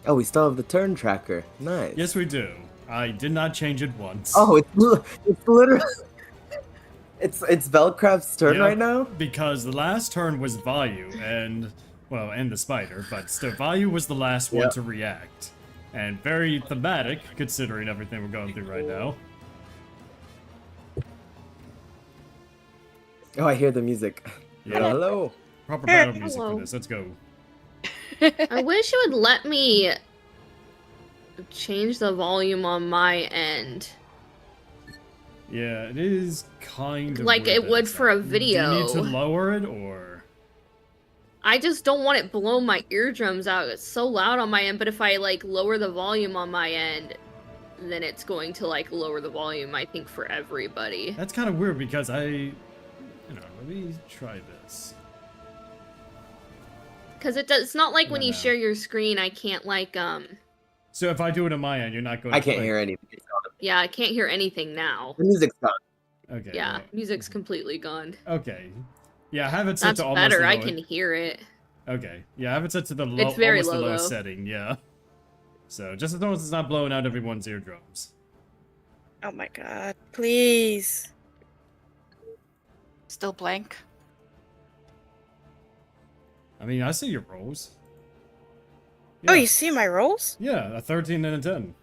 Oh, we still have the turn tracker. Nice. Yes, we do. I did not change it once. Oh, it's literally it's Velcraft's turn Yep, right now. Because the last turn was Vayu and the spider, but still Vayu was the last one to react, and very thematic considering everything we're going through right now. Oh, I hear the music. Yeah. Hello. Proper battle music for this. Let's go. I wish it would let me change the volume on my end. Yeah, it is kind of like weird it would for a video. Do you need to lower it, or? I just don't want it blowing my eardrums out. It's so loud on my end, but if I like lower the volume on my end, then it's going to like lower the volume, I think, for everybody. That's kind of weird because let me try this. Because it's not like when you share your screen, I can't like So if I do it on my end, you're not going to I can't hear anything. Yeah, I can't hear anything now. The music's gone. Okay. Yeah, well, music's completely gone. Okay. Yeah, I have it set That's to almost better. the I lowest. can hear it. Okay. Yeah, I have it set to the It's very almost low, the lowest though. setting, yeah. So, just as long as it's not blowing out everyone's eardrums. Oh my god, please. Still blank. I mean, I see your rolls. Oh, Yeah. you see my rolls? Yeah, a 13 and a 10.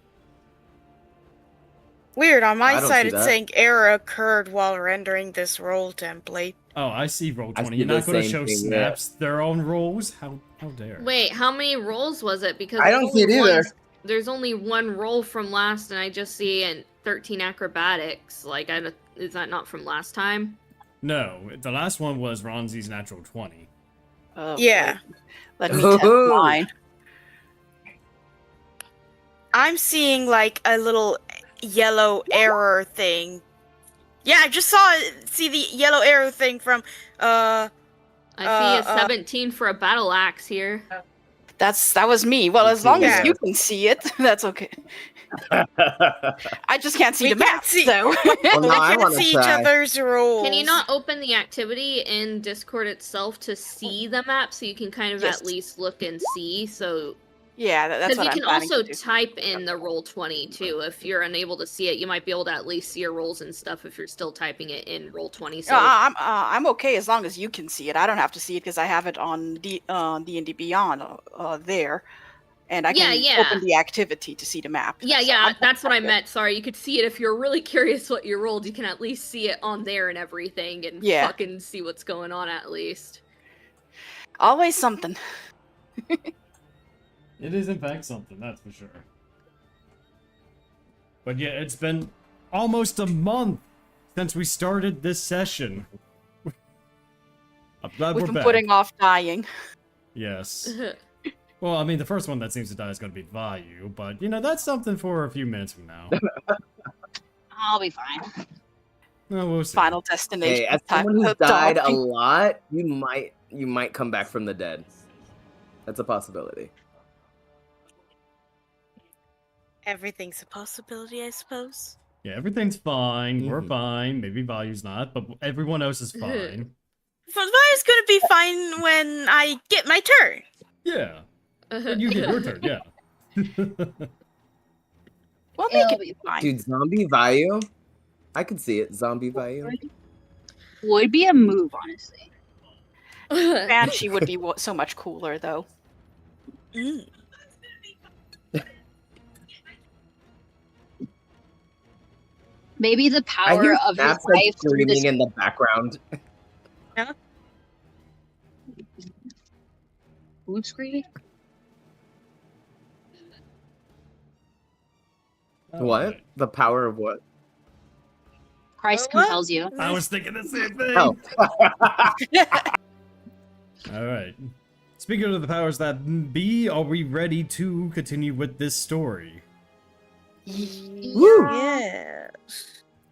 Weird, on my I don't side see it's that. saying error occurred while rendering this roll template. Oh, I see roll I 20. see You're not the going to same show thing, Snaps their own rolls? How dare. Wait, how many rolls was it? Because I there's don't see it only either. There's only one roll from last, and I just see 13 acrobatics. Like, is that not from last time? No, the last one was Ronzi's natural 20. Oh, Yeah. Let me test mine. I'm seeing like a little yellow error thing. Yeah, I just see the yellow arrow thing from I see a 17 for a battle axe here. That was me. Well, as long Yeah. as you can see it, that's okay. I just can't see We the can't map, see- so. Well, no, we I can't want to see each try. other's rolls. Can you not open the activity in Discord itself to see the map so you can kind of Yes. at least look and see? So Yeah, that's because what you I'm can planning also to do. type in the roll 20 too. If you're unable to see it, you might be able to at least see your rolls and stuff if you're still typing it in roll 20. So I'm okay as long as you can see it. I don't have to see it because I have it on D&D Beyond there, and I can open the activity to see the map. Yeah, So that's what I meant. Sorry, you could see it if you're really curious what you rolled. You can at least see it on there and everything, and fucking see what's going on at least. Always something. It is, in fact, something, that's for sure. But yeah, it's been almost a month since we started this session. I'm glad We've we're been back. putting off dying. Yes. Well, I mean, the first one that seems to die is going to be Vayu, but, you know, that's something for a few minutes from now. I'll be fine. No, we'll see. Final destination. Hey, as someone who's died a lot, you might come back from the dead. That's a possibility. Everything's a possibility, I suppose. Yeah, everything's fine. We're fine. Maybe Vayu's not, but everyone else is fine. But Vaya's gonna be fine when I get my turn. Yeah. When you get your turn, yeah. We'll make it fine. Dude, zombie Vayu? I could see it. Zombie Vayu. Would be a move, honestly. Banshee would be so much cooler, though. Mm. Maybe the I power hear of his Snaps life through screaming this. in the background. Who's screaming? What? The power of what? Christ What? compels you. I was thinking the same thing. Oh. All right. Speaking of the powers that be, are we ready to continue with this story? Woo! Yeah.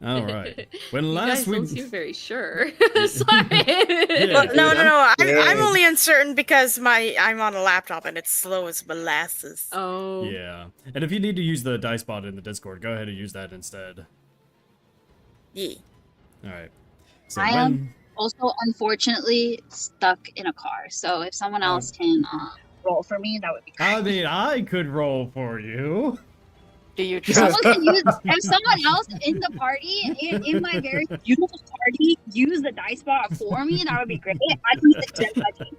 All right. When You last guys we don't seem very sure. Sorry. Yeah, No. Yeah. I'm only uncertain because I'm on a laptop and it's slow as molasses. Oh. Yeah. And if you need to use the dice bot in the Discord, go ahead and use that instead. Yeah. All right. So I am also unfortunately stuck in a car. So if someone else can roll for me, that would be great. I mean, I could roll for you. Do you If trust? someone else in the party, in my very beautiful party, use the dice bot for me, that would be great. I can use it to judge.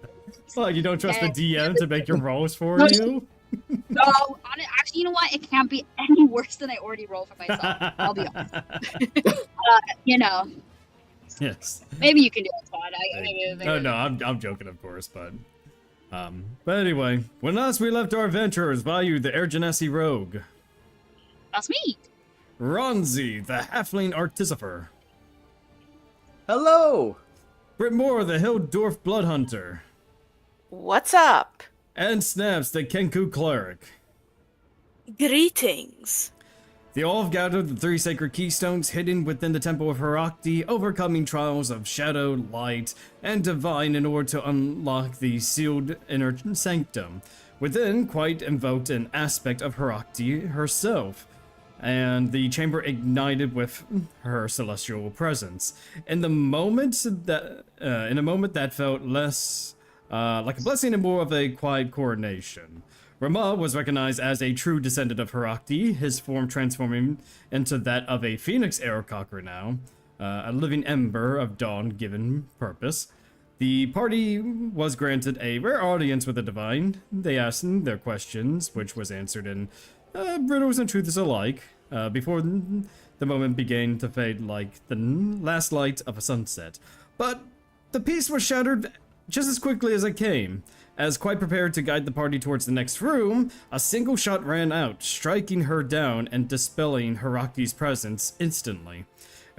Well, you don't trust the DM to make your rolls for No, you? No, actually, you know what? It can't be any worse than I already rolled for myself. I'll be honest. You know, Yes. maybe you can do it, Todd. No, I'm joking, of course, but anyway, when last we left our adventurers, Vayu, the Genasi rogue, That's me. Ronzi, the Halfling Artificer, Hello. Brytmora, the Dwarf Bloodhunter, What's up? and Snaps the Kenku Cleric. Greetings. They all have gathered the 3 sacred keystones hidden within the Temple of Horakti, overcoming trials of shadow, light, and divine in order to unlock the sealed inner sanctum. Within, quite invoked an aspect of Horakti herself, and the chamber ignited with her celestial presence. In a moment that felt less like a blessing and more of a quiet coronation. Ramuh was recognized as a true descendant of Horakti, his form transforming into that of a phoenix Aarokocra now, a living ember of dawn given purpose. The party was granted a rare audience with the divine. They asked their questions, which was answered in riddles and truths alike, before the moment began to fade like the last light of a sunset. But the peace was shattered just as quickly as it came. As quite prepared to guide the party towards the next room, a single shot ran out, striking her down and dispelling Horakti's presence instantly.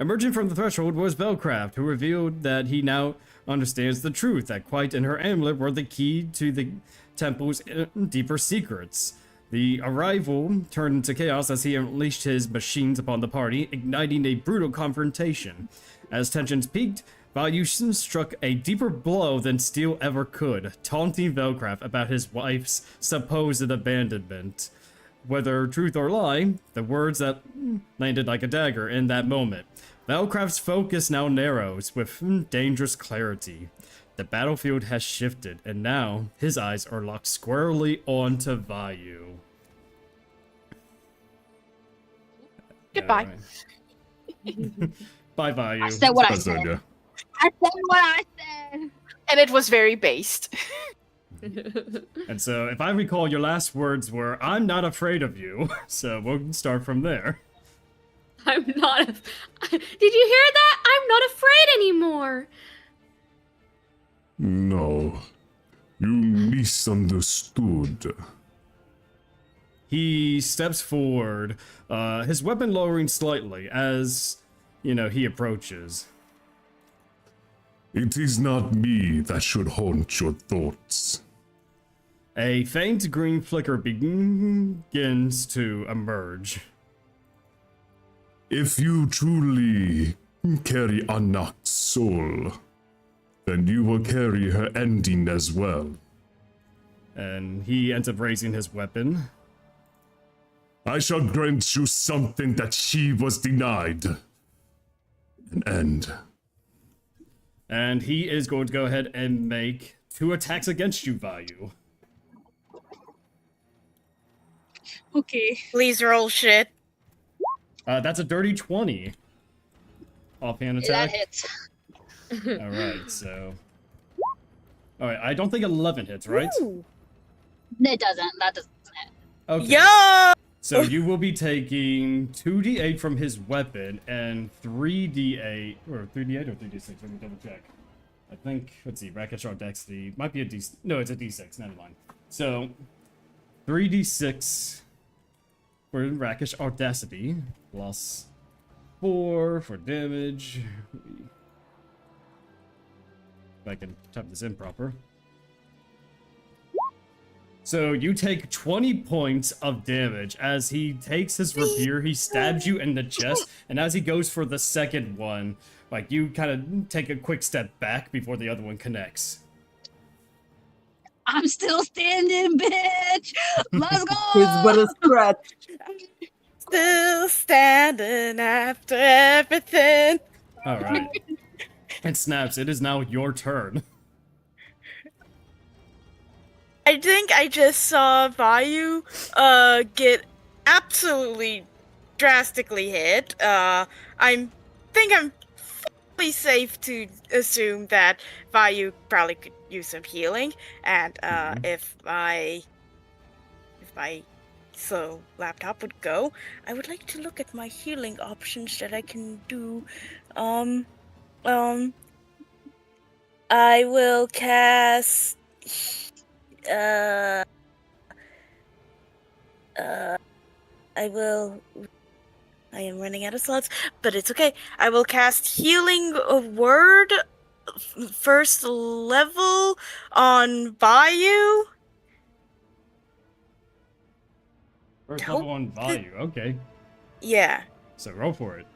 Emerging from the threshold was Velcraft, who revealed that he now understands the truth, that quite and her amulet were the key to the temple's deeper secrets. The arrival turned into chaos as he unleashed his machines upon the party, igniting a brutal confrontation. As tensions peaked, Vayu struck a deeper blow than steel ever could, taunting Velcraft about his wife's supposed abandonment. Whether truth or lie, the words that landed like a dagger in that moment. Velcraft's focus now narrows with dangerous clarity. The battlefield has shifted, and now his eyes are locked squarely onto Vayu. Goodbye. Bye, Vayu. I said what I said. I said what I said. And it was very based. And so, if I recall, your last words were, "I'm not afraid of you." So we'll start from there. I'm not. Did you hear that? I'm not afraid anymore. No, you misunderstood. He steps forward, his weapon lowering slightly as, he approaches. It is not me that should haunt your thoughts. A faint green flicker begins to emerge. If you truly carry Anak's soul, then you will carry her ending as well. And he ends up raising his weapon. I shall grant you something that she was denied. An end. And he is going to go ahead and make 2 attacks against you, Vayu. Okay. Please roll shit. That's a dirty 20. Offhand attack. That hits. Alright, so... Alright, I don't think 11 hits, right? Ooh. It doesn't. That doesn't hit. Okay. Yo! So you will be taking 2d8 from his weapon and 3d8, or 3d8 or 3d6, let me double check. I think, let's see, Rakish Audacity, might be a d, no, it's a d6, never mind. So, 3d6 for Rakish Audacity, plus 4 for damage. If I can type this in proper. So you take 20 points of damage as he takes his rapier, he stabs you in the chest, and as he goes for the second one, like, you kind of take a quick step back before the other one connects. I'm still standing, bitch. Let's go. It's but a scratch. Still standing after everything. Alright. And Snaps, it is now your turn. I think I just saw Vayu get absolutely drastically hit. I'm fairly safe to assume that Vayu probably could use some healing, and if my slow laptop would go, I would like to look at my healing options that I can do. I will cast. I am running out of slots, but it's okay. I will cast Healing Word first level on Vayu. First level on Vayu, okay. Yeah. So roll for it.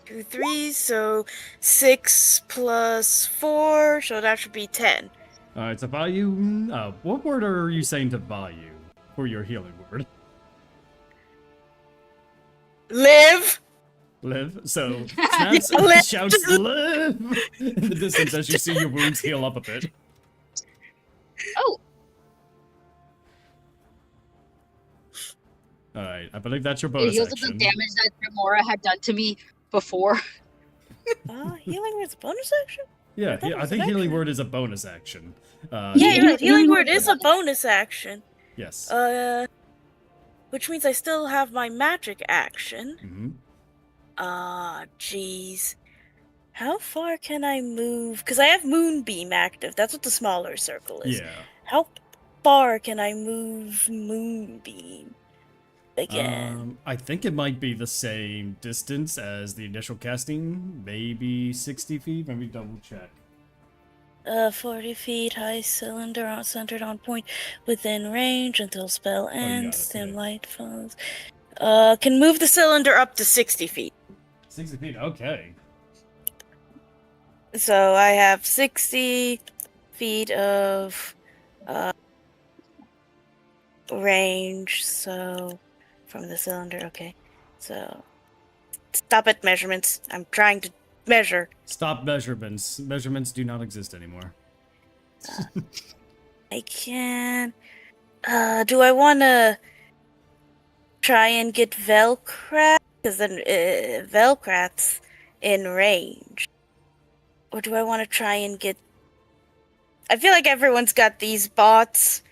2, 3, so 6 plus 4, so that should be 10. Alright, so Vayu, what word are you saying to Vayu for your healing word? Live! Live. So, Snaps shouts, live! In the distance as you see your wounds heal up a bit. Oh! Alright, I believe that's your It bonus heals up action. the damage that Brytmora had done to me before. Healing Word's a bonus action? Yeah, I think Healing Word is a bonus action. Yeah, you're right. Healing Word is a bonus action. Yes. Which means I still have my magic action. Mm-hmm. Jeez. How far can I move? Because I have Moonbeam active. That's what the smaller circle is. Yeah. How far can I move Moonbeam again? I think it might be the same distance as the initial casting. Maybe 60 feet? Let me double check. 40 feet, high cylinder, centered on point within range until spell ends. Dim light falls. Can move the cylinder up to 60 feet. 60 feet, okay. So I have 60 feet of range, so from the cylinder, okay. So stop at measurements. I'm trying to measure. Stop measurements. Measurements do not exist anymore. I can. Do I want to try and get Velcrat? Because then Velcrat's in range. Or do I want to try and get... I feel like everyone's got these bots.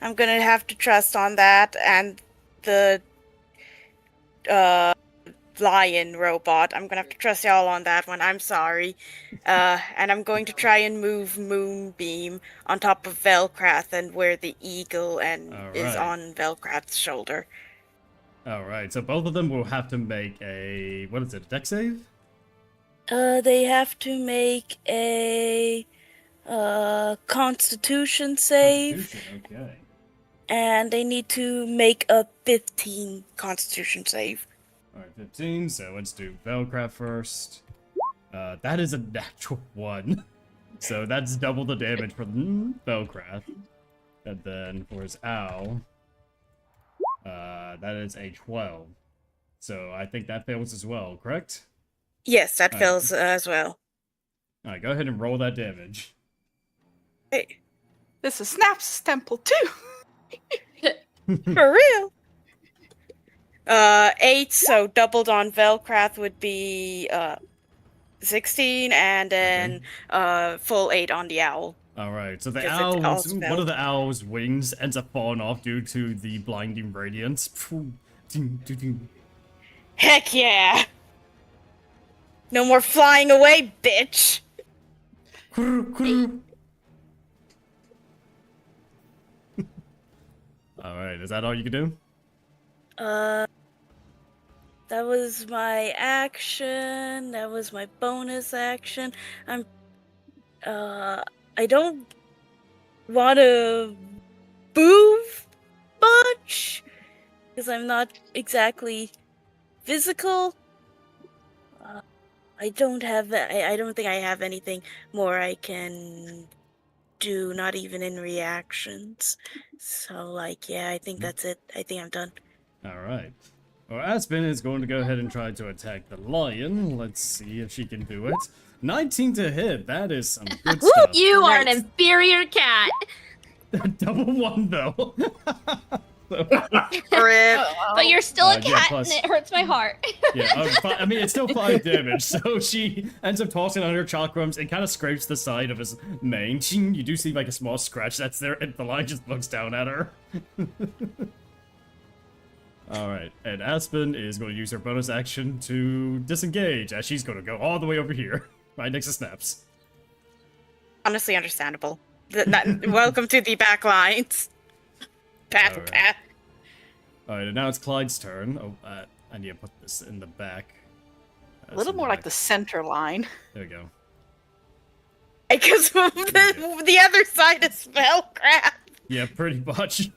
I'm gonna have to trust on that, and the lion robot. I'm gonna have to trust y'all on that one. I'm sorry. And I'm going to try and move Moonbeam on top of Velcrath and where the eagle is on Velcrath's shoulder. Alright, so both of them will have to make a... what is it, a dex save? They have to make a Constitution save. Constitution, okay. And they need to make a 15 Constitution save. Alright, 15, so let's do Velcraft first. That is a natural 1. So that's double the damage for Velcraft. And then for his owl, that is a 12. So I think that fails as well, correct? Yes, that fails as well. Alright, go ahead and roll that damage. Hey, this is Snaps' temple too. For real? 8, so doubled on Velcrath would be 16, and then full 8 on the owl. Alright, so the owl's, one of the owl's wings ends up falling off due to the blinding radiance. Heck yeah! No more flying away, bitch! Alright, is that all you can do? That was my action. That was my bonus action. I don't want to move much because I'm not exactly physical. I don't think I have anything more I can do, not even in reactions. So, like, yeah, I think that's it. I think I'm done. Alright. Well, Aspen is going to go ahead and try to attack the lion. Let's see if she can do it. 19 to hit. That is some good stuff. You are an inferior cat. Double 1 though. But you're still a cat, yeah, plus, and it hurts my heart. Yeah, I mean, it's still 5 damage, so she ends up tossing on her chakrams and kind of scrapes the side of his mane. You do see like a small scratch that's there, and the lion just looks down at her. Alright, and Aspen is going to use her bonus action to disengage, as she's going to go all the way over here, right next to Snaps. Honestly understandable. Welcome to the back lines. Path. Alright, and now it's Clyde's turn. Oh, I need to put this in the back. A little more like the center line. There we go. Because the other side is spellcraft. Yeah, pretty much.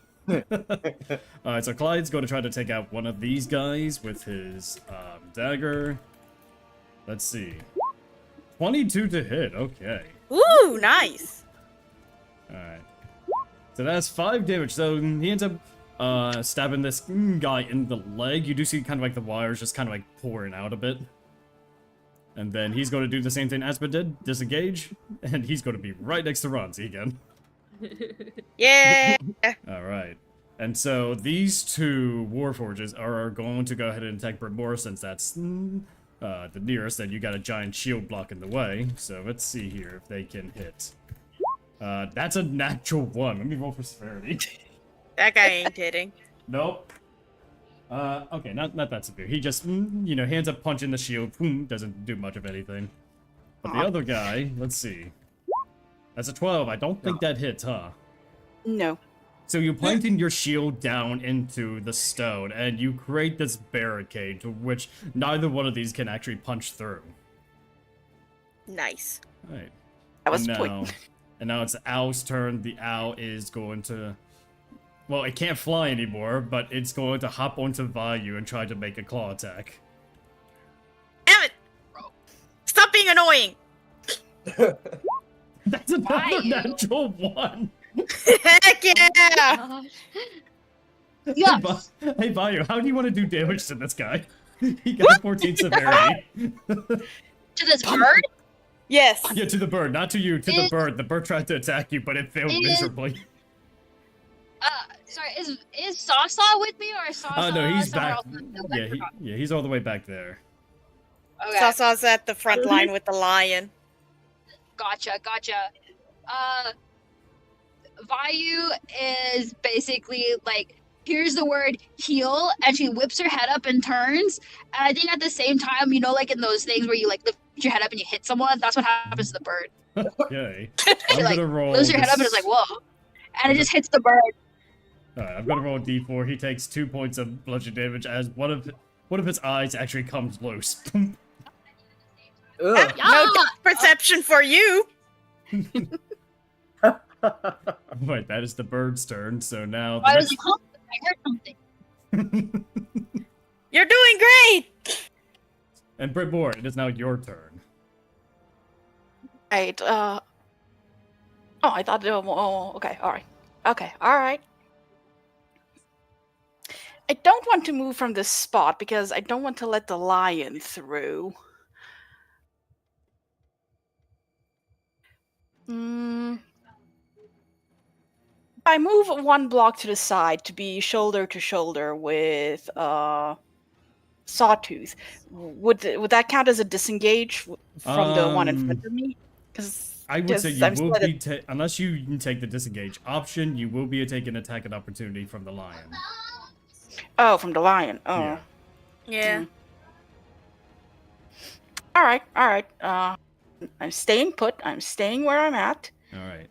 Alright, so Clyde's going to try to take out one of these guys with his dagger. Let's see. 22 to hit, okay. Ooh, nice. Alright. So that's 5 damage. So he ends up stabbing this guy in the leg. You do see kind of like the wires just kind of like pouring out a bit. And then he's going to do the same thing Aspen did, disengage, and he's going to be right next to Ronzi again. Yeah. Alright. And so these two Warforges are going to go ahead and attack Brytmora since that's the nearest, and you got a giant shield block in the way. So let's see here if they can hit. That's a natural 1. Let me roll for severity. That guy ain't hitting. Nope. Okay, not that severe. He just, hands up punching the shield, doesn't do much of anything. But the other guy, let's see. That's a 12. I don't think that hits, huh? No. So you're planting your shield down into the stone, and you create this barricade to which neither one of these can actually punch through. Nice. Right. That was the point. And now it's the owl's turn. The owl is going to... Well, it can't fly anymore, but it's going to hop onto Vayu and try to make a claw attack. Damn it! Stop being annoying! That's another natural 1! Heck yeah! Yeah. Hey, Vayu, how do you want to do damage to this guy? He got 14 severity. To this bird? Yes. Yeah, to the bird, not to you, to the bird. The bird tried to attack you, but it failed miserably. Sorry, is Sasa with me or is Sasa? Oh, no, he's somewhere back. else? Yeah, he's all the way back there. Okay. Sasa's at the front line with the lion. Gotcha. Vayu is basically like, here's the word heal, and she whips her head up and turns. And I think at the same time, like in those things where you like lift your head up and you hit someone, that's what happens to the bird. Okay. She I'm like gonna roll. lifts her head up and it's like, whoa. And it just hits the bird. Alright, I'm gonna roll a d4. He takes 2 points of bludgeon damage as one of his eyes actually comes loose. Ugh. No perception for you. Wait, that is the bird's turn, so now... I was like, oh, I heard something. You're doing great! And Brytmora, it is now your turn. Right, oh, I thought, okay, alright. I don't want to move from this spot because I don't want to let the lion through. I move 1 block to the side to be shoulder to shoulder with Sawtooth. Would that count as a disengage from the one in front of me? Because I would say you will be unless you take the disengage option, you will be taking an attack and opportunity from the lion. Oh, from the lion. Oh. Yeah. Alright. I'm staying put. I'm staying where I'm at. Alright.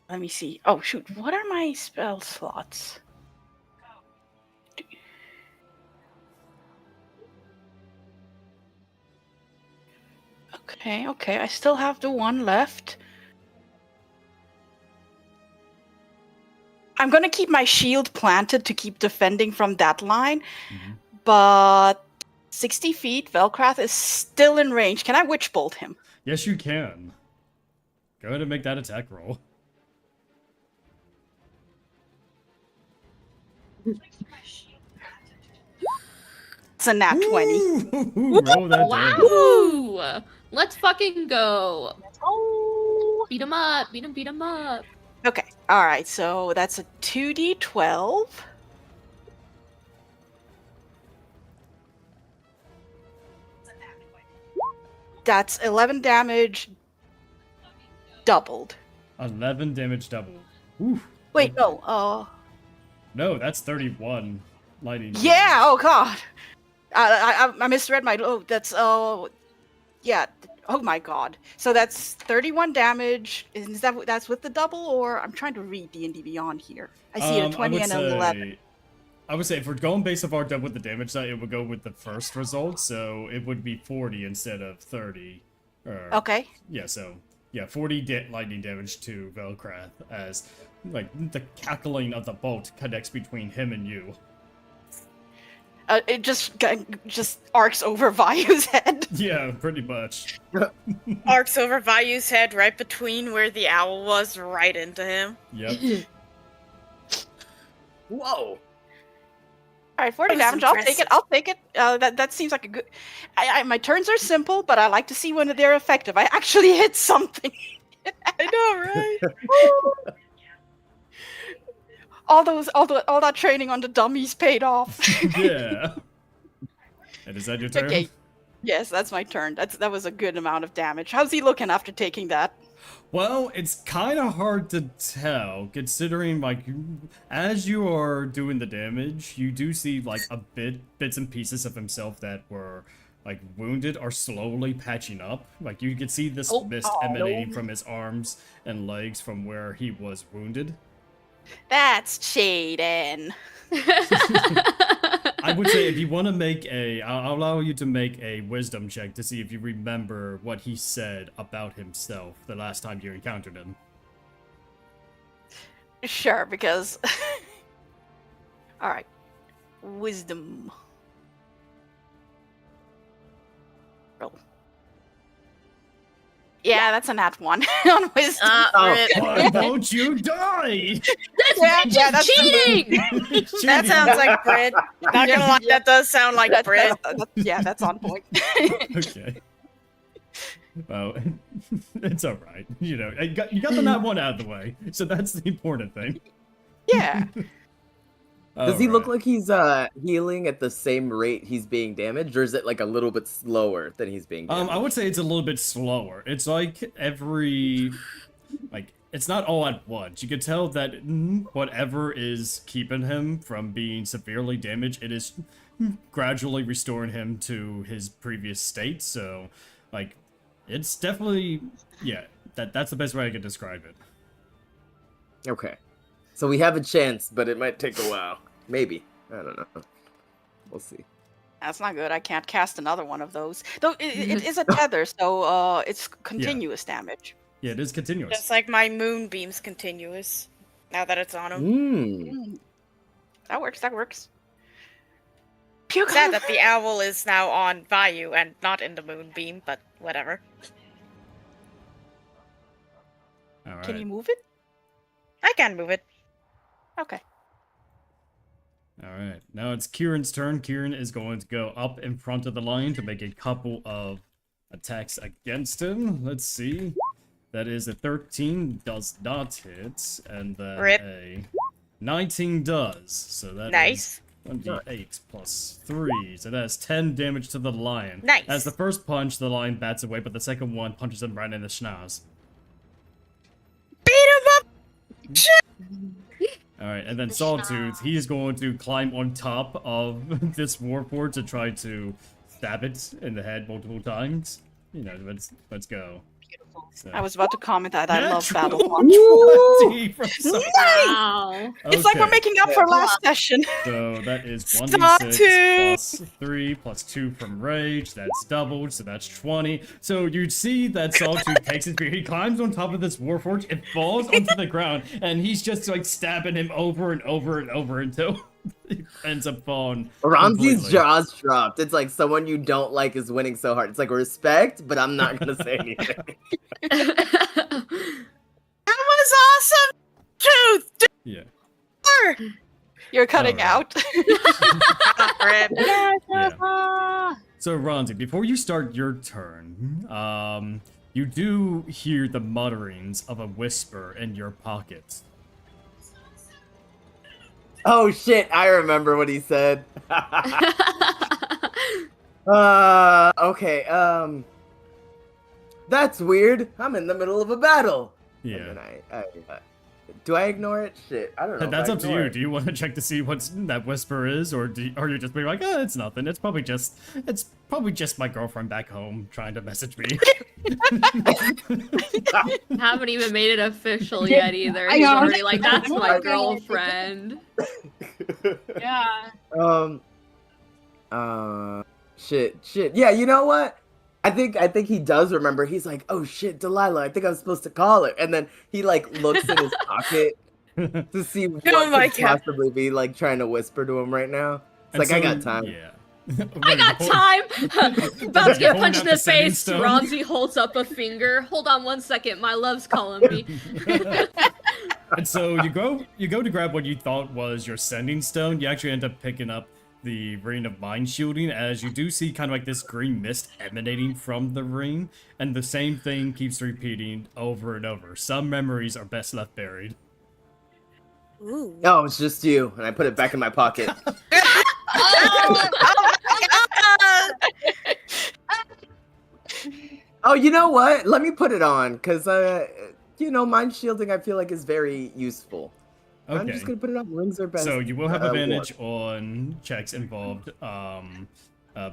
Let me see. Oh, shoot. What are my spell slots? Okay. I still have the 1 left. I'm gonna keep my shield planted to keep defending from that line, but 60 feet, Velcrath is still in range. Can I Witch Bolt him? Yes, you can. Go ahead and make that attack roll. It's a nat 20. Roll that damage. Wow! Let's fucking go. Beat him up. Beat him up. Okay. All right. So that's a 2d12. That's 11 damage doubled. 11 damage double. Ooh. Wait, no. No, that's 31 lightning. Yeah. Oh God. I misread my. Oh, that's. Yeah. Oh my God. So that's 31 damage. Is that's with the double, or I'm trying to read D&D Beyond here. I see a 20 and an 11. I would say if we're going based off our with the damage side, it would go with the first result, so it would be 40 instead of 30. Okay. Yeah, so yeah, 40 lightning damage to Velkrath as like the cackling of the bolt connects between him and you. It just arcs over Vayu's head. Yeah, pretty much. Arcs over Vayu's head right between where the owl was, right into him. Yep. Whoa. All right, 40 damage. Impressive. I'll take it. That seems like a good. My turns are simple, but I like to see when they're effective. I actually hit something. I know, right? all that training on the dummies paid off. Yeah. And is that your turn? Okay. Yes, that's my turn. That was a good amount of damage. How's he looking after taking that? Well, it's kind of hard to tell, considering, like, as you are doing the damage, you do see, like, bits and pieces of himself that were, like, wounded are slowly patching up. Like, you can see this mist emanating from his arms and legs from where he was wounded. That's cheating. I would say if you want to make I'll allow you to make a wisdom check to see if you remember what he said about himself the last time you encountered him. Sure, because... Alright. Wisdom. Roll. Yeah, that's a nat 1 on wisdom. Why won't you die? That's cheating! That sounds like Brit. Not gonna lie, that does sound like Brit. Yeah, that's on point. Okay. Well, it's alright. You know, you got the nat 1 out of the way, so that's the important thing. Yeah. Does he look like he's healing at the same rate he's being damaged, or is it like a little bit slower than he's being damaged? I would say it's a little bit slower. It's like it's not all at once. You can tell that whatever is keeping him from being severely damaged, it is gradually restoring him to his previous state. So, like, it's definitely, yeah, that's the best way I can describe it. Okay. So we have a chance, but it might take a while. Maybe. I don't know. We'll see. That's not good. I can't cast another one of those. Though it is a tether, so it's continuous damage. Yeah, it is continuous. Just like my moonbeam's continuous. Now that it's on him. That works. Sad that the owl is now on Vayu and not in the moonbeam, but whatever. All right. Can you move it? I can move it. Okay. Alright, now it's Kieran's turn. Kieran is going to go up in front of the line to make a couple of attacks against him. Let's see. That is a 13, does not hit, and then a 19 does. So that nice. Is 1d8 plus 3, so that's 10 damage to the lion. Nice. As the first punch, the lion bats away, but the second one punches him right in the schnoz. Beat him up! Alright, and then Sawtooth, he is going to climb on top of this warboard to try to stab it in the head multiple times. You know, let's go. So. I was about to comment that I love battle. 20 from Sawtooth. Wow. It's like we're making up for last session. So that is 1d6 plus 3 plus 2 from Rage. That's doubled, so that's 20. So you see that Sawtooth takes his spear. He climbs on top of this warforge, it falls onto the ground, and he's just like stabbing him over and over and over until he ends up falling. Ronzi's jaws dropped. It's like someone you don't like is winning so hard. It's like respect, but I'm not gonna say anything. That was awesome! Truth! Yeah. You're cutting All out. Yeah. So, Ronzi, before you start your turn, you do hear the mutterings of a whisper in your pocket. Oh shit, I remember what he said. Okay, that's weird. I'm in the middle of a battle. Yeah. And then do I ignore it? Shit, I don't know. That's up to you. Do you want to check to see what that whisper is, or are you just being like, oh, it's nothing. It's probably just my girlfriend back home trying to message me. Haven't even made it official yet either. I He's know. already like, that's my girlfriend. Yeah. Shit. Yeah, you know what? I think he does remember. He's like, oh shit, Delilah, I think I'm supposed to call her. And then he like looks in his pocket to see what could possibly be like trying to whisper to him right now. It's like, I got time. Yeah. I got time! About to get punched in the face. Stone? Ronzi holds up a finger. Hold on 1 second, my love's calling me. And so you go to grab what you thought was your sending stone. You actually end up picking up the ring of mind shielding, as you do see kind of like this green mist emanating from the ring, and the same thing keeps repeating over and over. Some memories are best left buried. Ooh. No, it's just you. And I put it back in my pocket. Oh, you know what? Let me put it on, because, mind shielding I feel like is very useful. Okay. I'm just going to put it on. Rings are best. So you will have advantage on checks involved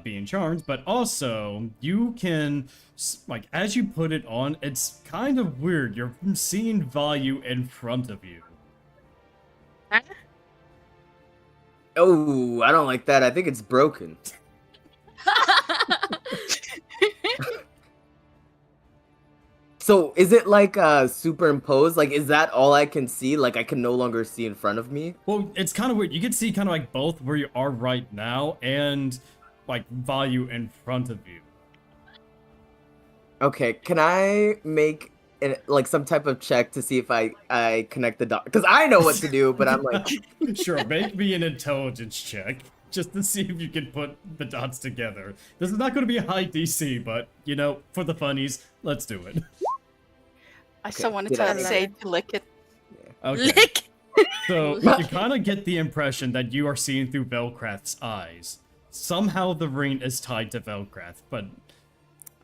being charmed, but also you can, like, as you put it on, it's kind of weird. You're seeing Vayu in front of you. Oh, I don't like that. I think it's broken. So is it like superimposed? Like, is that all I can see? Like, I can no longer see in front of me? Well, it's kind of weird. You can see kind of like both where you are right now and like Vayu in front of you. Okay, can I make like some type of check to see if I connect the dots? Because I know what to do, but I'm like... Sure, make me an intelligence check just to see if you can put the dots together. This is not going to be a high DC, but, for the funnies, let's do it. I still wanted to say to lick it. Okay. Lick. So you kind of get the impression that you are seeing through Velkrath's eyes. Somehow the ring is tied to Velkrath, but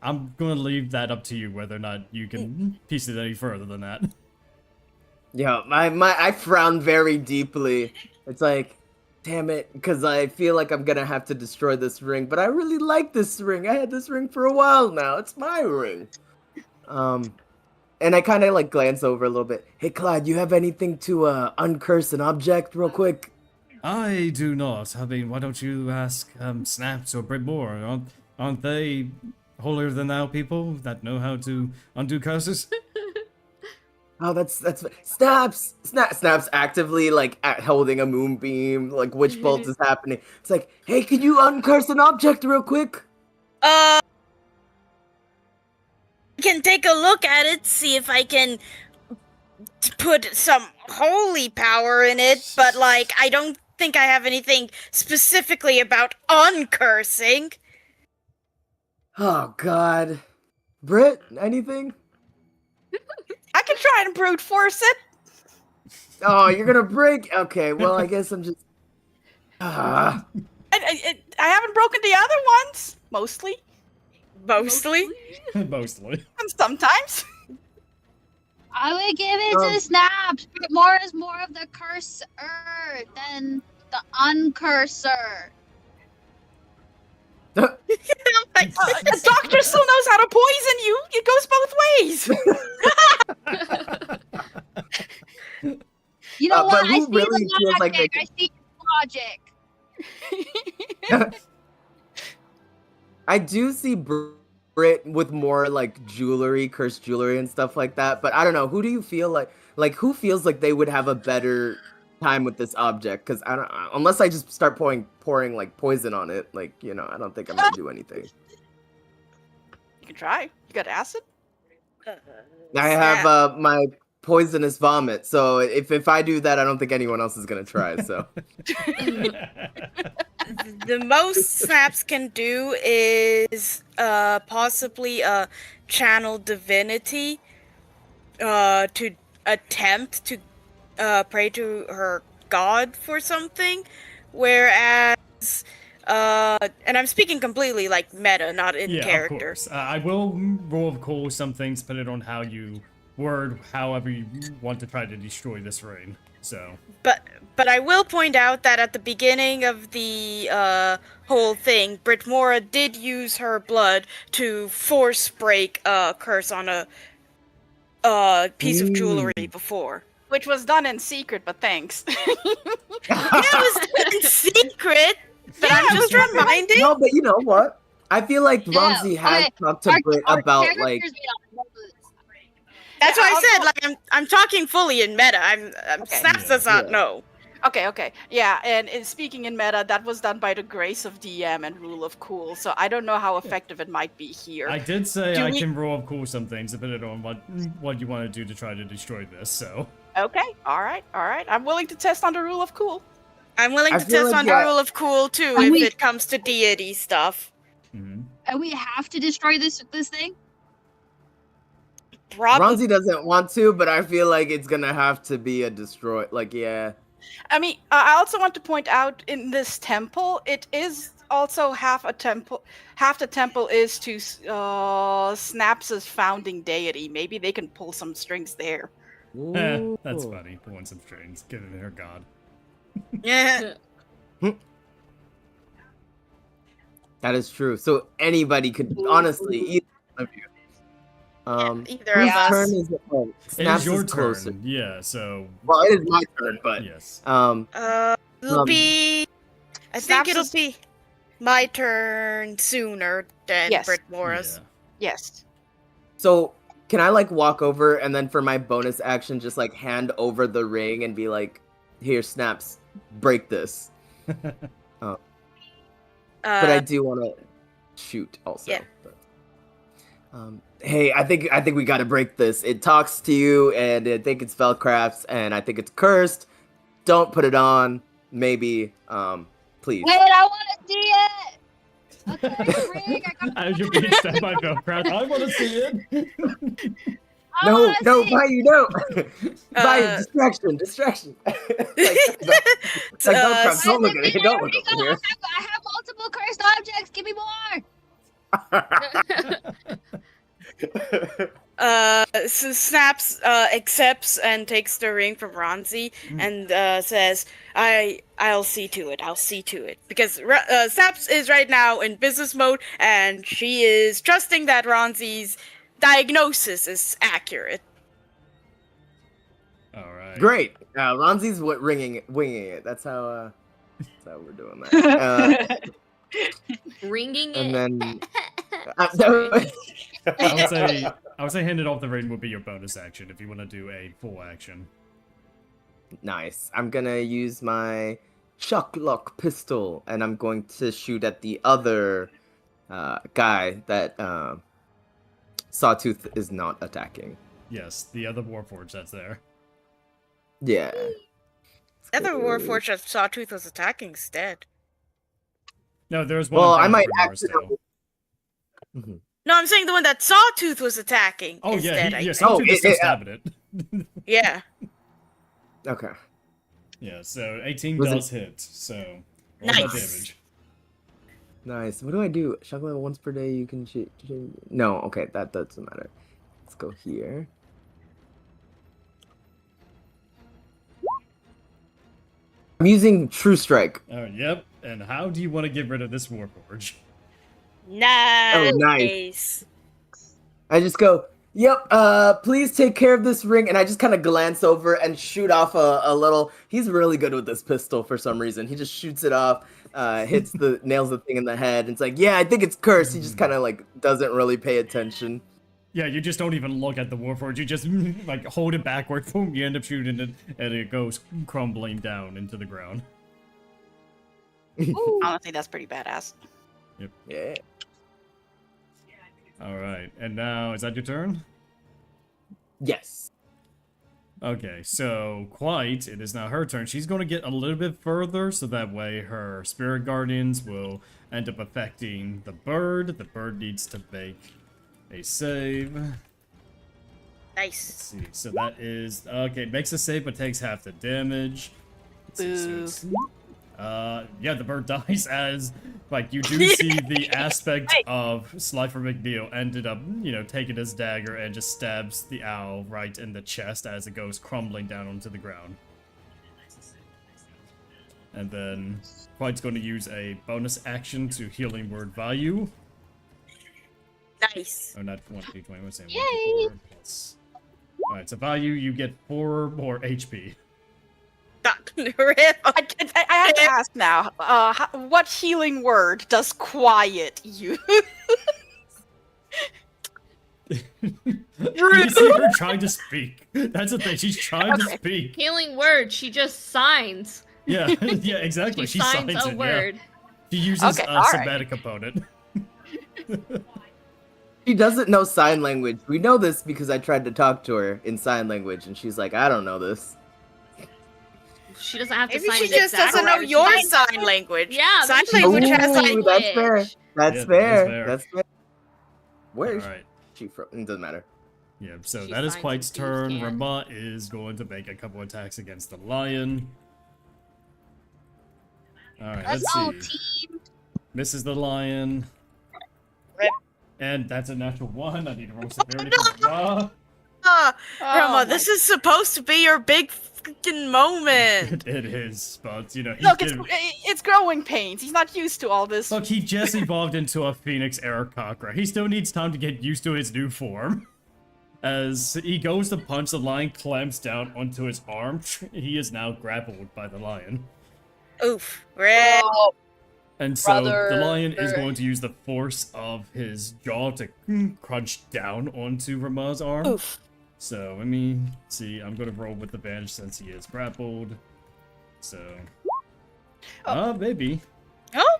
I'm going to leave that up to you whether or not you can piece it any further than that. Yeah, I frown very deeply. It's like, damn it, because I feel like I'm going to have to destroy this ring, but I really like this ring. I had this ring for a while now. It's my ring. And I kind of like glance over a little bit. Hey, Clyde, you have anything to uncurse an object real quick? I do not. I mean, why don't you ask Snaps or Brytmora? Aren't they holier than thou people that know how to undo curses? Oh, that's Snaps actively like holding a moonbeam. Like, which bolt is happening? It's like, hey, can you uncurse an object real quick? I can take a look at it, see if I can put some holy power in it, but, like, I don't think I have anything specifically about uncursing. Oh, God. Britt, anything? I can try and brute force it. Oh, you're gonna break? Okay, well, I guess I'm just... I haven't broken the other ones, mostly. Mostly? Mostly. And sometimes. I would give it to Snaps. Brytmora is more of the curser than the uncurser. A doctor still knows how to poison you. It goes both ways. You know what? But I who see really the feels like logic. they- I see the logic. I do see Brit with more like jewelry, cursed jewelry and stuff like that, but I don't know. Who do you feel like who feels like they would have a better time with this object? Because I don't, unless I just start pouring like poison on it, like, I don't think I'm gonna do anything. You can try. You got acid? I have my poisonous vomit, so if I do that, I don't think anyone else is gonna try. So the most Snaps can do is possibly channel divinity to attempt to pray to her god for something, whereas and I'm speaking completely like meta, not in Yeah, character. of course. I will roll, of course, some things, depending on how you word, however you want to try to destroy this ring. So. But I will point out that at the beginning of the whole thing, Brytmora did use her blood to force break a curse on a piece of jewelry before. Which was done in secret, but thanks. Yeah, it was done in secret, but I'm just reminding. No, but you know what? I feel like Ronzi has okay, talked to Brit about like. characters may not know this. That's Yeah, why I I'll said go- like I'm talking fully in meta. Okay. Snaps does not Yeah. know. Okay. Yeah, and speaking in meta, that was done by the grace of DM and rule of cool, so I don't know how effective it might be here. I did say Do I we- can roll, of course, some things, depending on what you want to do to try to destroy this, so. Okay, alright. I'm willing to test on the rule of cool. I'm willing I to feel test like on the that- rule of cool too And if we- it comes to deity stuff. Mhm. And we have to destroy this thing? Probably. Ronzi doesn't want to, but I feel like it's gonna have to be a destroy. Like, yeah. I mean, I also want to point out in this temple, it is also half a temple. Half the temple is to Snaps' founding deity. Maybe they can pull some strings there. That's funny. Pulling some strings, giving her god. Yeah. That is true. So anybody could honestly either of you. Either whose of us. turn is it? Oh, It Snaps is your is closer. turn. Yeah, so. Well, it is my turn, but Yes. It'll Um, be. I think Snaps it'll is- be my turn sooner than Yes. Brytmora's. Yeah. Yes. so can I like walk over and then for my bonus action just like hand over the ring and be like, "Here, Snaps, break this." But I do want to shoot also. Yeah. But, hey, I think we got to break this. It talks to you, and I think it's spellcrafts, and I think it's cursed. Don't put it on. Maybe, please. Wait, I want to see it! Okay, ring, I got As you're being stabbed by Velcro, I want to see it. I No, wanna no, see- Vayu, no. Vayu, distraction. Don't look at it. Don't look over here. I have multiple cursed objects. Give me more. So Snaps accepts and takes the ring from Ronzi and says, I'll see to it. I'll see to it. Because Snaps is right now in business mode and she is trusting that Ronzi's diagnosis is accurate. All right. Great. Ronzi's winging it. That's how we're doing that. Ringing it. And then Sorry. I would say handing off the ring would be your bonus action if you want to do a full action. nice. I'm gonna use my shocklock pistol, and I'm going to shoot at the other guy that Sawtooth is not attacking. Yes, the other Warforged that's there. Yeah. The other Warforged that Sawtooth was attacking is dead. No, there's one. Well, in I might Brytmora still. accidentally. Mhm. No, I'm saying the one that Sawtooth was attacking Oh is yeah, dead. yeah. I Sawtooth Oh, is still it- stabbing it. yeah. Okay. Yeah, so 18 Was it- does hit. So roll that Nice. damage. Nice. What do I do? Chocolate once per day. You can shoot. No. Okay, that doesn't matter. Let's go here. I'm using True Strike. Yep. And how do you want to get rid of this Warforge? Nice. nice. I just go, yep, please take care of this ring. And I just kind of glance over and shoot off a little. He's really good with this pistol for some reason. He just shoots it off, nails the thing in the head. And it's like, yeah, I think it's cursed. He just kind of like doesn't really pay attention. Yeah, you just don't even look at the Warforge. You just like hold it backward. Boom, you end up shooting it, and it goes crumbling down into the ground. Honestly, that's pretty badass. Yeah. All right, and now is that your turn? Yes. Okay, so quite, it is now her turn. She's going to get a little bit further, so that way her spirit guardians will end up affecting the bird. The bird needs to make a save. Let's Nice. see, so that is, okay, it makes a save but takes half the damage. Let's see, so it's- yeah, the bird dies as, like, you do see the aspect of Slifer McNeil ended up, you know, taking his dagger and just stabs the owl right in the chest as it goes crumbling down onto the ground. And then Quite's going to use a bonus action to healing word Vayu. Nice. Oh, not 1d20, I was saying Yay! 1d4 plus. Alright, so Vayu, you get 4 more HP. Rip. I have to ask now. What healing word does quiet use? You see her trying to speak. That's the thing, she's trying to speak. Healing word, she just signs. Yeah, yeah, exactly. She She signs signs a it, word. yeah. She uses Okay, a alright. somatic component. She doesn't know sign language. We know this because I tried to talk to her in sign language, and she's like, I don't know this. She doesn't have to Maybe sign she it just exactly. doesn't know She your just- sign language. Yeah, sign maybe she language doesn't has know like Ooh, that's fair. language. That's Yeah, fair. that's fair. That's fair. Where is Alright. she from? It doesn't matter. Yeah, so She that is signs Quite's and thieves turn. can. Ramuh is going to make a couple attacks against the lion. Alright, Let's let's go, see. team. Misses the lion. Rip. And that's a natural 1. I need to roll severity for Ramuh. Rama, this is supposed to be your big fucking moment. It is, but, you know, he Look, did... it's growing pains. He's not used to all this. Look, he just evolved into a Phoenix Aarokocra. He still needs time to get used to his new form. As he goes to punch, the lion clamps down onto his arm. He is now grappled by the lion. Oof. Rip. Oh, And so Brother. the lion is going to use the force of his jaw to crunch down onto Ramuh's arm. Oof. So, let me see. I'm going to roll with advantage since he is grappled. So... maybe. Oh?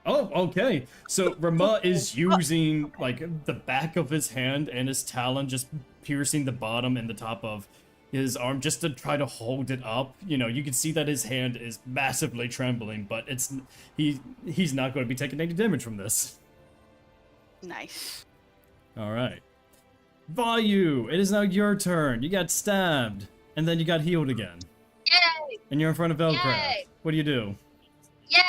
Oh, okay. So Ramuh is using, like, the back of his hand and his talon just piercing the bottom and the top of his arm just to try to hold it up. You know, you can see that his hand is massively trembling, but he's not going to be taking any damage from this. Nice. Alright. Vayu, it is now your turn. You got stabbed, and then you got healed again. yay! And you're in front of Velcraft. Yay. What do you do? Yay!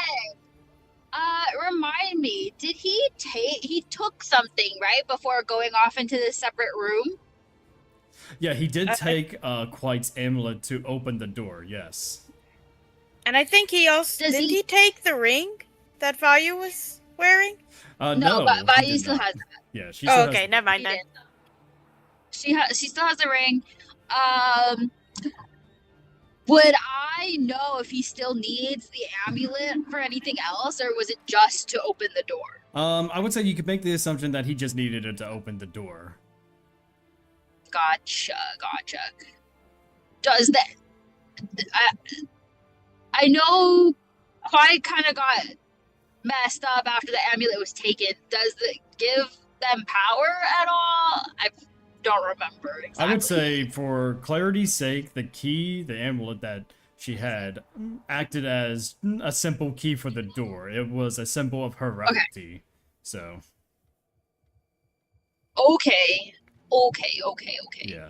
Remind me, did he took something, right, before going off into this separate room? Yeah, he did take Quite's amulet to open the door, yes. And I think he also Does didn't he- he take the ring that Vayu was wearing? No, but he Vayu did still not. has that. Yeah, she still Oh, has okay, never mind He then. did. She still has the ring. Would I know if he still needs the amulet for anything else, or was it just to open the door? I would say you could make the assumption that he just needed it to open the door. Gotcha. Does that? I know Quiet kind of got messed up after the amulet was taken. Does it give them power at all? I don't remember exactly. I would say, for clarity's sake, the amulet that she had, acted as a simple key for the door. It was a symbol of Horakti. So, Okay. yeah.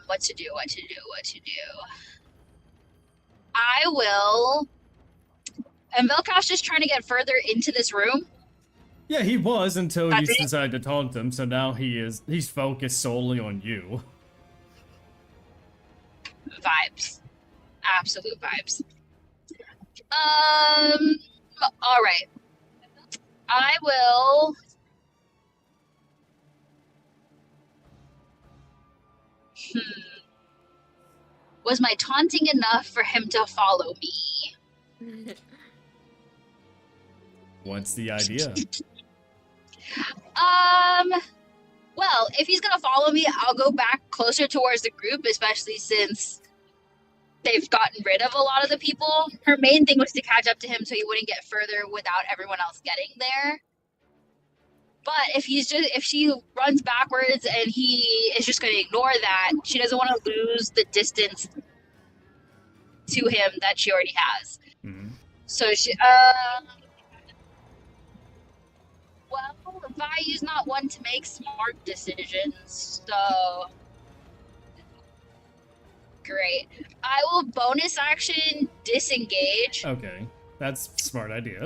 What to do? I will. And Velka's just trying to get further into this room. Yeah, he was until you That's it? decided to taunt him, so now he's focused solely on you. Vibes. Absolute vibes. Alright. I will. Was my taunting enough for him to follow me? What's the idea? Well, if he's gonna follow me, I'll go back closer towards the group, especially since they've gotten rid of a lot of the people. Her main thing was to catch up to him so he wouldn't get further without everyone else getting there. But if she runs backwards and he is just going to ignore that, she doesn't want to lose the distance to him that she already has. Mhm. So well, Vayu's not one to make smart decisions, so great. I will bonus action disengage Okay, that's a smart idea.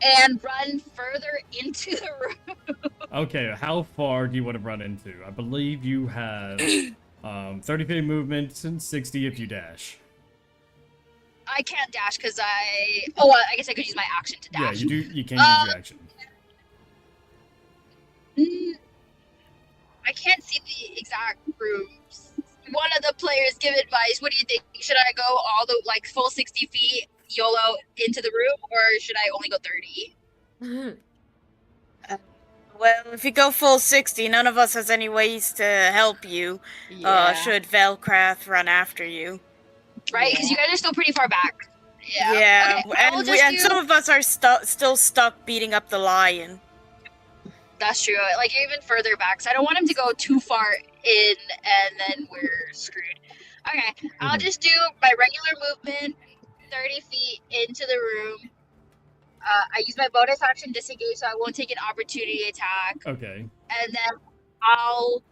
and run further into the room. Okay, how far do you want to run into? I believe you have 30 feet of movement and 60 if you dash. I can't dash because I guess I could use my action to dash. Yeah, you do. You can use your action. I can't see the exact rooms. One of the players give advice. What do you think? Should I go all the full 60 feet YOLO into the room, or should I only go 30? Well, if you go full 60, none of us has any ways to help you. Yeah. Should Velcrath run after you? Right, because you guys are still pretty far back. Yeah. Yeah, Okay, and some of us are still stuck beating up the lion. That's true. Like, you're even further back, so I don't want him to go too far in, and then we're screwed. Okay, I'll just do my regular movement, 30 feet into the room. I use my bonus action disengage, so I won't take an opportunity attack. Okay. And then I'll,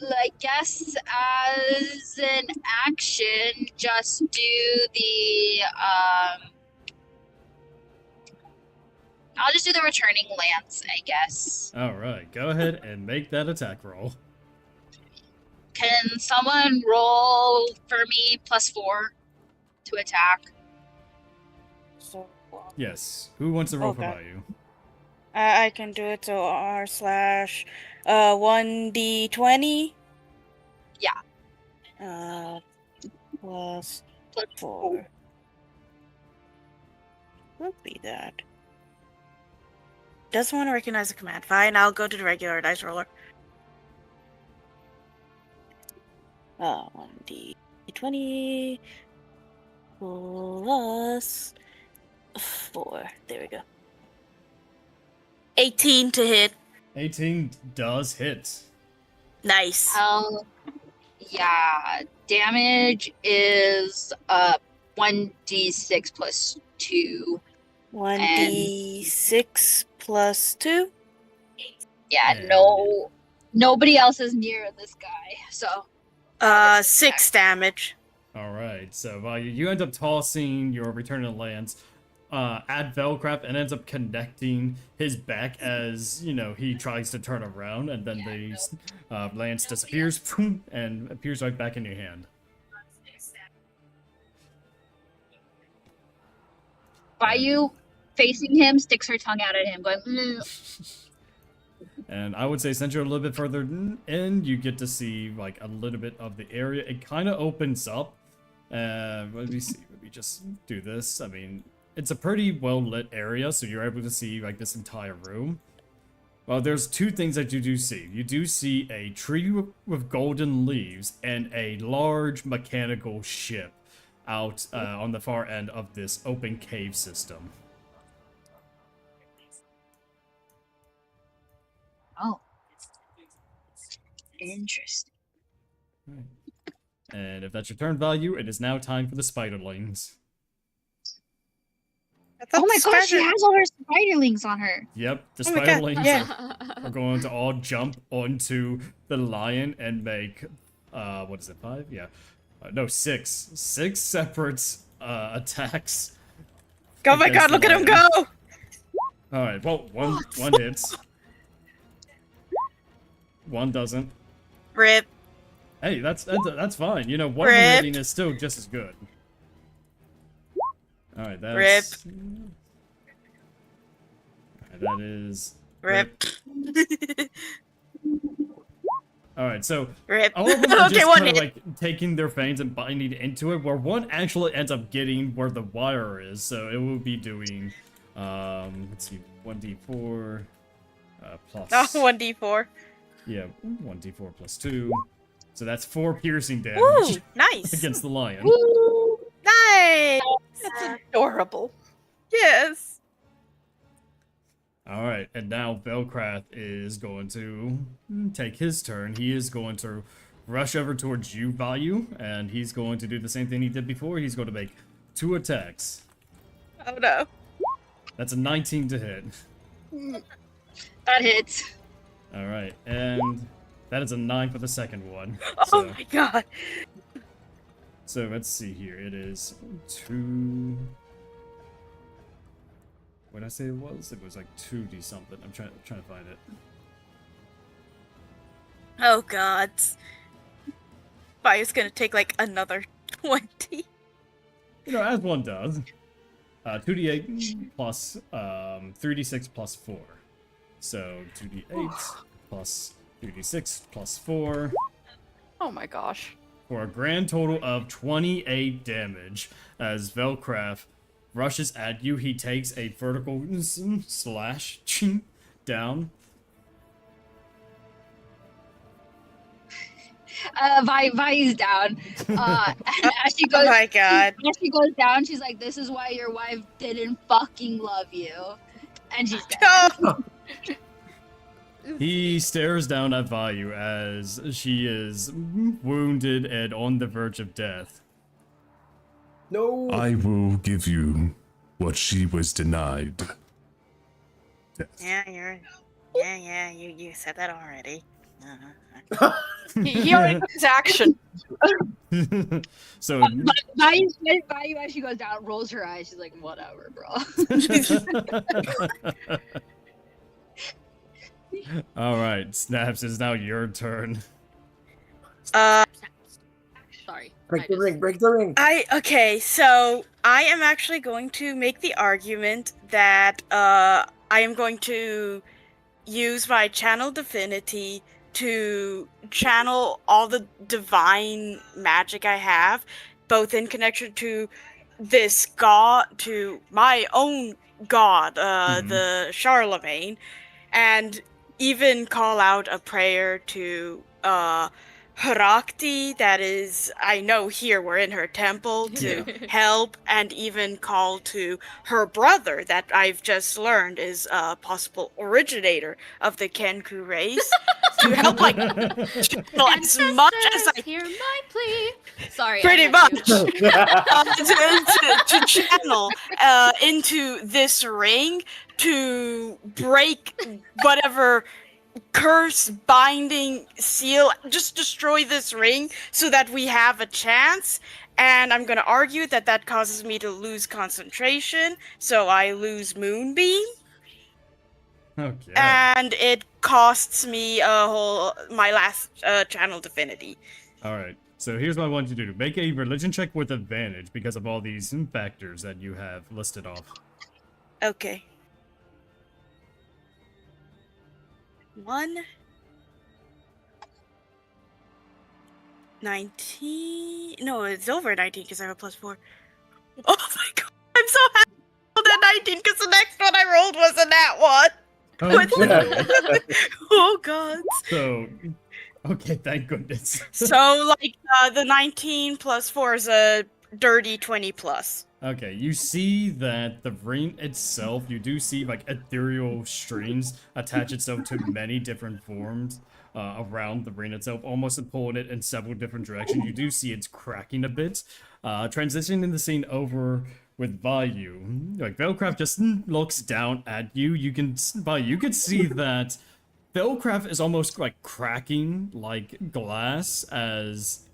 I guess, as an action, just do the, I'll just do the returning lance, I guess. Alright, go ahead and make that attack roll. Can someone roll for me +4 to attack? So, Yes. Who wants to roll for Okay. Vayu? I can do it. So r/1d20. Yeah. Plus Plus 4. Would be that. Doesn't want to recognize the command. Fine, I'll go to the regular dice roller. 1d20 plus 4. There we go. 18 to hit. 18 does hit. Nice. Yeah. Damage is 1d6 plus 2. 1d6 plus 2. Yeah, And- nobody else is near this guy, so 6 damage. Alright, so Vayu, you end up tossing your returning lance at Velcraft and ends up connecting his back as, he tries to turn around, and then the lance disappears and appears right back in your hand. Vayu, facing him, sticks her tongue out at him, going, And I would say since you're a little bit further in, you get to see like a little bit of the area. It kind of opens up. Let me see. Let me just do this. I mean, it's a pretty well lit area, so you're able to see like this entire room. Well, there's two things that you do see. You do see a tree with golden leaves and a large mechanical ship out on the far end of this open cave system. oh. Interesting. And if that's your turn value, it is now time for the spiderlings. Oh my gosh, she has all her spiderlings on her. Yep, the Oh my God, spiderlings yeah. are going to all jump onto the lion and make, what is it, 5? Yeah. No, 6. 6 separate attacks. Oh my against God, the look at him lion. go! Alright, well, one hits. One doesn't. Rip. Hey, that's fine. One of them Rip. hitting is still just as good. Alright, that's... Rip. Alright, that is... Rip. Alright, so... Rip. All of them are Okay, just one kind of hit. like taking their fangs and binding into it, where one actually ends up getting where the wire is, so it will be doing, let's see, 1d4, plus... Oh, 1d4. Yeah, 1d4 plus 2. So that's 4 piercing damage Woo! Nice. against the lion. Nice. That's adorable. Yes. Alright, and now Velkrath is going to take his turn. He is going to rush over towards you, Vayu, and he's going to do the same thing he did before. He's going to make 2 attacks. Oh no. That's a 19 to hit. That hits. Alright, and that is a 9 for the second one. Oh my god. So let's see here. It is 2... What did I say it was? It was like 2d something. I'm trying to find it. Oh god. Vayu's gonna take like another 20. You know, as one does. 2d8 plus 3d6 plus 4. So 2d8 plus 3d6 plus 4. Oh my gosh. For a grand total of 28 damage. As Velkrath rushes at you, he takes a vertical slash down. Vayu's down. And as she goes, Oh my god. as she goes down, she's like, "This is why your wife didn't fucking love you," and she's dead. No! He stares down at Vayu as she is wounded and on the verge of death. No. I will give you what she was denied. Yeah, you said that already. He already took his action. So Vayu, as she goes down, rolls her eyes. She's like, "Whatever, bro." all right, Snaps, it's now your turn. Sorry. Break the ring, break the ring. Okay, so I am actually going to make the argument that I am going to use my channel divinity to channel all the divine magic I have, both in connection to this god, to my own god, the Charlemagne, and even call out a prayer to Horakti, that is, I know here we're in her temple, to help, and even call to her brother that I've just learned is a possible originator of the Kenku race, to help, like, channel as much as I Hear my plea. Sorry. pretty I got much you. to channel into this ring to break whatever curse, binding, seal, just destroy this ring so that we have a chance. And I'm going to argue that that causes me to lose concentration, so I lose Moonbeam. Okay. And it costs me my last channel divinity. All right. So here's what I want you to do. Make a religion check with advantage because of all these factors that you have listed off. Okay. 19. No, it's over 19 because I have a +4. Oh my god. I'm so happy I rolled a 19 because the next one I rolled was a nat 1. Okay. Oh god. So, okay, thank goodness. So, like, the 19 plus 4 is a dirty 20 plus. Okay, you see that the ring itself, you do see like ethereal strings attach itself to many different forms around the ring itself, almost pulling it in several different directions. You do see it's cracking a bit. Transitioning the scene over with Vayu. Like, Velkrath just looks down at you. You can see that Velkrath is almost like cracking like glass as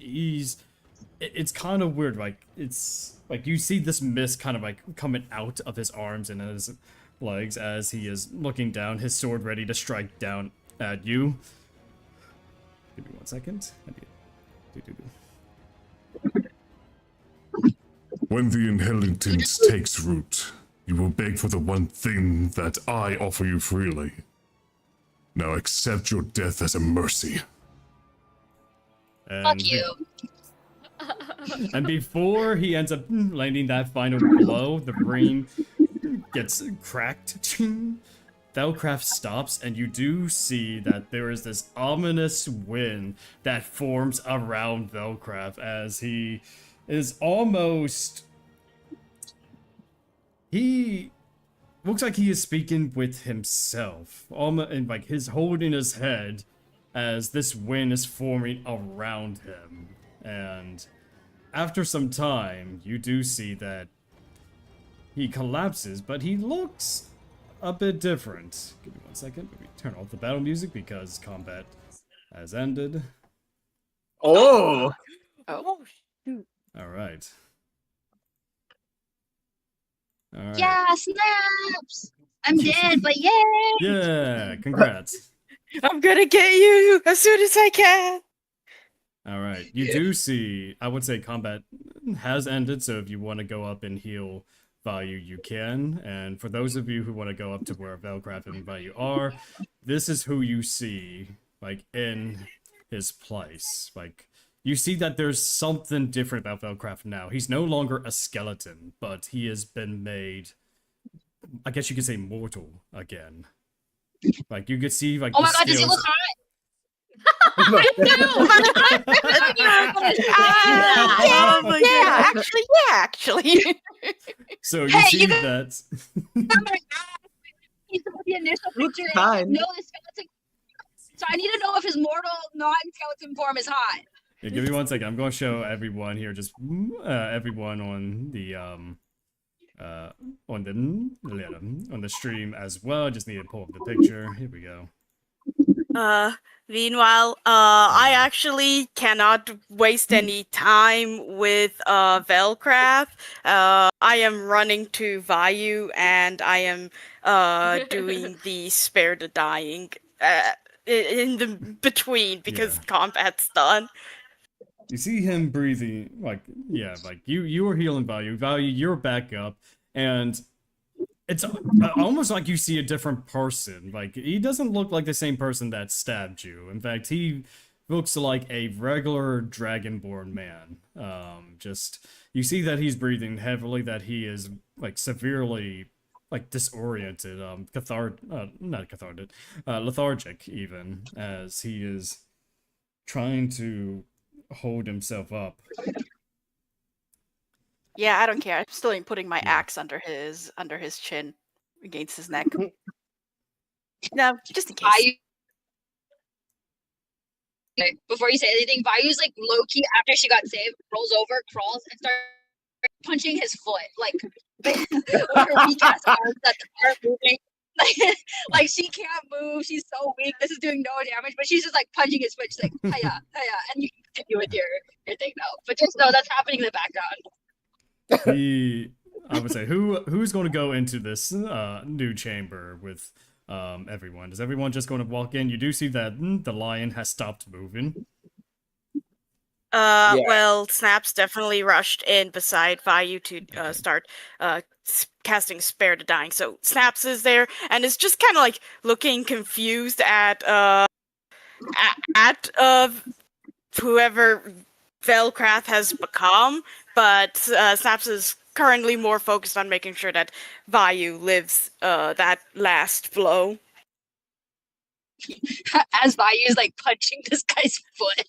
it's kind of weird, like it's like you see this mist kind of like coming out of his arms and his legs as he is looking down, his sword ready to strike down at you. Give me 1 second. When the inheritance takes root, you will beg for the one thing that I offer you freely. Now accept your death as a mercy. And Fuck you. And before he ends up landing that final blow, the ring gets cracked. Velkrath stops, and you do see that there is this ominous wind that forms around Velkrath as he is almost... looks like he is speaking with himself, almost, and like his holding his head as this wind is forming around him. And after some time, you do see that he collapses, but he looks a bit different. Give me 1 second. Let me turn off the battle music because combat has ended. Oh, Oh, shoot. All right. All right. Yeah, snaps. I'm dead, but yay! Yeah, congrats. I'm gonna get you as soon as I can. All right. You do see, I would say combat has ended, so if you want to go up and heal Vayu, you can. And for those of you who want to go up to where Velcraft and Vayu are, this is who you see, like, in his place. Like, you see that there's something different about Velcraft now. He's no longer a skeleton, but he has been made, I guess you could say, mortal again. Like, you could see, like, Oh the my god, does he scales- look hot? Actually. So you Hey, see you got- that... He's the initial Looks picture. fine. No, the skeleton. So I need to know if his mortal non-skeleton form is hot. Yeah, give me 1 second. I'm going to show everyone here, just everyone on the on the stream as well. I just need to pull up the picture. Here we go. Meanwhile, I actually cannot waste any time with Velcraft. I am running to Vayu and I am doing the spare the dying in the between because Yeah. combat's done. You see him breathing, like, yeah, like you were healing Vayu. Vayu, you're back up, and it's almost like you see a different person. Like, he doesn't look like the same person that stabbed you. In fact, he looks like a regular dragonborn man. Just, you see that he's breathing heavily, that he is, like, severely, like, disoriented, lethargic, even, as he is trying to hold himself up. Yeah, I don't care. I'm still putting my axe under his chin, against his neck. No, just in case. Vayu. Okay, before you say anything, Vayu's like low key after she got saved, rolls over, crawls, and starts punching his foot, like with her weak ass arms that aren't moving. Like she can't move. She's so weak. This is doing no damage, but she's just like punching his foot. She's like, hiya, hiya, and you can continue with your thing now. But just know that's happening in the background. I would say, who's going to go into this new chamber with everyone? Is everyone just going to walk in? You do see that the lion has stopped moving. Yeah. Well, Snaps definitely rushed in beside Vayu to start casting Spare the Dying. So Snaps is there and is just kind of like looking confused at whoever Velcraft has become, but Snaps is currently more focused on making sure that Vayu lives that last blow. As Vayu's like punching this guy's foot,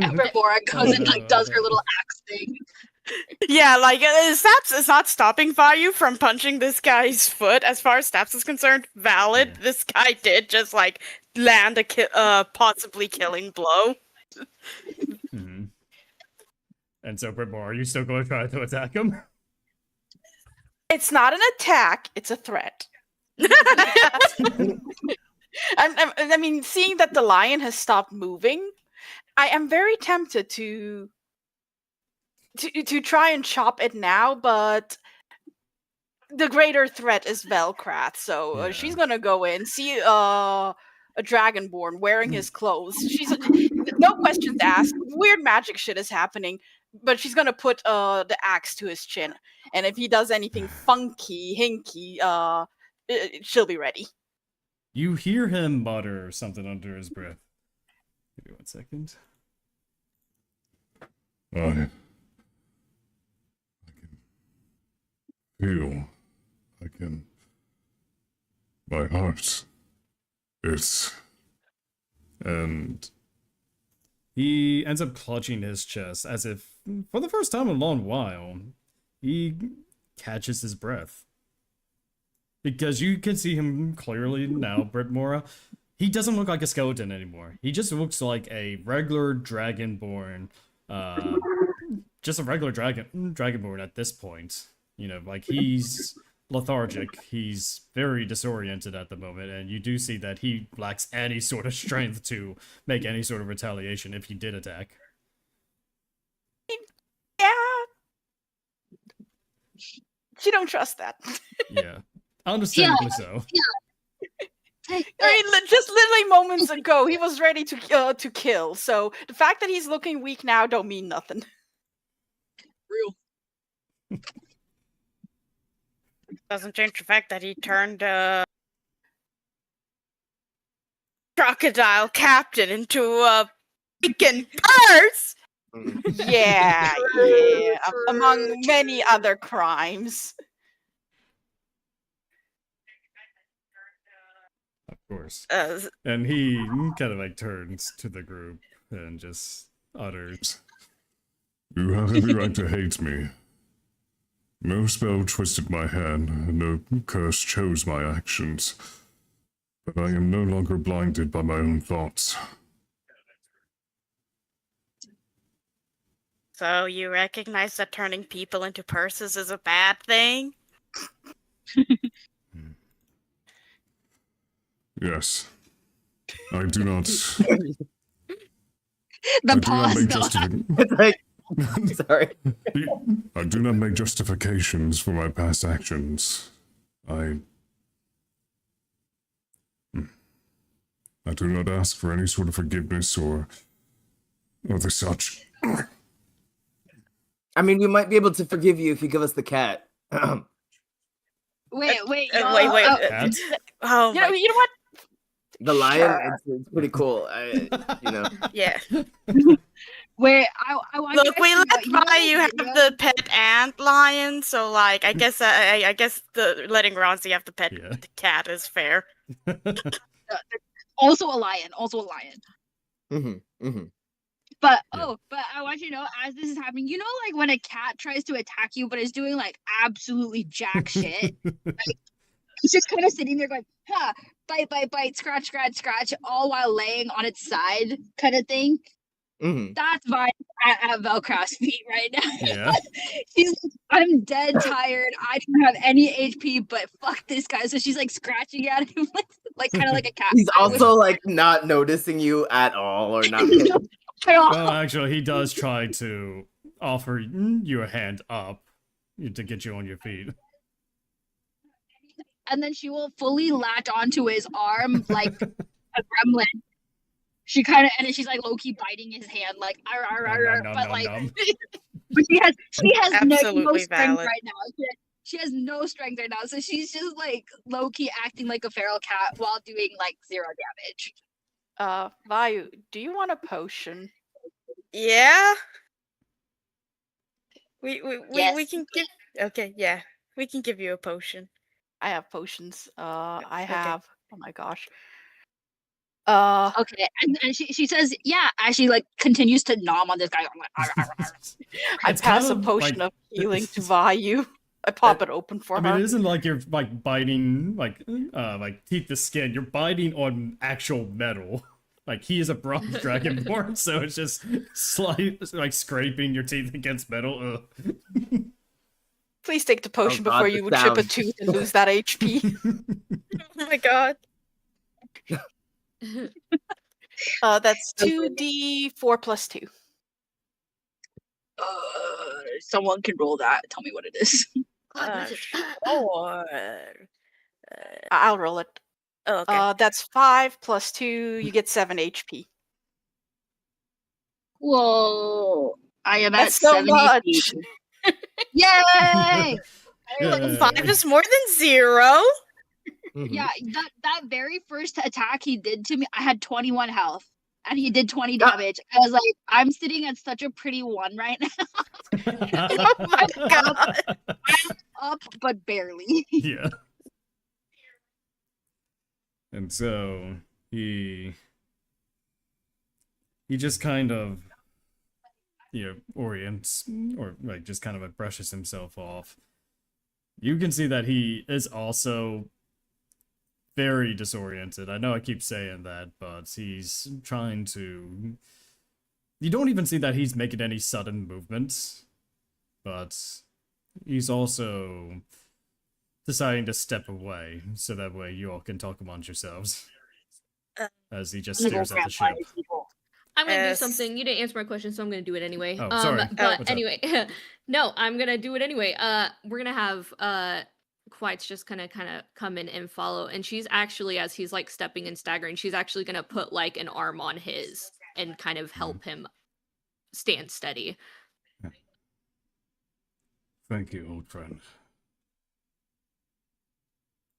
and Brytmora goes and like does her little axe thing. Yeah, like Snaps is not stopping Vayu from punching this guy's foot. As far as Snaps is concerned, valid. Yeah. This guy did just like land a possibly killing blow. Mm-hmm. And so, Brytmora, are you still going to try to attack him? It's not an attack; it's a threat. I mean, seeing that the lion has stopped moving, I am very tempted to try and chop it now, but the greater threat is Velcraft, so Yeah. she's gonna go in, see a dragonborn wearing his clothes. She's no questions asked. Weird magic shit is happening, but she's gonna put the axe to his chin, and if he does anything funky, hinky, she'll be ready. You hear him mutter something under his breath. Give me 1 second. I can feel. My heart. And he ends up clutching his chest as if, for the first time in a long while, he catches his breath. because you can see him clearly now, Brytmora. He doesn't look like a skeleton anymore. He just looks like a regular dragonborn, just a regular dragonborn at this point. You know, like he's lethargic. He's very disoriented at the moment, and you do see that he lacks any sort of strength to make any sort of retaliation if he did attack. Yeah. You don't trust that. Yeah, understandably so. I mean, just literally moments ago, he was ready to kill. So the fact that he's looking weak now don't mean nothing. Real. Doesn't change the fact that he turned crocodile captain into a freaking purse. Yeah, yeah. Among many other crimes. Of course. Uh, And he kind of like turns to the group and just utters, You have every right to hate me. No spell twisted my hand, no curse chose my actions. But I am no longer blinded by my own thoughts. So you recognize that turning people into purses is a bad thing? Yes. I do not. The I do not pause. make It's like, sorry. I do not make justifications for my past actions. I do not ask for any sort of forgiveness or the such. I mean, we might be able to forgive you if you give us the cat. Wait. Wait. y'all- "Cat?" Oh You my know what? The lion, Sure. it's pretty cool. You know. yeah. Wait, I want Look, you we guys let to know, Vayu have video- the pet ant lion, so like I guess I guess the letting Ronzi have the pet Yeah. the cat is fair. Also a lion. Also a lion. But Yeah. but I want you to know, as this is happening, you know, like when a cat tries to attack you, but is doing like absolutely jack shit. It's just kind of sitting there going, huh, bite, bite, bite, scratch, scratch, scratch, all while laying on its side, kind of thing. That's Vine at Velcross feet right now. Yeah. She's like, I'm dead tired. I don't have any HP, but fuck this guy. So she's like scratching at him, like kind of like a cat. He's I wish- also like not noticing you at all, or not. at all. Well, actually, he does try to offer you a hand up to get you on your feet. And then she will fully latch onto his arm like a gremlin. She kind of, and then she's like low key biting his hand, like "Arr, arr, arr, arr," but like, but she has no Absolutely strength valid. right now. She has no strength right now, so she's just like low key acting like a feral cat while doing like 0 damage. Vayu, do you want a potion? Yeah. We Yes. can give okay, yeah. We can give you a potion. I have potions. I Okay. have. Oh my gosh. Okay, and she says, yeah, as she like continues to nom on this guy. I'm like, "Arr, arr, arr." I It's pass a kind of potion like- of healing to Vayu. I pop it open for I mean, her. it isn't like you're like biting like teeth to skin. You're biting on actual metal. Like he is a bronze dragonborn, so it's just slight like scraping your teeth against metal. Ugh. Please take the potion God, before the you would chip a sound. tooth and lose that HP. Oh my god. That's 2d4 plus 2. Someone can roll that. Tell me what it is. Or I'll roll it. oh, okay. That's 5 plus 2. You get 7 HP. Whoa! I am That's at so 70 much. feet. Yay! Yeah. 5 is more than 0. Yeah, that very first attack he did to me, I had 21 health, and he did 20 damage. I was like, I'm sitting at such a pretty 1 right now. Oh my god. Up, but barely. Yeah. And so he just kind of orients or like just kind of like brushes himself off. You can see that he is also very disoriented. I know I keep saying that, but he's trying to... You don't even see that he's making any sudden movements, but he's also deciding to step away, so that way you all can talk amongst yourselves. As he just stares at the ship. I'm gonna do Yes. something. You didn't answer my question, so I'm gonna do it anyway. Oh, sorry. But What's up? anyway, no, I'm gonna do it anyway. We're gonna have Quite's just gonna kind of come in and follow, and she's actually, as he's like stepping and staggering, she's actually gonna put like an arm on his and kind of help him stand steady. Thank you, old friend.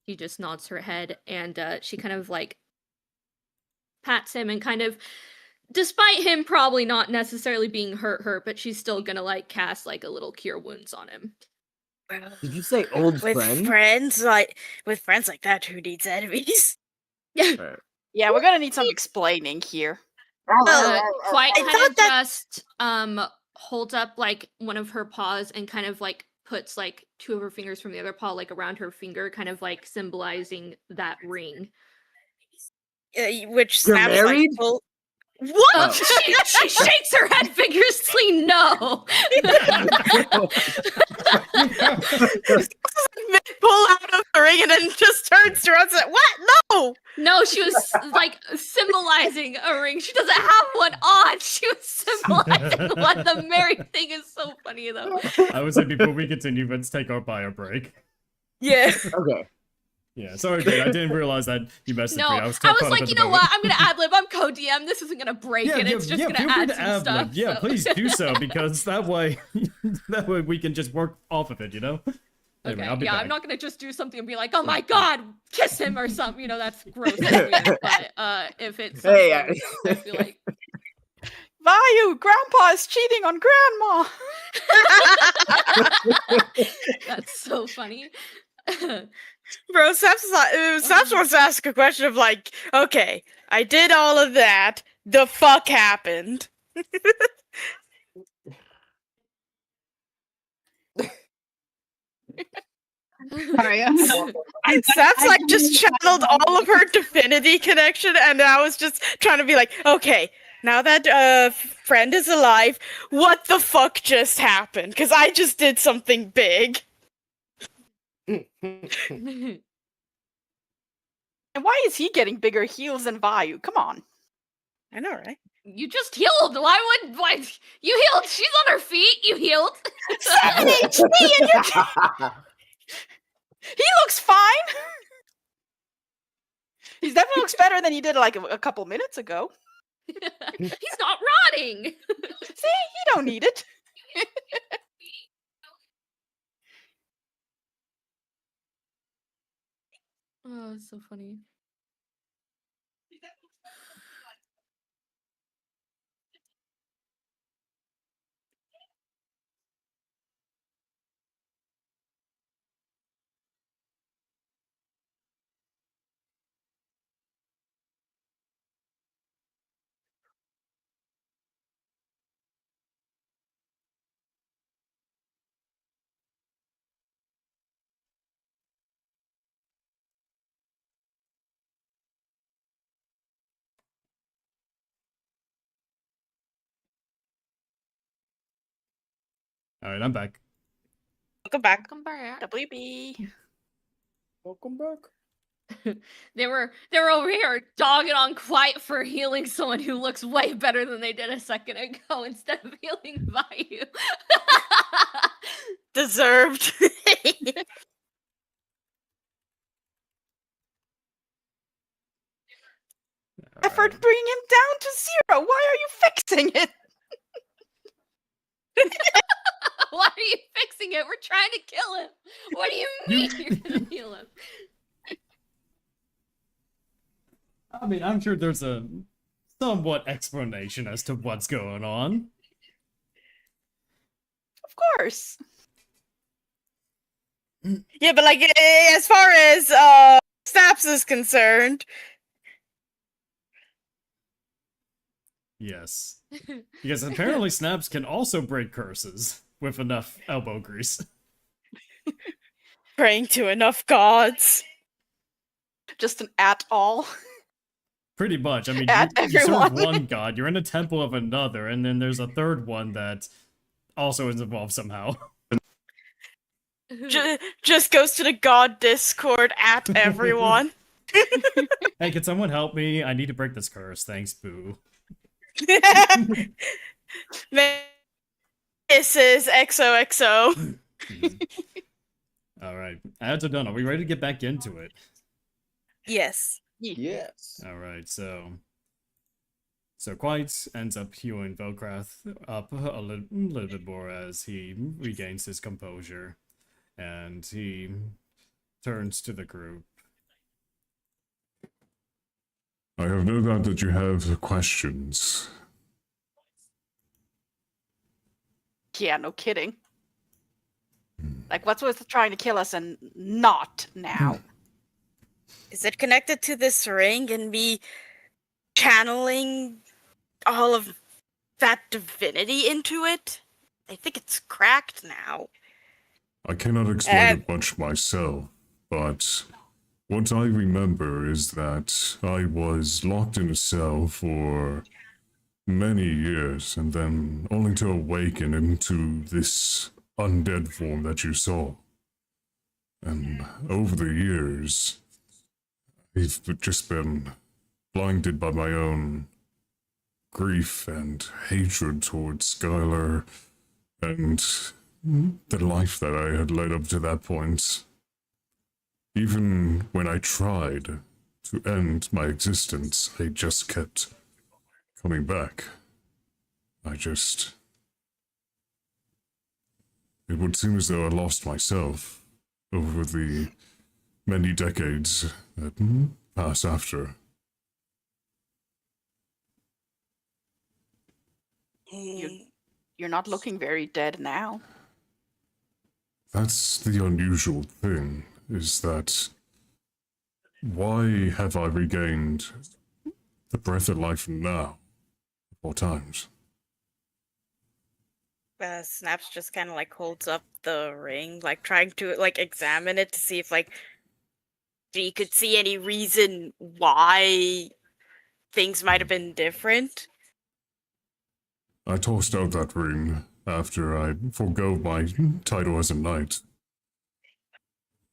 She just nods her head, and she kind of like pats him and kind of, despite him probably not necessarily being hurt, but she's still gonna like cast like a little cure wounds on him. Did you say old With friend? friends like that, who needs enemies? Right. Yeah, we're gonna need some explaining here. Quite I kind thought of that- just holds up like one of her paws and kind of like puts like two of her fingers from the other paw like around her finger, kind of like symbolizing that ring. Which You're Snaps married? like, what? Oh. She shakes her head vigorously. No. Pull out of the ring and then just turns to us and said, "What? No!" No, she was like symbolizing a ring. She doesn't have one on. She was symbolizing what the married thing is so funny though. I would say before we continue, let's take our bio break. Yeah. Okay. Yeah, sorry, dude. I didn't realize that you messaged No, me. I was, caught up like, at you the know moment. what? I'm gonna ad lib. I'm co-DM. This isn't gonna break it. It's just gonna feel free add to some ad-lib. stuff. Yeah, so. please do so, because that way we can just work off of it, you know? Anyway, Okay, I'll be yeah, back. I'm not gonna just do something and be like, oh my god, kiss him or something. You know, that's gross and weird. But if it's Hey, something, I feel like Vayu, Grandpa is cheating on Grandma. that's so funny. Bro, Snaps wants to ask a question of like, okay, I did all of that. The fuck happened? Sorry. Snaps like just channeled all of her divinity connection, and I was just trying to be like, okay, now that friend is alive, what the fuck just happened? Because I just did something big. And why is he getting bigger heels than Vayu? Come on. I know, right? You just healed. Why you healed? She's on her feet. You healed. 7 HP and you're... He looks fine. He definitely looks better than he did like a couple minutes ago. He's not rotting. See, you don't need it. Oh, it's so funny. Alright, I'm back. Welcome back. Welcome back. WB. Welcome back. They were over here dogging on Quiet for healing someone who looks way better than they did a second ago instead of healing Vayu. Deserved. Effort bringing him down to 0. Why are you fixing it? Why are you fixing it? We're trying to kill him. What do you mean you're gonna heal him? I mean, I'm sure there's a somewhat explanation as to what's going on. Of course. Yeah, but like as far as Snaps is concerned, Yes. Because apparently Snaps can also break curses with enough elbow grease. praying to enough gods. Just an at all. Pretty much. I mean, At you serve everyone. one god, you're in a temple of another, and then there's a third one that also is involved somehow. Just goes to the god Discord at everyone. Hey, can someone help me? I need to break this curse. Thanks, boo. This is XOXO. Alright. Ads are done. Are we ready to get back into it? Yes. Yes. Alright, so Quite ends up healing Velkrath up a little bit more as he regains his composure. And he turns to the group. I have no doubt that you have questions. Yeah, no kidding. Like, what's with trying to kill us and not now? Is it connected to this ring and me channeling all of that divinity into it? I think it's cracked now. I cannot explain it much myself, but what I remember is that I was locked in a cell for many years, and then only to awaken into this undead form that you saw. And over the years, I've just been blinded by my own grief and hatred towards Skylar and the life that I had led up to that point. Even when I tried to end my existence, I just kept coming back. It would seem as though I lost myself over the many decades that passed after. You're not looking very dead now. That's the unusual thing, is that why have I regained the breath of life now? 4 times. Snaps just kind of like holds up the ring, like trying to like examine it to see if like he could see any reason why things might have been different. I tossed out that ring after I forgo my title as a knight.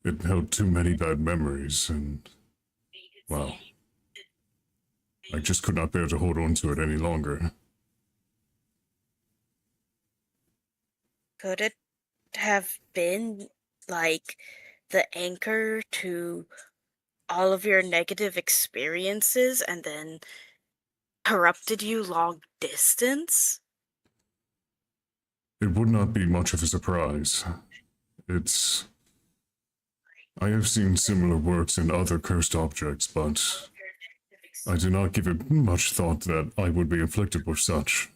It held too many bad memories, and, well, I just could not bear to hold on to it any longer. Could it have been like the anchor to all of your negative experiences and then corrupted you long distance? It would not be much of a surprise. I have seen similar works in other cursed objects, but I do not give it much thought that I would be afflicted with such.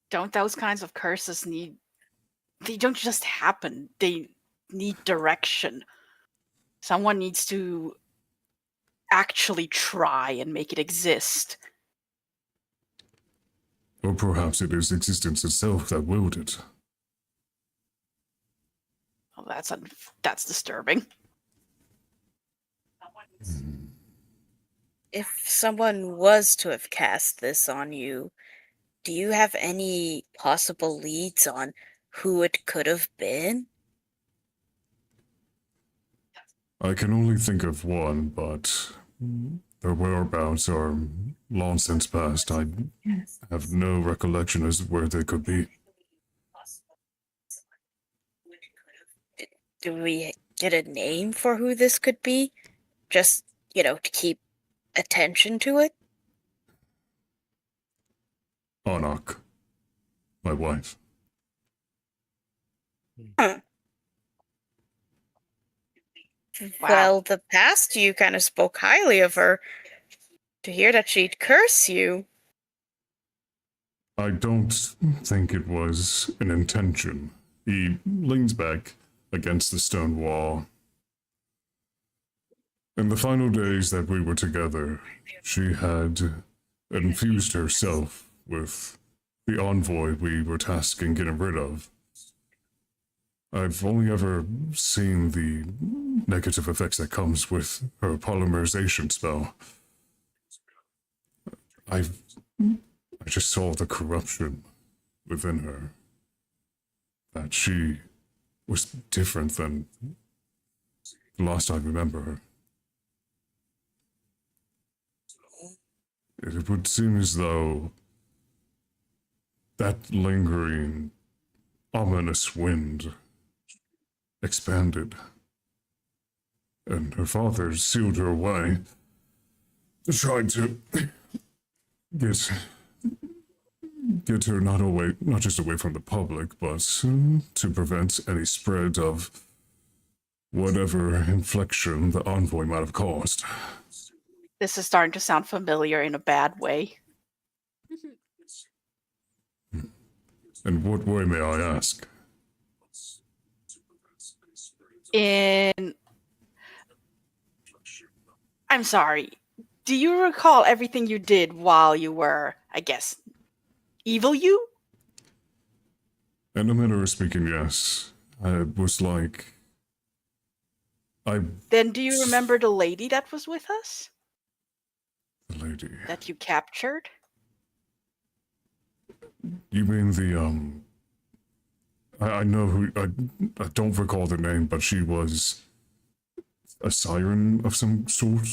Don't those kinds of curses they don't just happen. They need direction. Someone needs to actually try and make it exist. Or perhaps it is existence itself that willed it. Oh, that's disturbing. If someone was to have cast this on you, do you have any possible leads on who it could have been? I can only think of one, but their whereabouts are long since past. I have no recollection as to where they could be. Do we get a name for who this could be? Just, to keep attention to it? Anak, my wife. Huh. Wow. Well, the past you kind of spoke highly of her. To hear that she'd curse you. I don't think it was an intention. He leans back against the stone wall. In the final days that we were together, she had infused herself with the envoy we were tasked in getting rid of. I've only ever seen the negative effects that comes with her polymerization spell. I just saw the corruption within her. That she was different than the last I remember her. It would seem as though that lingering, ominous wind expanded, and her father sealed her away, trying to get her not just away from the public, but to prevent any spread of whatever infliction the envoy might have caused. This is starting to sound familiar in a bad way. In what way, may I ask? I'm sorry. Do you recall everything you did while you were, I guess, evil you? In a manner of speaking, yes. It was like... Then do you remember the lady that was with us? The lady... That you captured? You mean the, I know who... I don't recall the name, but she was... a siren of some sort?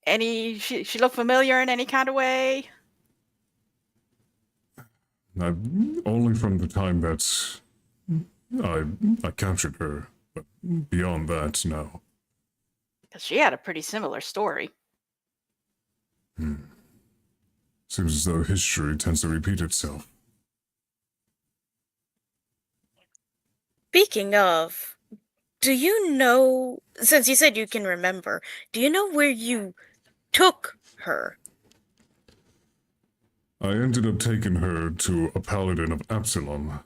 She looked familiar in any kind of way? Only from the time that I captured her, but beyond that, no. Because she had a pretty similar story. Seems as though history tends to repeat itself. Speaking of, do you know, since you said you can remember, do you know where you took her? I ended up taking her to a paladin of Absalom.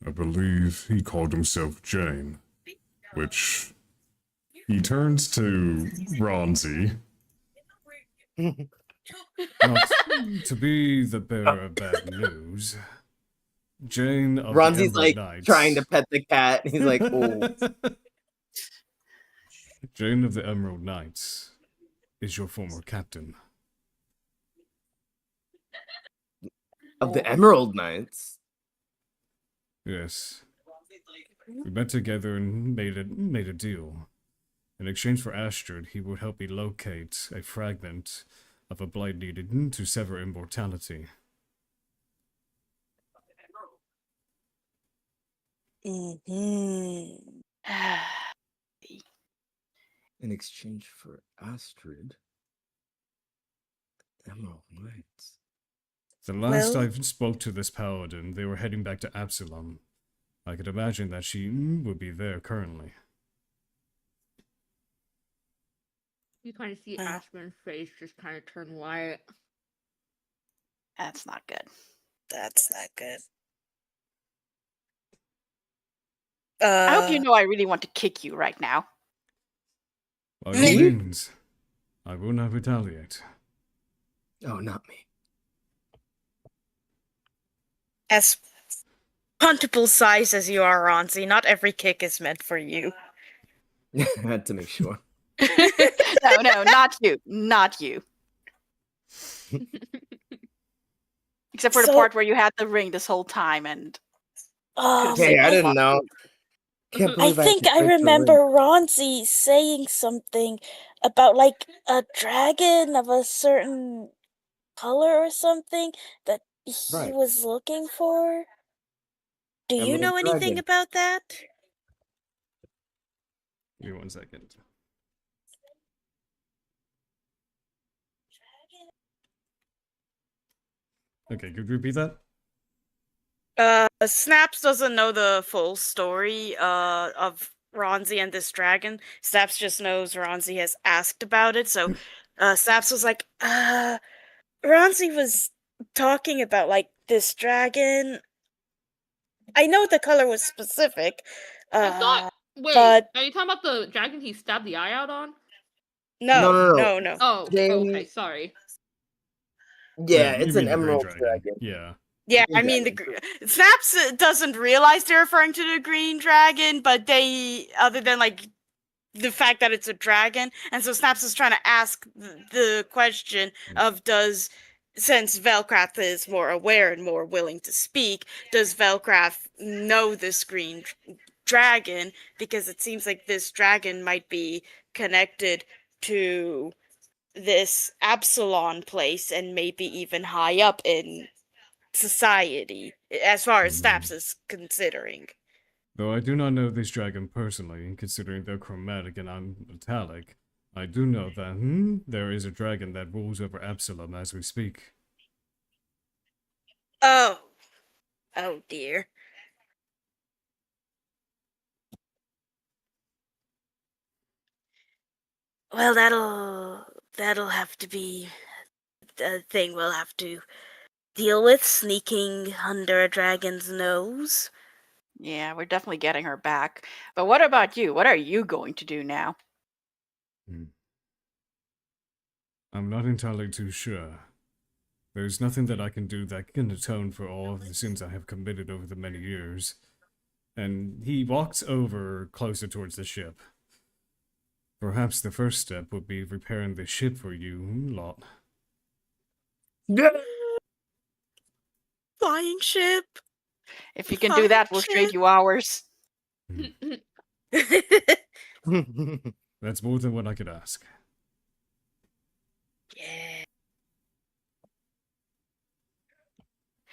I believe he called himself Jane, which he turns to Ronzi. Not to be the bearer of bad news. Jane of Ronzi's the like Ember Knights. trying to pet the cat. He's like, oh. Jane of the Emerald Knights is your former captain. Of the Emerald Knights? Yes. We met together and made a deal. In exchange for Astrid, he would help me locate a fragment of a blade needed to sever immortality. Mm-hmm. In exchange for Astrid? Emerald Knights. The last Well- I spoke to this paladin, they were heading back to Absalom. I could imagine that she would be there currently. You kind of see Aspen's face just kind of turn white. That's not good. That's not good. I hope you know I really want to kick you right now. By all means, I will not retaliate. Oh, not me. As puntable size as you are, Ronzi, not every kick is meant for you. I had to make sure. No, not you. Not you. Except for the So- part where you had the ring this whole time and Hey, I didn't know. Can't I believe think had I to break the remember ring. Ronzi saying something about like a dragon of a certain color or something that he Right. was looking for. Do you Emerald know anything dragon. about that? Give me 1 second. Okay, could you repeat that? Snaps doesn't know the full story of Ronzi and this dragon. Snaps just knows Ronzi has asked about it, so Snaps was like, Ronzi was talking about like this dragon. I know the color was specific. I thought. Wait, but- are you talking about the dragon he stabbed the eye out on? No. No. Oh, Jane- okay, sorry. Yeah, you it's mean an the green Emerald Dragon. Yeah. Yeah, Green I mean, dragon. Snaps doesn't realize they're referring to the green dragon, but they, other than like the fact that it's a dragon, and so Snaps is trying to ask the question of since Velcraft is more aware and more willing to speak, does Velcraft know this green dragon? Because it seems like this dragon might be connected to this Absalon place and maybe even high up in society, as far as Snaps is considering. Though I do not know this dragon personally, considering they're chromatic and I'm metallic, I do know that there is a dragon that rules over Absalom as we speak. Oh. Oh dear. Well, that'll have to be a thing we'll have to deal with, sneaking under a dragon's nose. Yeah, we're definitely getting her back. But what about you? What are you going to do now? I'm not entirely too sure. There's nothing that I can do that can atone for all of the sins I have committed over the many years. And he walks over closer towards the ship. Perhaps the first step would be repairing the ship for you lot. Yeah. Flying ship. If you can do that, we'll trade you ours. That's more than what I could ask. Yeah.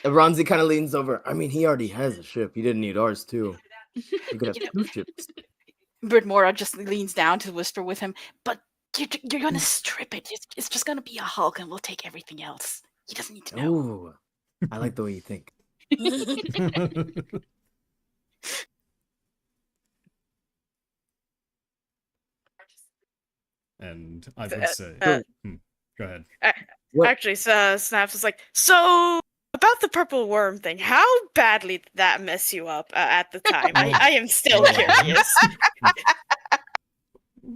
Ronzi kind of leans over. I mean, he already has a ship. He didn't need ours too. We could have two ships. Brytmora just leans down to whisper with him, but you're gonna strip it. It's just gonna be a Hulk and we'll take everything else. He doesn't need to know. Oh, I like the way you think. And I would say... go ahead. Actually, Snaps is like, so about the purple worm thing, how badly did that mess you up at the time? I am still curious.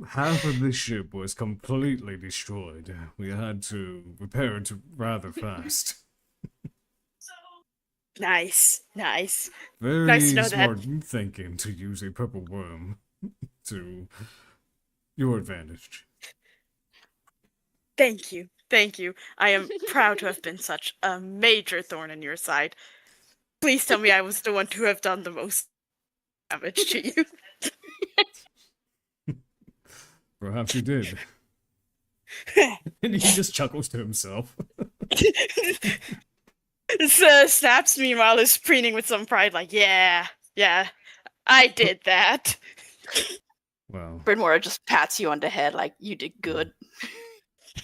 Half of the ship was completely destroyed. We had to repair it rather fast. Nice. Very Nice to know smart thinking to use a purple worm to your advantage. Thank you. I am proud to have been such a major thorn in your side. Please tell me I was the one to have done the most damage to you. Perhaps you did. And he just chuckles to himself. Snaps, meanwhile, is preening with some pride, like, yeah, I did that. Well, Brytmora just pats you on the head, like, you did good.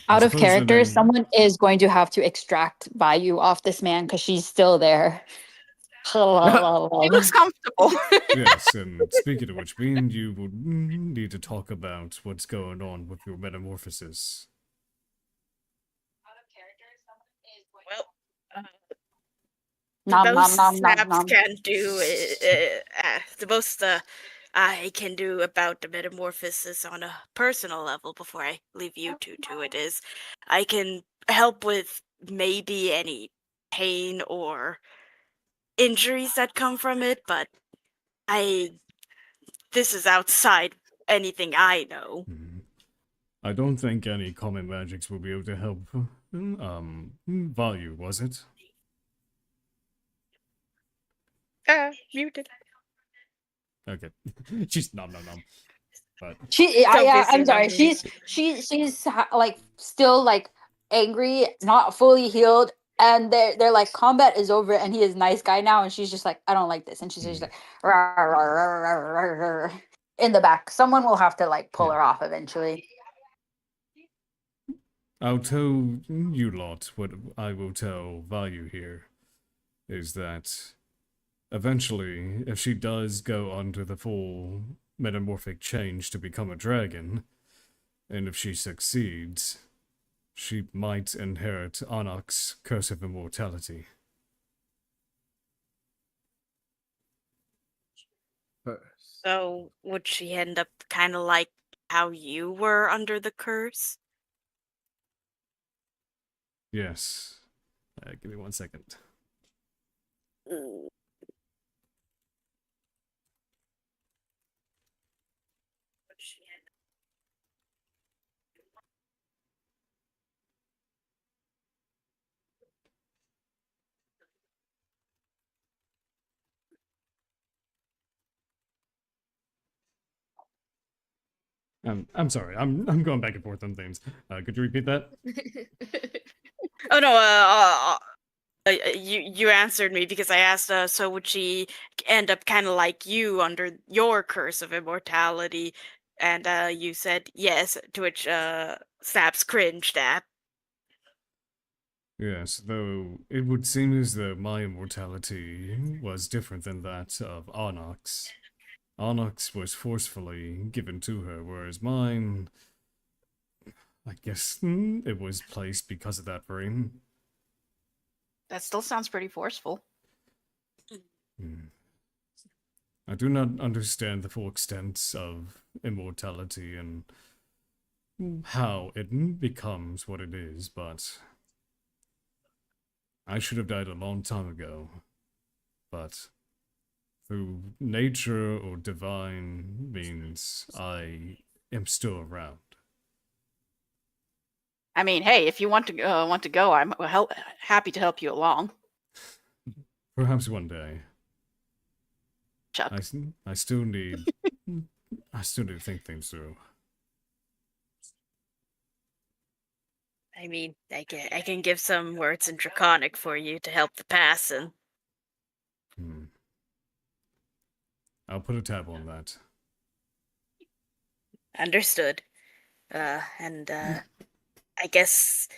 Out of suppose the character, name- someone is going to have to extract Vayu off this man because she's still there. He looks comfortable. Yes, and speaking of which, me and you would need to talk about what's going on with your metamorphosis. Well, Nom, most nom, nom, nom, Snaps nom. can do the most I can do about the metamorphosis on a personal level before I leave you two to it is I can help with maybe any pain or injuries that come from it, but this is outside anything I know. I don't think any common magics will be able to help. Vayu, was it? Muted. Okay. She's nom. But I'm sorry. She's like still like angry, not fully healed, and they're like combat is over, and he is nice guy now, and she's just like I don't like this, and she's just like "Rawr, rawr, rawr, rawr, rawr, rawr," in the back. Someone will have to like pull her off eventually. I'll tell you lot what I will tell Vayu here is that eventually, if she does go under the full metamorphic change to become a dragon, and if she succeeds, she might inherit Anok's Curse of Immortality. So would she end up kind of like how you were under the curse? Yes. Give me 1 second. Mm. I'm sorry. I'm going back and forth on things. Could you repeat that? Oh no, you answered me because I asked, so would she end up kind of like you under your curse of immortality? And you said yes, to which Snaps cringed at. Yes, though it would seem as though my immortality was different than that of Onyx. Onyx was forcefully given to her, whereas mine, I guess it was placed because of that ring. That still sounds pretty forceful. Hmm. I do not understand the full extent of immortality and how it becomes what it is, but I should have died a long time ago. But through nature or divine means, I am still around. I mean, hey, if you want to go, I'm happy to help you along. Perhaps one day. Chuck. I still need I still need to think things through. I mean, I can give some words in Draconic for you to help the passing. I'll put a tab on that. Understood. And I guess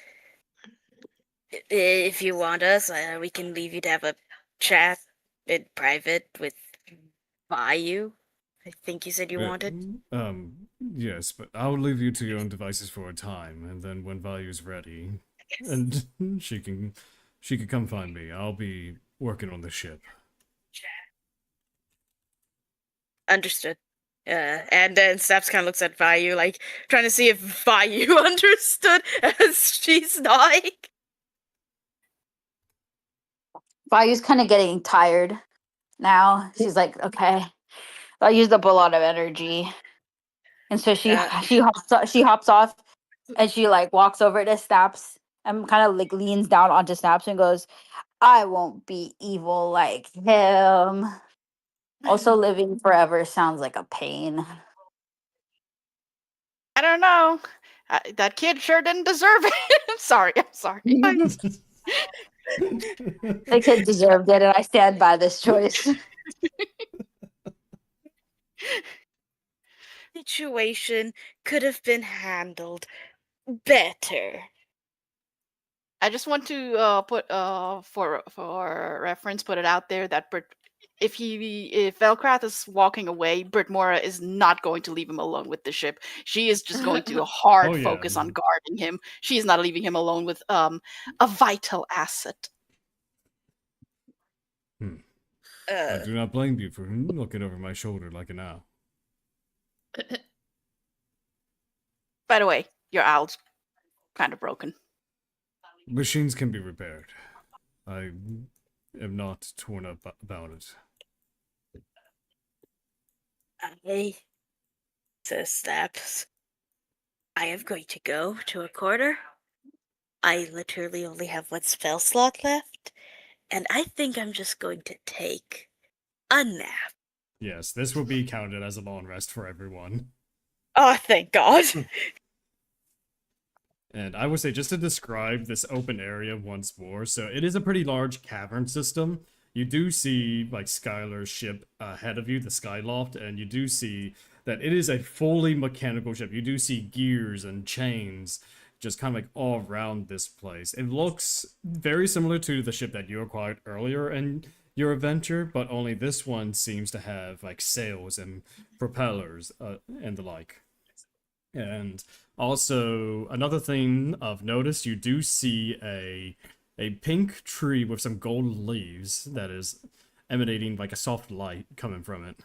if you want us, we can leave you to have a chat in private with Vayu. I think you said you wanted. Yes, but I'll leave you to your own devices for a time, and then when Value's ready, and she can come find me. I'll be working on the ship. Understood. And then Snaps kind of looks at Vayu, like trying to see if Vayu understood, as she's nodding. Bayu's kind of getting tired now. She's like, okay, I used up a lot of energy, and so she she hops off, and she like walks over to Snaps and kind of like leans down onto Snaps and goes, "I won't be evil like him." Also, living forever sounds like a pain. I don't know. That kid sure didn't deserve it. I'm sorry. The kid deserved it, and I stand by this choice. Situation could have been handled better. I just want to put for reference, put it out there that if Velkrath is walking away, Brytmora is not going to leave him alone with the ship. She is just going to hard focus on guarding him. She is not leaving him alone with a vital asset. I do not blame you for looking over my shoulder like an owl. By the way, your owl's kind of broken. Machines can be repaired. I am not torn up about it. Says Snaps. I am going to go to a corner. I literally only have one spell slot left, and I think I'm just going to take a nap. Yes, this will be counted as a long rest for everyone. Oh, thank God. And I would say, just to describe this open area once more, so it is a pretty large cavern system. You do see, like, Skylar's ship ahead of you, the Skyloft, and you do see that it is a fully mechanical ship. You do see gears and chains just kind of like all around this place. It looks very similar to the ship that you acquired earlier in your adventure, but only this one seems to have, like, sails and propellers and the like. And also, another thing of notice, you do see a pink tree with some gold leaves that is emanating like a soft light coming from it.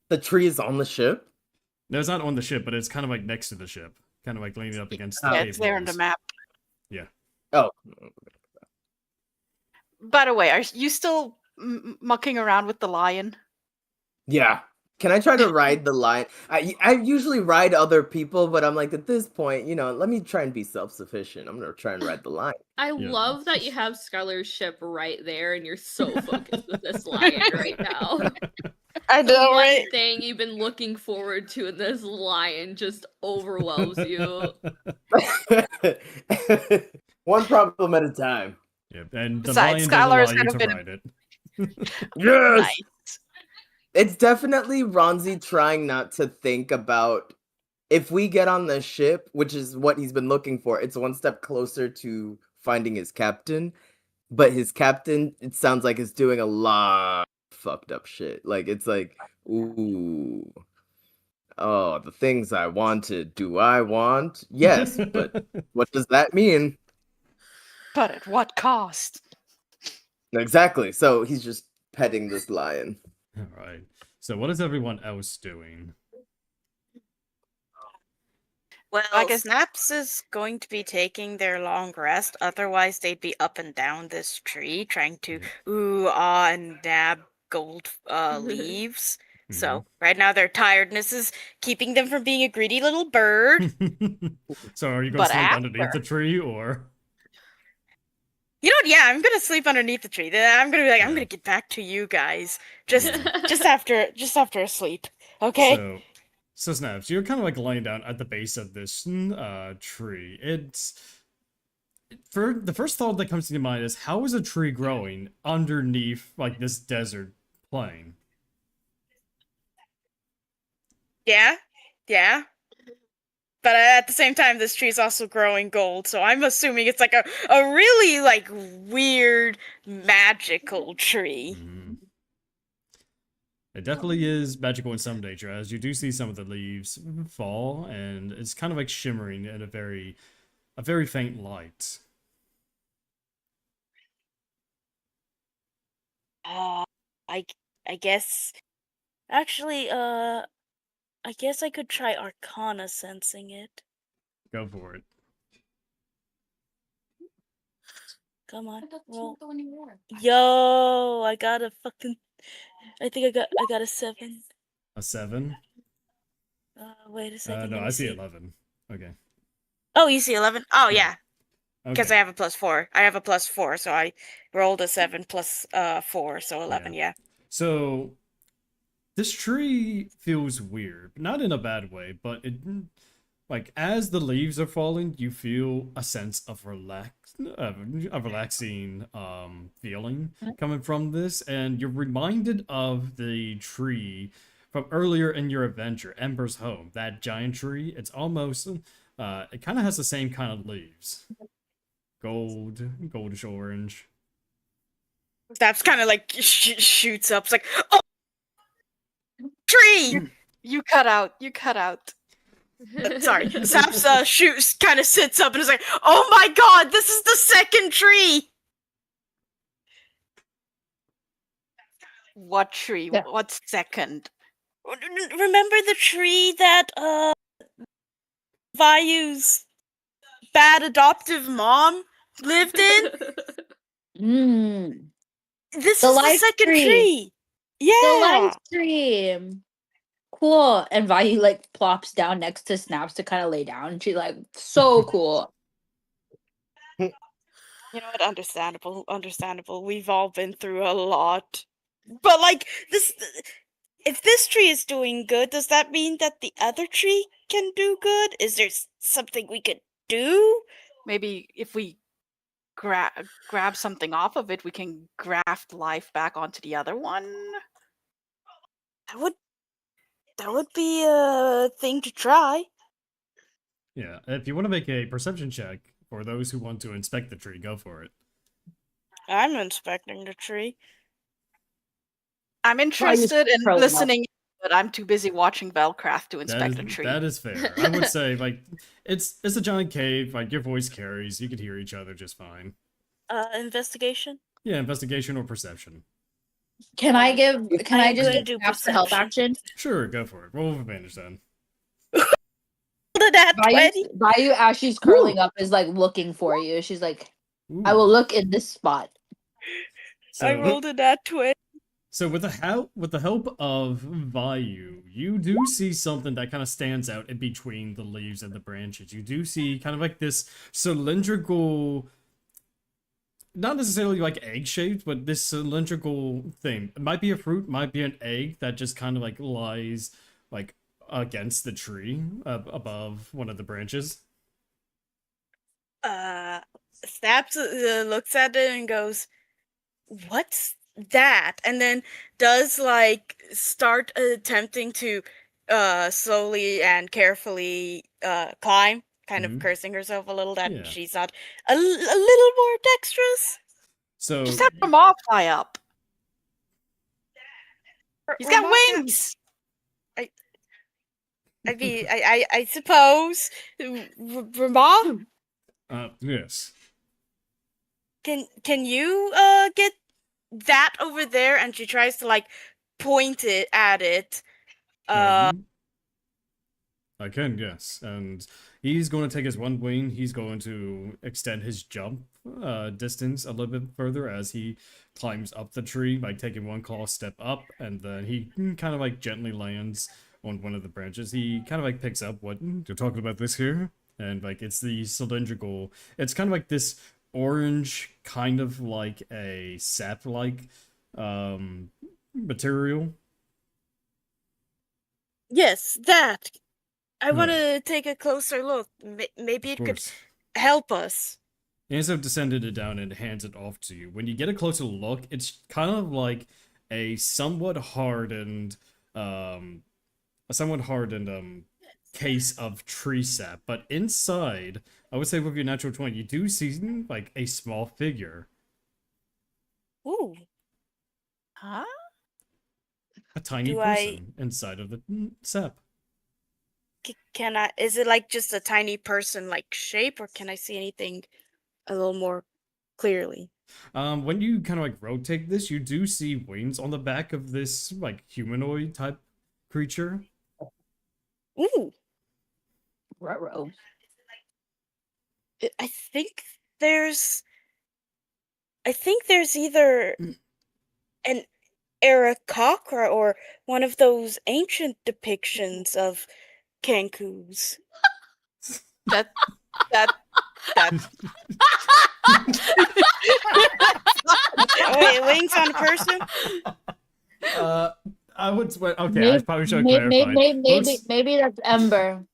The tree is on the ship? No, it's not on the ship, but it's kind of like next to the ship. Kind of like leaning up against the Yeah, cave it's there on walls. the map. Yeah. Oh. By the way, are you still mucking around with the lion? Yeah. Can I try to ride the lion? I usually ride other people, but I'm like, at this point, let me try and be self-sufficient. I'm gonna try and ride the lion. I love that you have Skylar's ship right there and you're so focused with this lion right now. I The know, one right? thing you've been looking forward to and this lion just overwhelms you. One problem at a time. Yep, and the Besides, lion does allow Skylar's you kind to of been ride it. Yes! nice. It's definitely Ronzi trying not to think about if we get on the ship, which is what he's been looking for. It's one step closer to finding his captain, but his captain, it sounds like, is doing a lot of fucked up shit. Like, it's like, ooh, oh, the things I wanted, do I want? Yes, but what does that mean? But at what cost? Exactly. So he's just petting this lion. All right. So what is everyone else doing? Well, Snaps is going to be taking their long rest. Otherwise, they'd be up and down this tree trying to ooh, ah, and nab gold leaves. So right now, their tiredness is keeping them from being a greedy little bird. So are you going But to sleep after- underneath the tree, or? You know what? Yeah, I'm gonna sleep underneath the tree. Then I'm gonna be like, I'm Yeah. gonna get back to you guys just after a sleep. Okay. So Snaps, you're kind of like laying down at the base of this tree. For the first thought that comes to your mind is, how is a tree growing underneath like this desert plain? Yeah. But at the same time, this tree is also growing gold, so I'm assuming it's like a really like weird magical tree. It definitely is magical in some nature, as you do see some of the leaves fall, and it's kind of like shimmering in a very faint light. I guess. Actually, I guess I could try Arcana sensing it. Go for it. Come on, roll. Yo, I got a fucking. I think I got a 7. A 7? Wait a second. No, let me I see 11. Okay. Oh, you see 11? Oh, Yeah. yeah. Because Okay. I have a +4. I have a +4, so I rolled a 7 plus 4, so 11, yeah. So this tree feels weird, not in a bad way, but it like as the leaves are falling, you feel a sense of a relaxing feeling coming from this, and you're reminded of the tree from earlier in your adventure, Ember's home. That giant tree, it's almost it kind of has the same kind of leaves. Goldish orange. Snaps kind of like shoots up. It's like, oh, tree! You cut out. Sorry. Snaps shoots, kind of sits up and is like, oh my god, this is the second tree! What tree? Yeah. What second? Remember the tree that Vayu's bad adoptive mom lived in? This The is the live second tree. tree. The Yeah. live stream. Cool. And Vayu like plops down next to Snaps to kind of lay down. She like so cool. You know what? Understandable. We've all been through a lot. But like this, if this tree is doing good, does that mean that the other tree can do good? Is there something we could do? Maybe if we grab something off of it, we can graft life back onto the other one. That would be a thing to try. Yeah, if you want to make a perception check for those who want to inspect the tree, go for it. I'm inspecting the tree. I'm interested in curling up. listening, but I'm too busy watching Velcraft to inspect a tree. That is fair. I would say, like, it's a giant cave. Like, your voice carries. You could hear each other just fine. Investigation? Yeah, investigation or perception. Can I just gonna do Snaps the help perception. action? Sure, go for it. Roll with advantage then. That 20? Vayu, as she's curling up, is like looking for you. She's like, I will look in this spot. I rolled a nat 20. So with the help of Vayu, you do see something that kind of stands out in between the leaves and the branches. You do see kind of like this cylindrical, not necessarily like egg-shaped, but this cylindrical thing. It might be a fruit, might be an egg that just kind of like lies like against the tree above one of the branches. Snaps looks at it and goes, "What's that?" And then does like start attempting to slowly and carefully climb, kind of cursing herself a little that Yeah. she's not a little more dexterous. So Just have Ramuh fly up. He's got Ramuh- wings. I mean, I suppose. Ramuh, yes. can you get that over there? And she tries to like point it at it. I can, yes. And he's going to take his one wing. He's going to extend his jump distance a little bit further as he climbs up the tree by taking one claw step up, and then he kind of like gently lands on one of the branches. He kind of like picks up what you're talking about this here, and like it's the cylindrical. It's kind of like this orange, kind of like a sap-like material. Yes, that. I Right. want to take a closer look. Maybe it Of could course. help us. Ansem descended it down and hands it off to you. When you get a closer look, it's kind of like a somewhat hardened case of tree sap. But inside, I would say with your natural 20, you do see like a small figure. Ooh. Huh? A tiny Do person inside of the sap. Can I? Is it like just a tiny person like shape, or can I see anything a little more clearly? When you kind of like rotate this, you do see wings on the back of this like humanoid type creature. Ooh. Ruh-roh. I think there's either an Aarokocra or one of those ancient depictions of Kenkus. That. Wait, wings on a person? I would swear. Okay, I probably should clarify. Maybe that's Ember.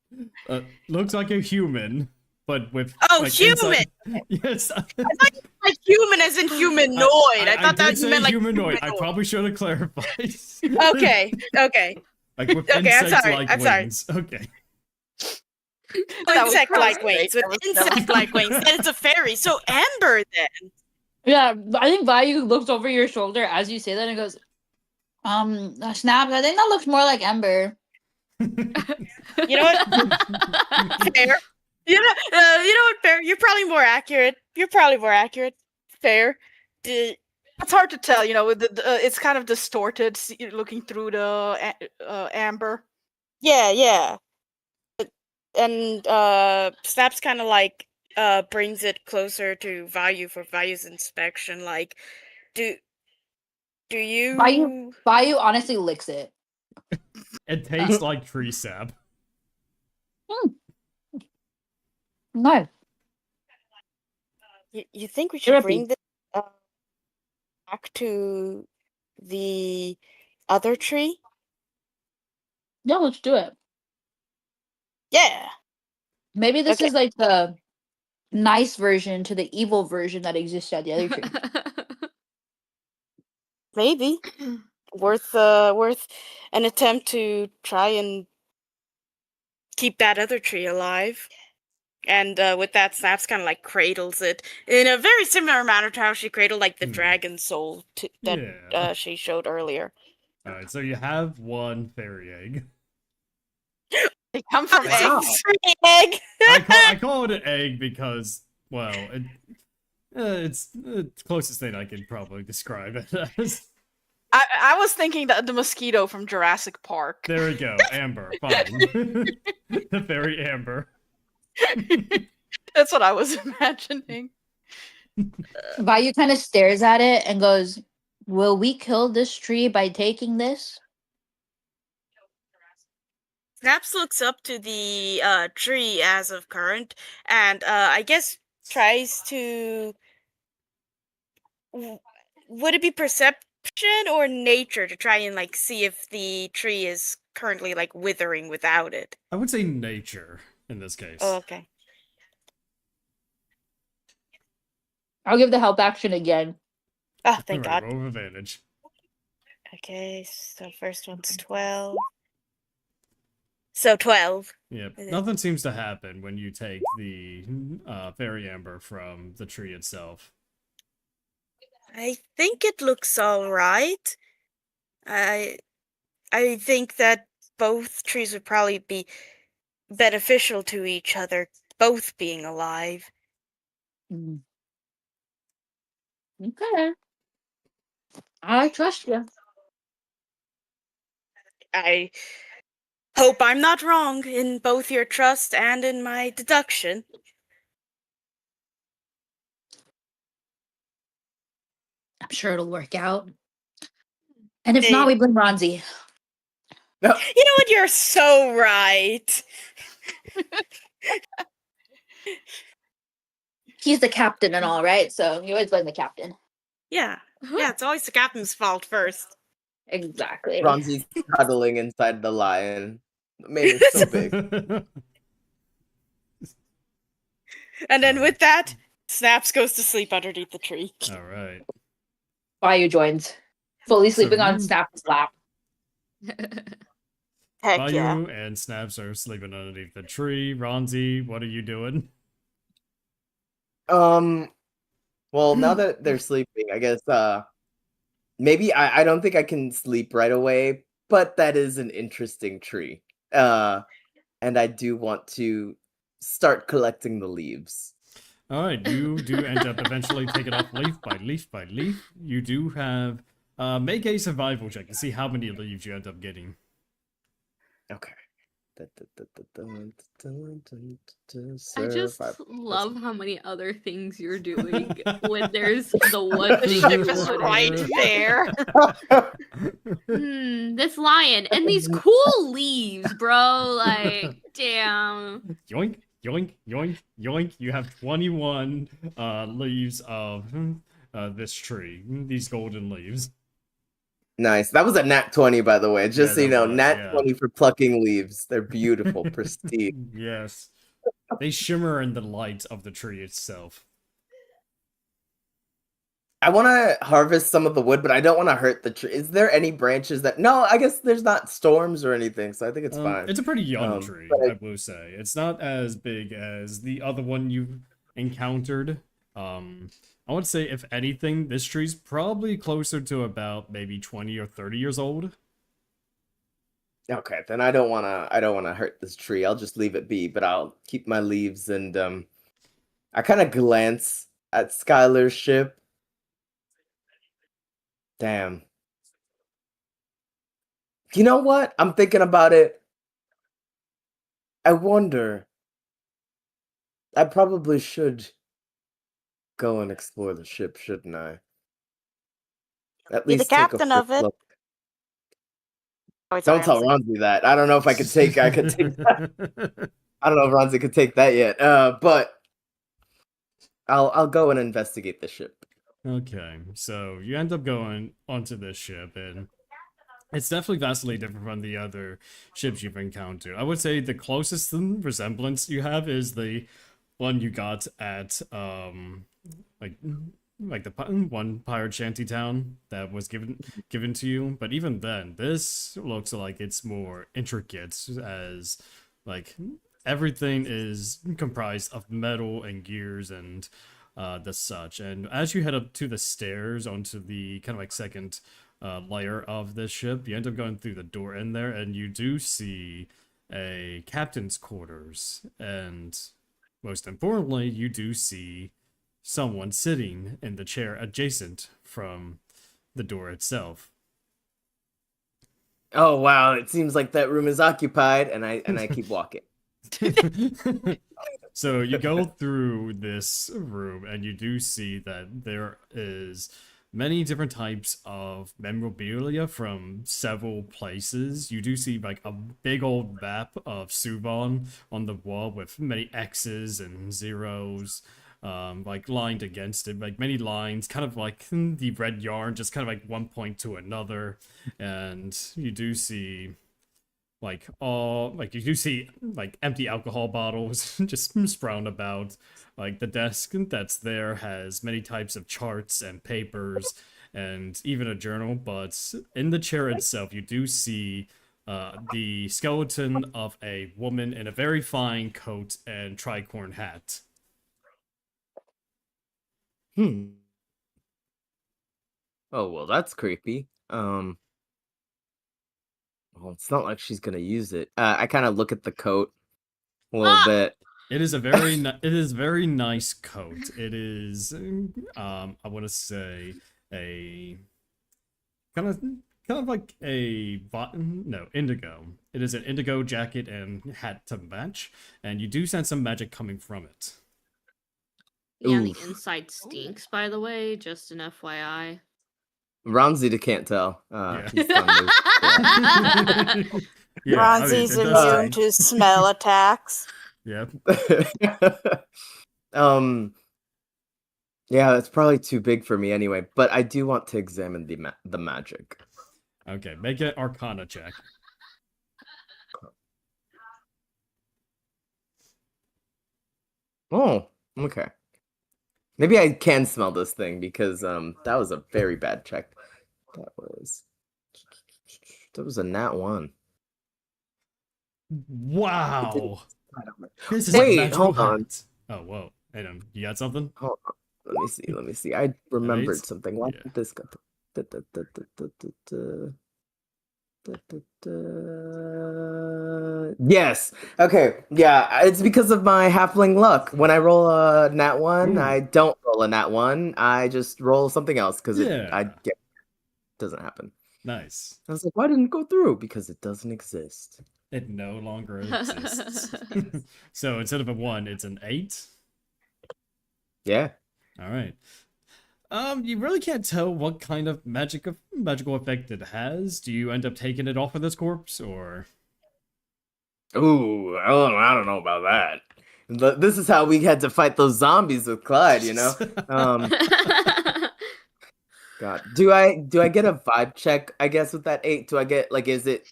Looks like a human, but with like, human. Yes. Like human as in humanoid. I thought did that say meant like humanoid. I probably should have clarified. Okay. Like with Okay, I'm sorry, insect-like I'm sorry. wings. Okay. That was Insect-like gross. wings with That was- insect-like wings. Then it's a fairy. So Amber then. Yeah, I think Vayu looks over your shoulder as you say that and goes, Snaps, I think that looks more like Ember. You know what? Fair. You know what? Fair. You're probably more accurate. Fair. It's hard to tell, you know. With it's kind of distorted looking through the amber. Yeah. And Snaps kind of like brings it closer to Vayu for Vayu's inspection. Like, do you? Vayu honestly licks it. It tastes like tree sap. No. You think we should Therapy. bring this back to the other tree? Yeah, let's do it. Yeah. Maybe this Okay. is like the nice version to the evil version that exists at the other tree. Maybe worth an attempt to try and keep that other tree alive. And with that, Snaps kind of like cradles it in a very similar manner to how she cradled like the dragon soul that she showed earlier. All right, so you have one fairy egg. They come from Wow. eggs. Egg. I call it an egg because, well, it's the closest thing I can probably describe it as. I was thinking that the mosquito from Jurassic Park. There we go, Amber. Fine. The fairy Amber. That's what I was imagining. Vayu kind of stares at it and goes, Will we kill this tree by taking this? Snaps looks up to the tree as of current, and I guess tries to. Would it be perception or nature to try and like see if the tree is currently like withering without it? I would say nature in this case. Oh, okay. I'll give the help action again. Oh, thank Alright, God. roll with advantage. Okay, so first one's 12. So 12. Yep. Okay. Nothing seems to happen when you take the fairy amber from the tree itself. I think it looks all right. I think that both trees would probably be beneficial to each other, both being alive. Mm. Okay. I trust you. I hope I'm not wrong in both your trust and in my deduction. I'm sure it'll work out. And if not, we blame Ronzi. No. You know what? You're so right. He's the captain and all, right? So you always blame the captain. Yeah. Yeah, it's always the captain's fault first. Exactly. Ronzi's cuddling inside the lion. Made it so big. And then with that, Snaps goes to sleep underneath the tree. Alright. Vayu joins. Fully sleeping on you- Snap's lap. Heck Vayu yeah. and Snaps are sleeping underneath the tree. Ronzi, what are you doing? Well, now that they're sleeping, I guess maybe I don't think I can sleep right away, but that is an interesting tree. And I do want to start collecting the leaves. Alright, you do end up eventually taking off leaf by leaf by leaf. You do have make a survival check to see how many leaves you end up getting. Okay. I just Survival. love how many other things you're doing when there's the one The thing ship you is wanted. right there. This lion and these cool leaves, bro. Like, damn. Yoink, yoink, yoink, yoink. You have 21 leaves of this tree. These golden leaves. Nice. That was a nat 20, by the way. Just so Yeah, you that know, was, nat yeah. 20 for plucking leaves. They're beautiful, pristine. Yes. They shimmer in the light of the tree itself. I want to harvest some of the wood, but I don't want to hurt the tree. Is there any branches that... No, I guess there's not storms or anything, so I think it's fine. It's a pretty young tree, but I will say. It's not as big as the other one you encountered. I would say, if anything, this tree's probably closer to about maybe 20 or 30 years old. Okay, then I don't want to hurt this tree. I'll just leave it be, but I'll keep my leaves and I kind of glance at Skylar's ship. Damn. You know what? I'm thinking about it. I wonder. I probably should go and explore the ship, shouldn't I? At Be the least take a captain quick of it. look. Oh, it's Don't tell Ramsey. Ronzi that. I don't know if I could take that. I don't know if Ronzi could take that yet. But I'll go and investigate the ship. Okay, so you end up going onto this ship, and it's definitely vastly different from the other ships you've encountered. I would say the closest resemblance you have is the one you got at like the one pirate shanty town that was given to you. But even then, this looks like it's more intricate, as like everything is comprised of metal and gears and the such. And as you head up to the stairs onto the kind of like second layer of this ship, you end up going through the door in there, and you do see a captain's quarters, and most importantly, you do see someone sitting in the chair adjacent from the door itself. Oh wow! It seems like that room is occupied, and I keep walking. So you go through this room, and you do see that there is many different types of memorabilia from several places. You do see like a big old map of Suvan on the wall with many X's and zeros, like lined against it, like many lines, kind of like the red yarn, just kind of like one point to another. And you do see you do see like empty alcohol bottles just sprawled about. Like the desk that's there has many types of charts and papers and even a journal, but in the chair itself you do see the skeleton of a woman in a very fine coat and tricorn hat. Oh, well, that's creepy. Well, it's not like she's gonna use it. I kind of look at the coat a little bit. It is a very it is very nice coat. It is I want to say a kind of like a indigo. It is an indigo jacket and hat to match, and you do sense some magic coming from it. Yeah, the Oof. inside stinks, by the way, just an FYI. Ronzi can't tell. Yeah. He's done this. Yeah, Ronzi's it does immune to smell attacks. Yeah. Yeah, it's probably too big for me anyway, but I do want to examine the magic. Okay, make an Arcana check. Oh, okay. Maybe I can smell this thing because that was a very bad check. That was a nat 1. Wow. This is Wait, a magical hold on. hat. Oh, whoa. Hey, you got something? Hold on. Let me see. I remembered eight? something. Why Yeah. did this go? Yes. Okay. Yeah. It's because of my halfling luck. When I roll a nat 1, Ooh. I don't roll a nat 1. I just roll something else because it doesn't happen. Nice. I was like, why didn't it go through? Because it doesn't exist. It no longer exists. So instead of a 1, it's an 8? Yeah. All right. You really can't tell what kind of magical effect it has. Do you end up taking it off of this corpse, or? Ooh, I don't know about that. This is how we had to fight those zombies with Clyde, you know? God. Do I get a vibe check, I guess, with that 8? Do I get, like, is it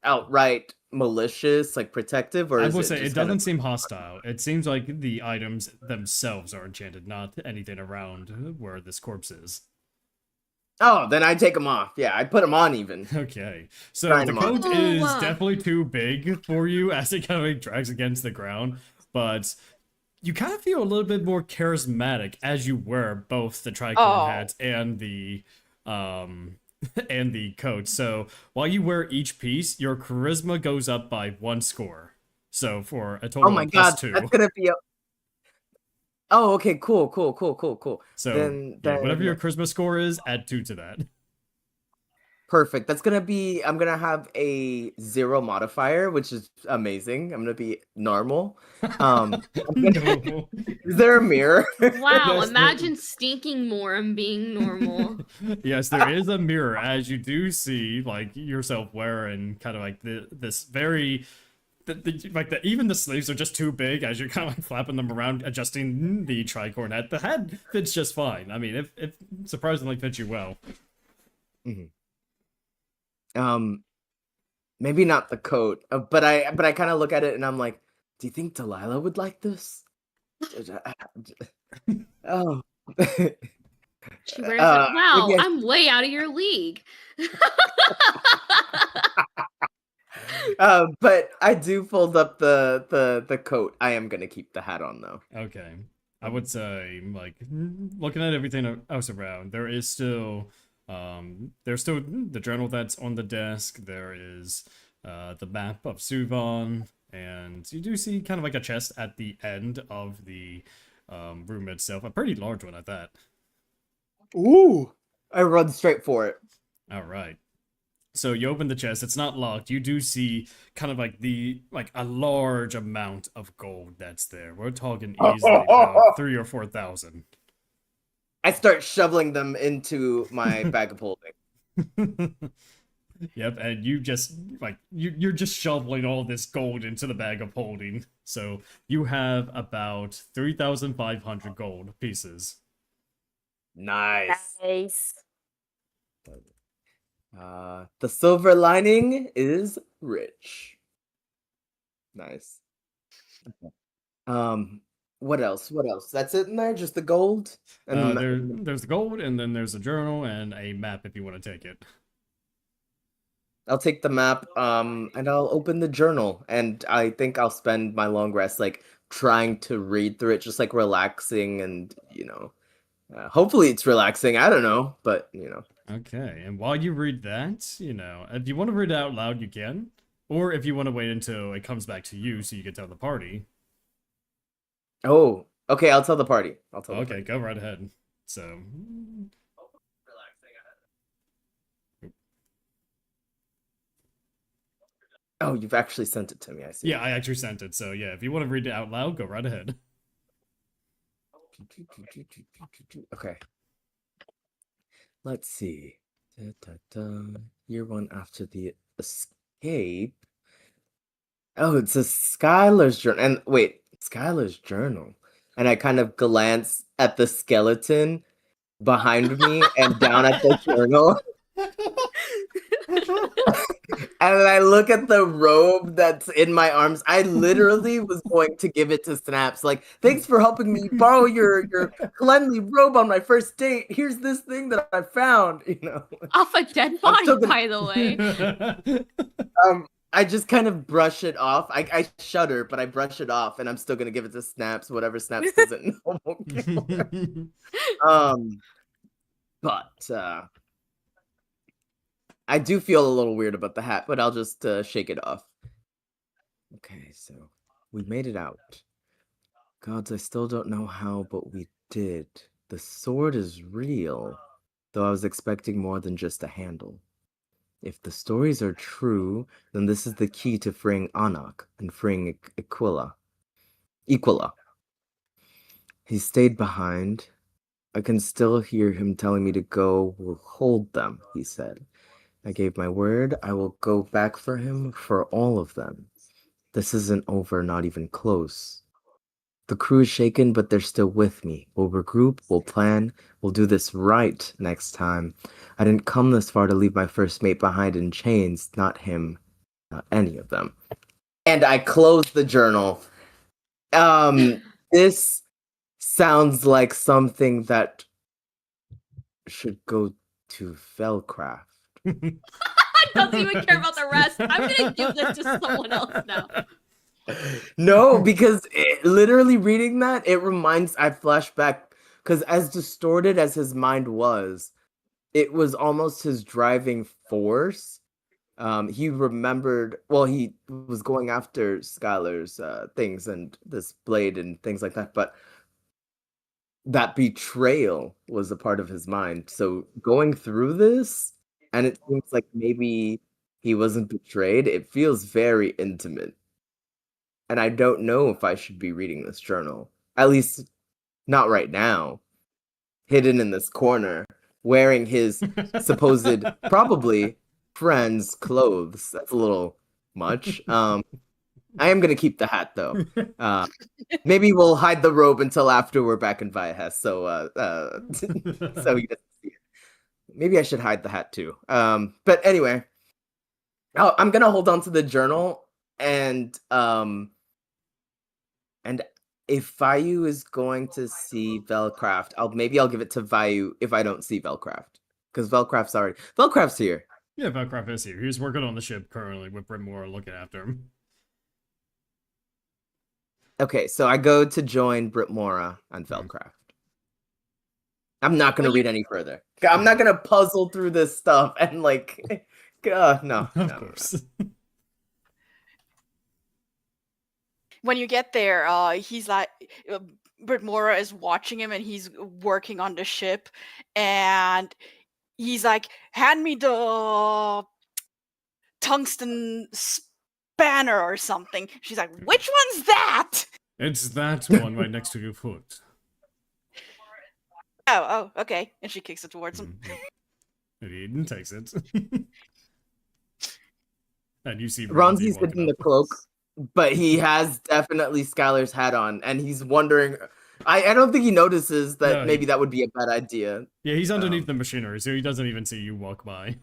outright malicious, like protective, or I is will it say just it kind doesn't of... seem hostile. It seems like the items themselves are enchanted, not anything around where this corpse is. Oh, then I take them off. Yeah, I put them on even. Okay, so Trying the them on. coat is definitely too big for you as it kind of like drags against the ground, but you kind of feel a little bit more charismatic as you wear both the tricorn hat and the and the coat. So while you wear each piece, your charisma goes up by 1 score. So for a total Oh my of god, +2. that's gonna be a... Oh, okay, cool. So Then whatever your charisma score is, add 2 to that. perfect. That's gonna be... I'm gonna have a 0 modifier, which is amazing. I'm gonna be normal. No. Is there a mirror? Wow, Yes, imagine stinking more and being normal. Yes, there is a mirror, as you do see like yourself wearing kind of like this very even the sleeves are just too big as you're kind of like flapping them around, adjusting the tricorn hat. The hat fits just fine. I mean, it surprisingly fits you well. Maybe not the coat, but I kind of look at it and I'm like, do you think Delilah would like this? Oh. She wears it. Wow, maybe I'm way out of your league. But I do fold up the coat. I am gonna keep the hat on though. Okay. I would say, like, looking at everything else around, there's still the journal that's on the desk. There is the map of Suvan, and you do see kind of like a chest at the end of the room itself. A pretty large one at that. Ooh! I run straight for it. All right. So you open the chest. It's not locked. You do see kind of like a large amount of gold that's there. We're talking easily about 3,000 or 4,000. I start shoveling them into my bag of holding. Yep, and you just you're just shoveling all this gold into the bag of holding. So you have about 3,500 gold pieces. Nice. Nice. The silver lining is rich. Nice. What else? What else? That's it in there? Just the gold? And There's the gold, and then there's a journal and a map if you want to take it. I'll take the map, and I'll open the journal, and I think I'll spend my long rest, like, trying to read through it, just, like, relaxing, and, hopefully it's relaxing, I don't know, but, Okay, and while you read that, if you want to read it out loud, you can. Or if you want to wait until it comes back to you so you can tell the party. Oh, okay, I'll tell the party. Okay, go right ahead. So... Oh, you've actually sent it to me, I see. Yeah, I actually sent it, so yeah, if you want to read it out loud, go right ahead. Okay. Let's see. Year one after the escape. Oh, it's a Skylar's journal. And wait, Skylar's journal. And I kind of glance at the skeleton behind me and down at the journal. And I look at the robe that's in my arms. I literally was going to give it to Snaps. Like, thanks for helping me borrow your cleanly robe on my first date. Here's this thing that I found, Off a dead body, by the way. I just kind of brush it off. I shudder, but I brush it off, and I'm still gonna give it to Snaps, whatever Snaps doesn't know. But I do feel a little weird about the hat, but I'll just shake it off. Okay, so we made it out. Gods, I still don't know how, but we did. The sword is real, though I was expecting more than just a handle. If the stories are true, then this is the key to freeing Anak and freeing Equila. He stayed behind. I can still hear him telling me to go. We'll hold them, he said. I gave my word. I will go back for him, for all of them. This isn't over, not even close. The crew is shaken, but they're still with me. We'll regroup, we'll plan, we'll do this right next time. I didn't come this far to leave my first mate behind in chains, not him, not any of them. And I close the journal. This sounds like something that should go to Velcraft. Doesn't even care about the rest. I'm gonna give this to someone else now. No, because literally reading that, I flash back, because as distorted as his mind was, it was almost his driving force. He remembered, well, he was going after Skylar's things and this blade and things like that, but that betrayal was a part of his mind. So going through this, and it seems like maybe he wasn't betrayed, it feels very intimate. And I don't know if I should be reading this journal. At least not right now. Hidden in this corner, wearing his supposed, probably, friend's clothes. That's a little much. I am going to keep the hat, though. Maybe we'll hide the robe until after we're back in Viahes, so he doesn't see it. Maybe I should hide the hat, too. But anyway, I'm going to hold on to the journal, and if Vayu is going to see Velcraft, I'll give it to Vayu if I don't see Velcraft. Because Velcraft's here. Yeah, Velcraft is here. He's working on the ship currently with Brytmora looking after him. Okay, so I go to join Brytmora and Velcraft. I'm not going to read any further. I'm not going to puzzle through this stuff and no. Of course. When you get there, he's like, Brytmora is watching him and he's working on the ship, and he's like, hand me the tungsten spanner or something. She's like, which one's that? It's that one right next to your foot. Oh, okay. And she kicks it towards him. And he takes it. And you see Ronzi's walking hidden the up. cloak, but he has definitely Skylar's hat on, and he's wondering. I don't think he notices that No, maybe that would be a bad idea. Yeah, he's underneath the machinery, so he doesn't even see you walk by.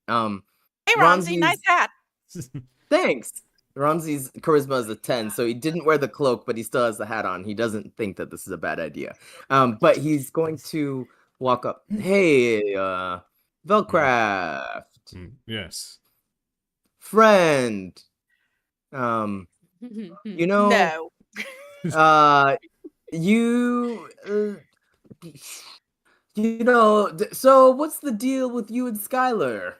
Hey, Ronzi, nice hat. Thanks. Ronzi's charisma is a 10, so he didn't wear the cloak, but he still has the hat on. He doesn't think that this is a bad idea. But he's going to walk up. Hey, Velcraft. Yes. Friend. You know. No. You know, so what's the deal with you and Skylar?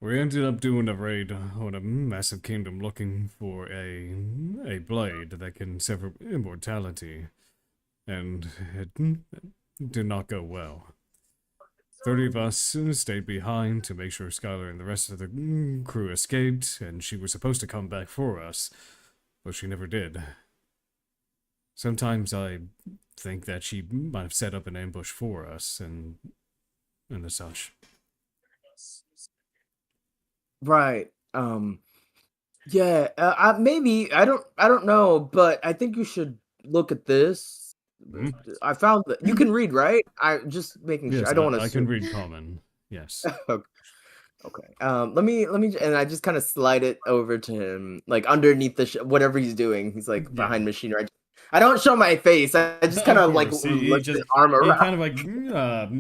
We ended up doing a raid on a massive kingdom looking for a blade that can sever immortality, and it did not go well. 30 of us stayed behind to make sure Skylar and the rest of the crew escaped, and she was supposed to come back for us, but she never did. Sometimes I think that she might have set up an ambush for us, and the such. Right. Yeah, maybe I don't know, but I think you should look at this. I found that you can read, right? I just making sure. Yes, I don't want to. I can read common. Yes. Okay. Let me, and I just kind of slide it over to him, like underneath the whatever he's doing. He's like behind machinery. I don't show my face. I just kind of like lift his arm around. He kind of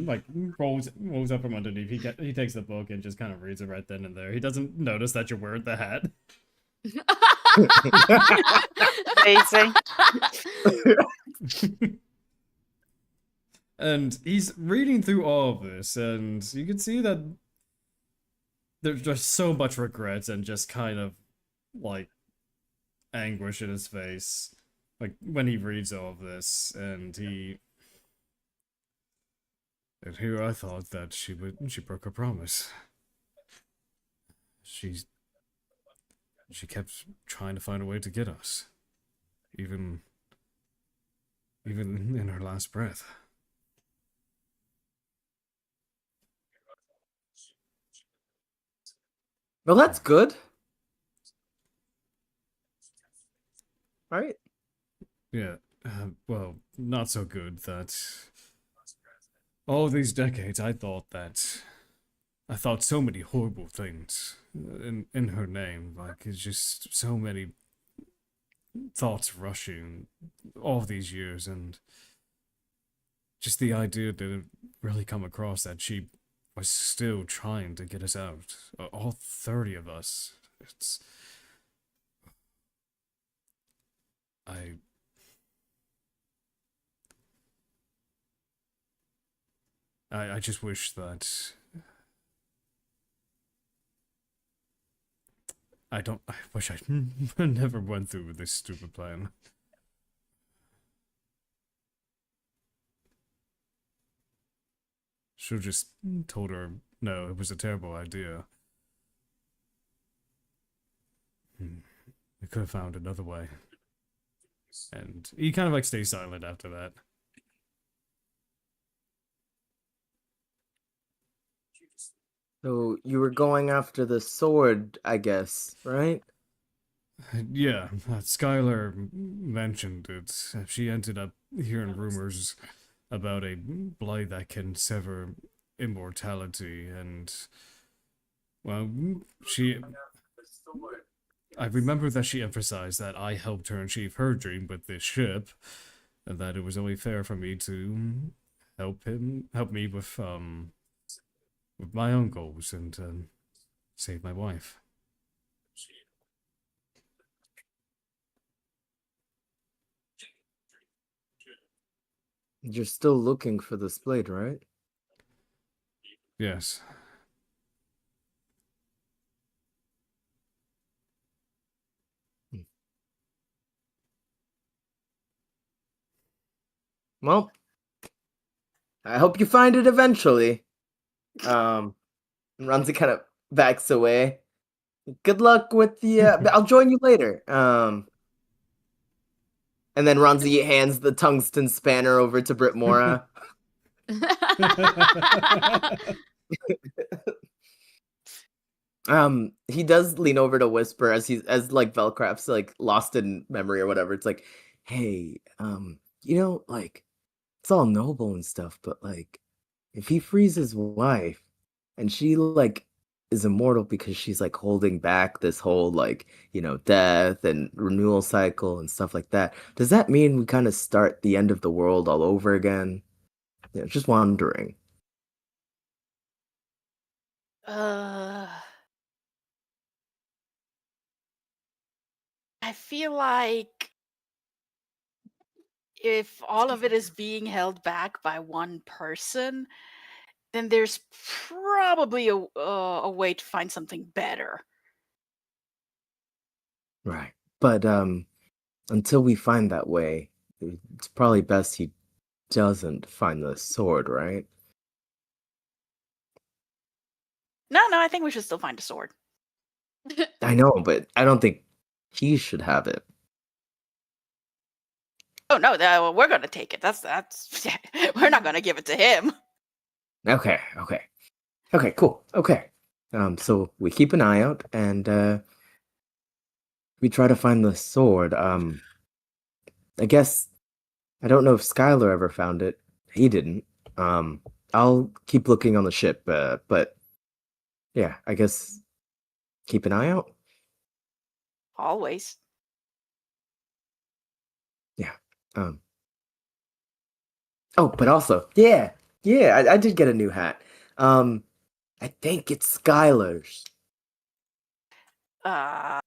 like rolls up from underneath. He takes the book and just kind of reads it right then and there. He doesn't notice that you're wearing the hat. Amazing. And he's reading through all of this, and you can see that there's just so much regret and just kind of like anguish in his face, like when he reads all of this, and here I thought that she broke her promise. She kept trying to find a way to get us, even in her last breath. Well, that's good. Right? Yeah, well, not so good that all these decades I thought so many horrible things in her name. Like, it's just so many thoughts rushing all these years, and just the idea didn't really come across that she was still trying to get us out. All 30 of us. I just wish that I wish I never went through with this stupid plan. Should've just told her, no, it was a terrible idea. We could have found another way. And he kind of like stays silent after that. So you were going after the sword, I guess, right? Yeah, Skylar mentioned it. She ended up hearing rumors about a blade that can sever immortality, and well, I remember that she emphasized that I helped her achieve her dream with this ship, and that it was only fair for me to help me with my own goals and save my wife. You're still looking for this blade, right? Yes. Well, I hope you find it eventually. Runzi kind of backs away. Good luck with the. I'll join you later. And then Ronzi hands the tungsten spanner over to Brytmora. He does lean over to whisper as like Velcraft's like lost in memory or whatever. It's like, hey, like it's all noble and stuff, but like if he frees his wife and she like is immortal because she's like holding back this whole like, death and renewal cycle and stuff like that, does that mean we kind of start the end of the world all over again? Just wondering. I feel like if all of it is being held back by one person, then there's probably a way to find something better. Right. But until we find that way, it's probably best he doesn't find the sword, right? No, I think we should still find a sword. I know, but I don't think he should have it. Oh no, we're gonna take it. That's we're not gonna give it to him. Okay, cool. Okay. So we keep an eye out and we try to find the sword. I guess I don't know if Skylar ever found it. He didn't. I'll keep looking on the ship, but yeah, I guess keep an eye out. Always. Yeah. Oh, but also, yeah, I did get a new hat. I think it's Skylar's. How?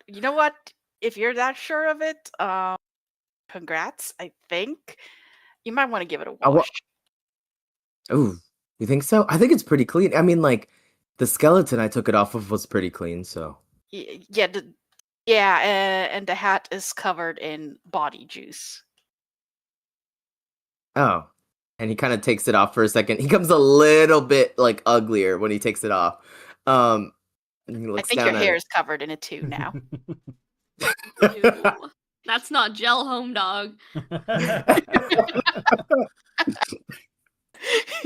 You know what? If you're that sure of it, congrats. I think you might want to give it a wash. Oh, you think so? I think it's pretty clean. I mean, like the skeleton I took it off of was pretty clean. So yeah, and the hat is covered in body juice. Oh, and he kind of takes it off for a second. He comes a little bit like uglier when he takes it off. And he looks I think down your at hair it. is covered in it too now. Ew. That's not gel home dog.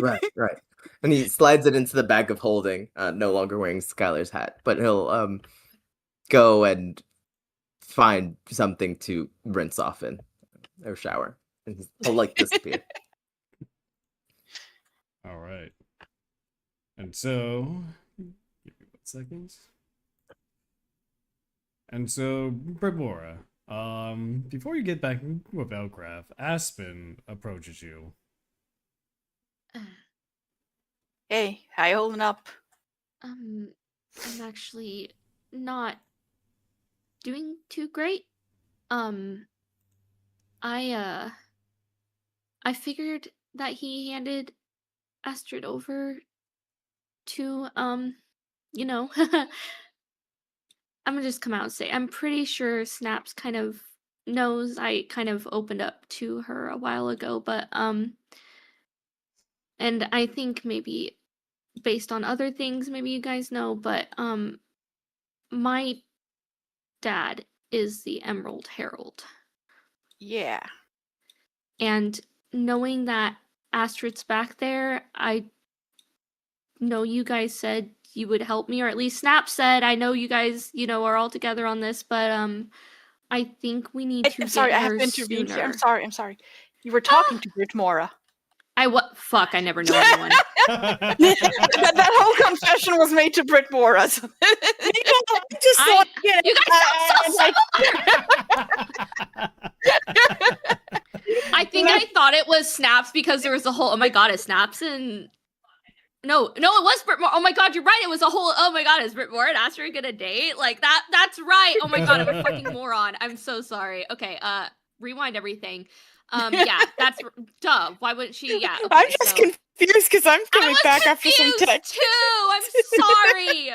Right. And he slides it into the bag of holding, no longer wearing Skylar's hat, but he'll go and find something to rinse off in or shower. And he'll like disappear. All right. And so, give me 1 second. And so, Brytmora, before you get back with Velcraft, Aspen approaches you. Hey, how you holding up? I'm actually not doing too great. I figured that he handed Astrid over to, I'm gonna just come out and say, I'm pretty sure Snaps kind of knows I kind of opened up to her a while ago, but, and I think maybe based on other things, maybe you guys know, but, my dad is the Emerald Herald. Yeah. And knowing that Astrid's back there, I know you guys said you would help me, or at least Snap said, I know you guys, are all together on this, but I think we need to I'm sorry, get I have her to intervene here. sooner. I'm sorry. You were talking to Brytmora. Fuck, I never know anyone. that whole confession was made to Brytmora. So. You guys sound so I think I thought it was Snaps because there was a whole, oh my god, is Snaps and... No, it was Brytmora. Oh my god, you're right. It was a whole, oh my god, is Brytmora and Astrid gonna date? Like, that's right. Oh my god, I'm a fucking moron. I'm so sorry. Okay, rewind everything. Yeah, that's, duh. Why wouldn't she? Yeah, okay, I'm just confused because I'm coming back after some text. too. I'm sorry.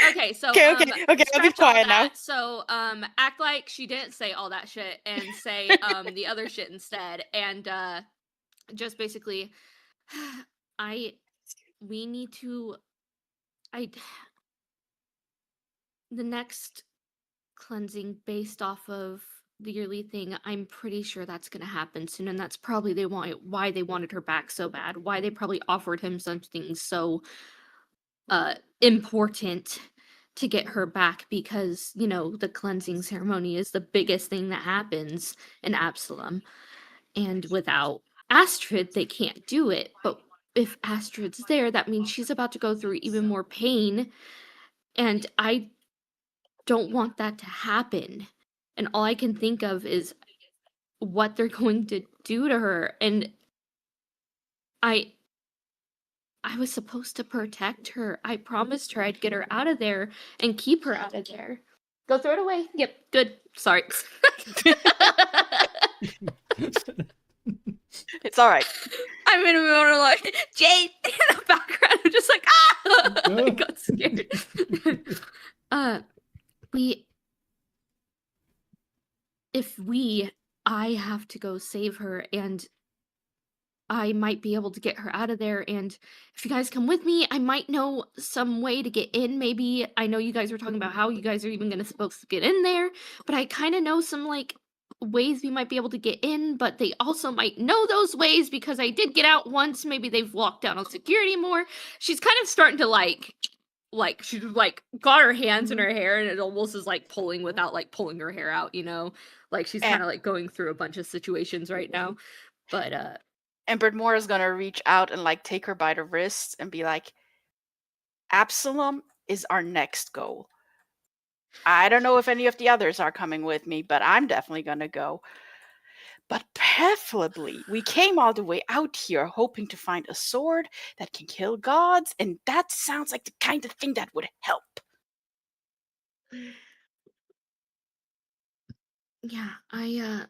Okay, so Okay, I'll be quiet now. So act like she didn't say all that shit and say the other shit instead, and just basically, we need to, the next cleansing based off of the yearly thing, I'm pretty sure that's gonna happen soon, and that's probably why they wanted her back so bad. Why they probably offered him something so important to get her back, because the cleansing ceremony is the biggest thing that happens in Absalom, and without Astrid they can't do it. But if Astrid's there, that means she's about to go through even more pain, and I don't want that to happen. And all I can think of is what they're going to do to her. And I was supposed to protect her. I promised her I'd get her out of there and keep her out of there. Go throw it away. Yep, good. Sorry. It's all right. I'm in a moment like Jade in the background. I'm just like, ah! I got scared. I have to go save her, and I might be able to get her out of there. And if you guys come with me, I might know some way to get in. Maybe I know you guys were talking about how you guys are even supposed to get in there, but I kind of know some ways we might be able to get in, but they also might know those ways because I did get out once. Maybe they've locked down on security more. She's kind of starting to she's got her hands in her hair, and it almost is pulling without pulling her hair out, she's kind of going through a bunch of situations right now. But And Brytmora is gonna reach out and take her by the wrist and be like, Absalom is our next goal. I don't know if any of the others are coming with me, but I'm definitely gonna go. But preferably, we came all the way out here hoping to find a sword that can kill gods, and that sounds like the kind of thing that would help. yeah, I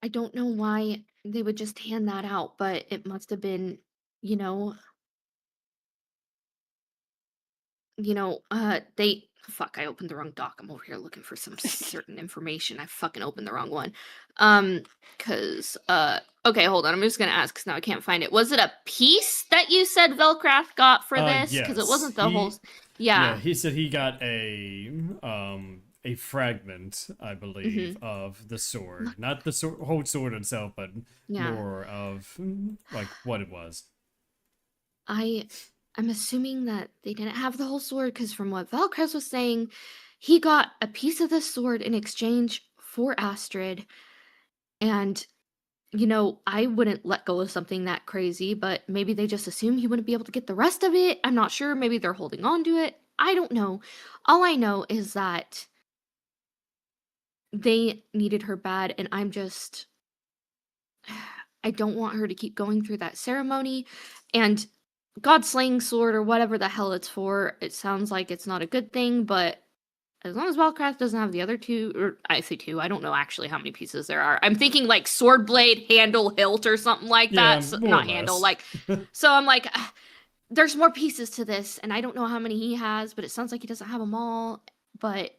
don't know why they would just hand that out, but it must have been, you know, I opened the wrong doc. I'm over here looking for some certain information. I fucking opened the wrong one. Okay, hold on. I'm just gonna ask because now I can't find it. Was it a piece that you said Velcraft got for this? Because it wasn't the whole. Yeah, he said he got a fragment, I believe, of the sword. Not the whole sword itself, but more of what it was. I'm assuming that they didn't have the whole sword, because from what Velcrest was saying, he got a piece of the sword in exchange for Astrid. And, I wouldn't let go of something that crazy, but maybe they just assume he wouldn't be able to get the rest of it. I'm not sure. Maybe they're holding on to it. I don't know. All I know is that they needed her bad, and I don't want her to keep going through that ceremony. And God-slaying sword, or whatever the hell it's for, it sounds like it's not a good thing, but as long as Wildcraft doesn't have the other two, or I say two, I don't know actually how many pieces there are. I'm thinking sword blade, handle, hilt, or something like that. So, not handle, so I'm there's more pieces to this, and I don't know how many he has, but it sounds like he doesn't have them all. But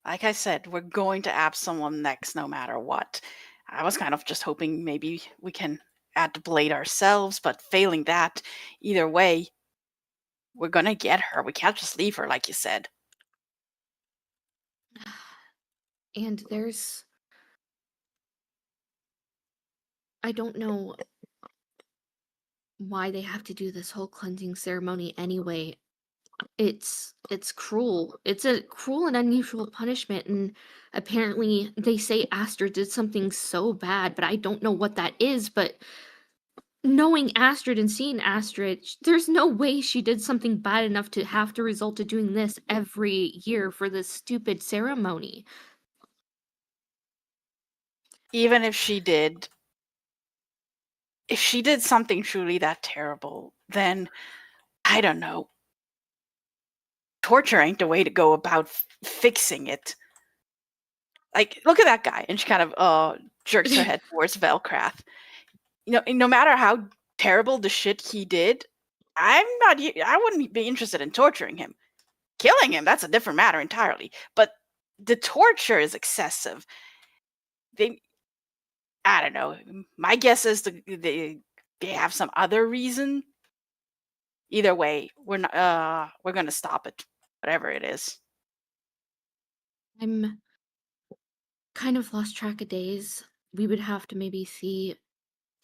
like I said, we're going to Absalom next no matter what. I was kind of just hoping maybe we can add the blade ourselves, but failing that, either way, we're gonna get her. We can't just leave her, like you said. And I don't know why they have to do this whole cleansing ceremony anyway. It's cruel. It's a cruel and unusual punishment, and apparently they say Astrid did something so bad, but I don't know what that is. But knowing Astrid and seeing Astrid, there's no way she did something bad enough to have to result to doing this every year for this stupid ceremony. Even if she did something truly that terrible, then I don't know. Torture ain't the way to go about fixing it. Look at that guy, and she kind of jerks her head towards Velcraft. No matter how terrible the shit he did, I wouldn't be interested in torturing him. Killing him, that's a different matter entirely. But the torture is excessive. I don't know. My guess is they have some other reason. Either way, we're gonna stop it, whatever it is. I'm kind of lost track of days. We would have to maybe see.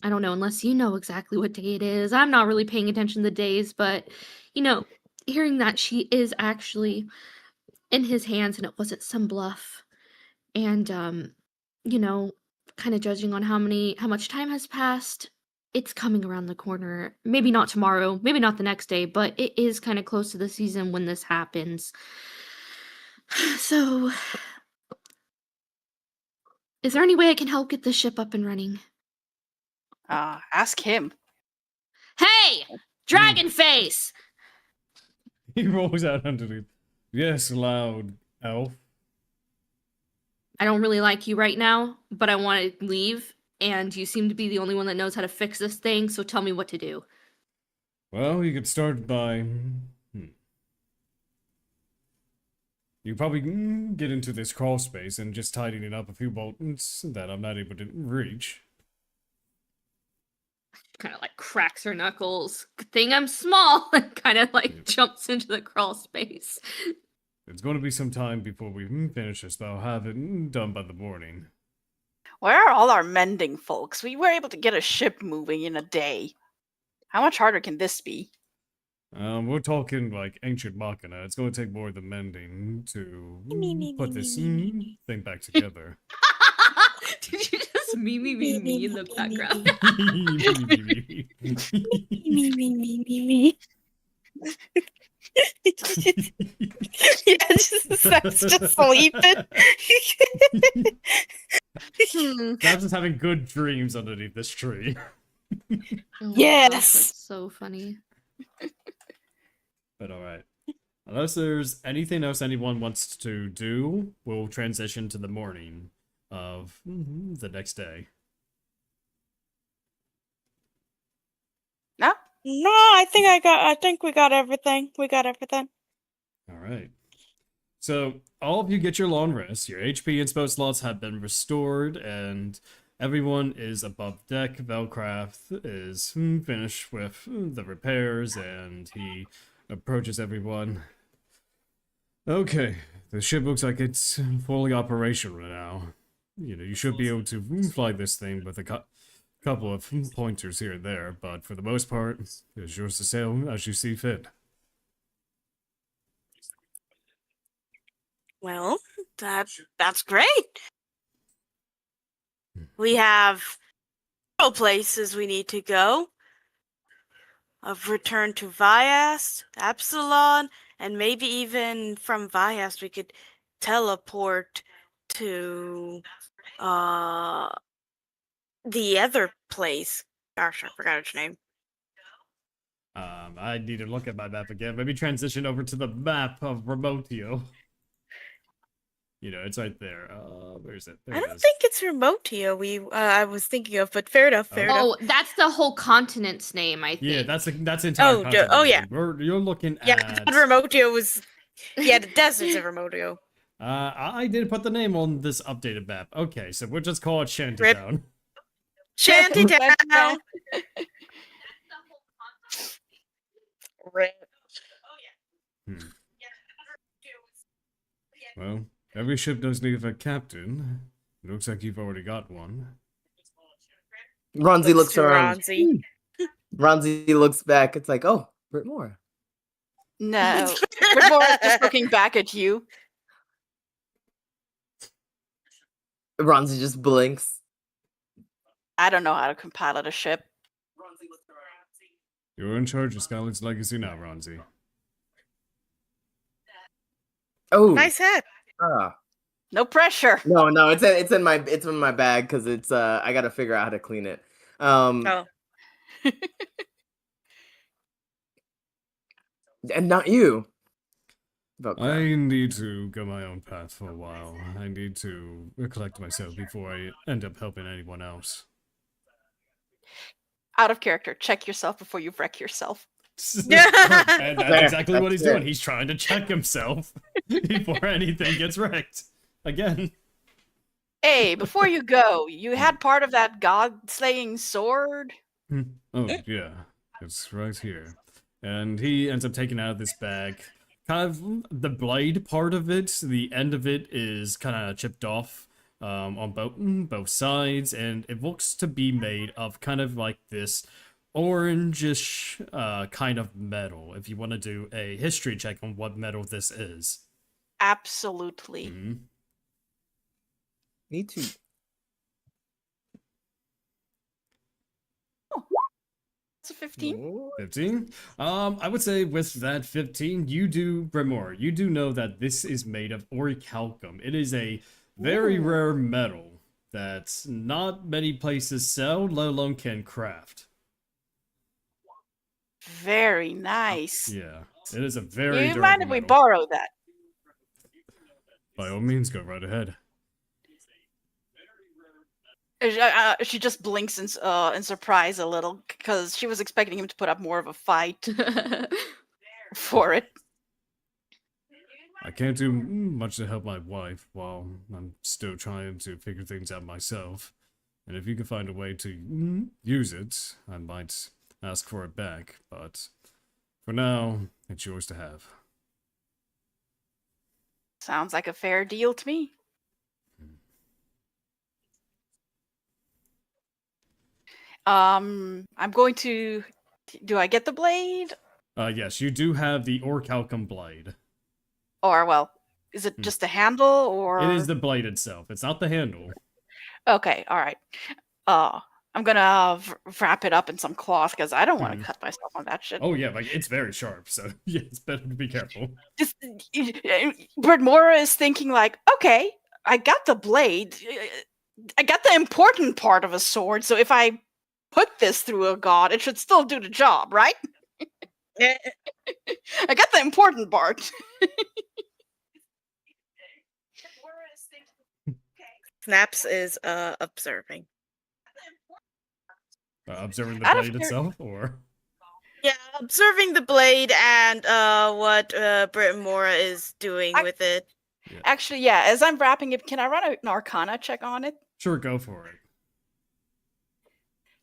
I don't know, unless you know exactly what day it is. I'm not really paying attention to the days, but hearing that she is actually in his hands and it wasn't some bluff, and you know, kind of judging on how much time has passed, it's coming around the corner. Maybe not tomorrow, maybe not the next day, but it is kind of close to the season when this happens. So, is there any way I can help get the ship up and running? Ask him. Hey, Dragon Face! He rolls out underneath. Yes, loud elf. I don't really like you right now, but I want to leave, and you seem to be the only one that knows how to fix this thing, so tell me what to do. Well, you could start by... You probably get into this crawl space and just tightening up a few bolts that I'm not able to reach. Kind of like cracks her knuckles. Good thing I'm small, and kind of like jumps into the crawl space. It's going to be some time before we finish this, but I'll have it done by the morning. Where are all our mending folks? We were able to get a ship moving in a day. How much harder can this be? We're talking like ancient machina. It's going to take more than mending to put this thing back together. Did you just me in the background? Me. Yeah, Snaps just sleeping. Snaps is having good dreams underneath this tree. Oh, Yes! That's so funny. But alright. Unless there's anything else anyone wants to do, we'll transition to the morning of the next day. No? No, I think we got everything. Alright. So, all of you get your long rest, your HP and spell slots have been restored, and everyone is above deck. Velcraft is finished with the repairs, and he approaches everyone. Okay, the ship looks like it's fully operational now. You should be able to fly this thing with a couple of pointers here and there, but for the most part, it's yours to sail as you see fit. Well, that's great. We have several places we need to go. Of return to Vyas, Absalon, and maybe even from Vyas we could teleport to the other place. Gosh, I forgot its name. I need to look at my map again. Maybe transition over to the map of Remotio. It's right there. Where is it? There I it don't is. think it's Remotio I was thinking of, but fair enough, fair enough. Oh, that's the whole continent's name, I think. Yeah, that's the entire continent. Yeah. You're looking Yeah, at... Remotio was... Yeah, the deserts of Remotio. I did put the name on this updated map. Okay, so we'll just call it Shantytown. Shantytown! Rip. Well, every ship does need a captain. It looks like you've already got one. Ronzi looks around. Ronzi. Ronzi looks back. It's like, oh, Brytmora. No. Brytmora is just looking back at you. Ronzi just blinks. I don't know how to compilot a ship. You're in charge of Scarlet's Legacy now, Ronzi. Oh, Nice hat. ah. No pressure. No, it's in my bag because it's I gotta figure out how to clean it. Oh. And not you. I need to go my own path for a while. I need to collect myself before I end up helping anyone else. Out of character. Check yourself before you wreck yourself. And that's exactly what he's That's doing. He's trying to check himself before anything gets wrecked. Again. Hey, before you go, you had part of that god-slaying sword? Oh, yeah. It's right here. And he ends up taking out of this bag kind of the blade part of it, the end of it is kind of chipped off on both sides, and it looks to be made of kind of like this orangish kind of metal. If you want to do a history check on what metal this is. Absolutely. Mm-hmm. Me too. It's a 15. 15? I would say with that 15, you do, Brytmora, you do know that this is made of orichalcum. It is a very rare metal that not many places sell, let alone can craft. Very nice. Yeah, it is a very You durable mind if we metal. borrow that? By all means, go right ahead. She just blinks in surprise a little because she was expecting him to put up more of a fight for it. I can't do much to help my wife while I'm still trying to figure things out myself. And if you can find a way to use it, I might ask for it back, but for now, it's yours to have. Sounds like a fair deal to me. I'm going to. Do I get the blade? Yes, you do have the orichalcum blade. Or, well, is it just a handle, or? It is the blade itself. It's not the handle. Okay, alright. I'm gonna wrap it up in some cloth, because I don't want to cut myself on that shit. Oh yeah, like, it's very sharp, so yeah, it's better to be careful. Brytmora is thinking like, okay, I got the blade. I got the important part of a sword, so if I put this through a god, it should still do the job, right? I got the important part. Snaps is observing. Observing the blade itself, or? Yeah, observing the blade and what Brytmora is doing with it. Yeah. Actually, yeah, as I'm wrapping it, can I run an Arcana check on it? Sure, go for it.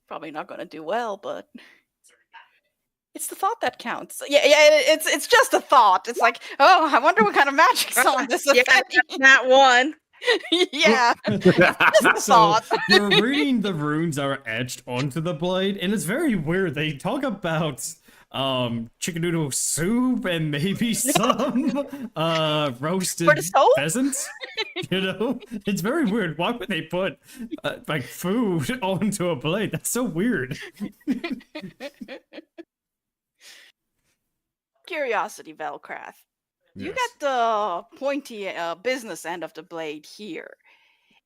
Probably not going to do well, but it's the thought that counts. Yeah, it's just a thought. It's like, oh, I wonder what kind of magic's on this effect. Not one. Yeah, just a thought. You're reading the runes that are etched onto the blade, and it's very weird. They talk about chicken noodle soup and maybe some roasted pheasants. You know, it's very weird. Why would they put like food onto a blade? That's so weird. Curiosity, Velcrath. You Yes. got the pointy business end of the blade here.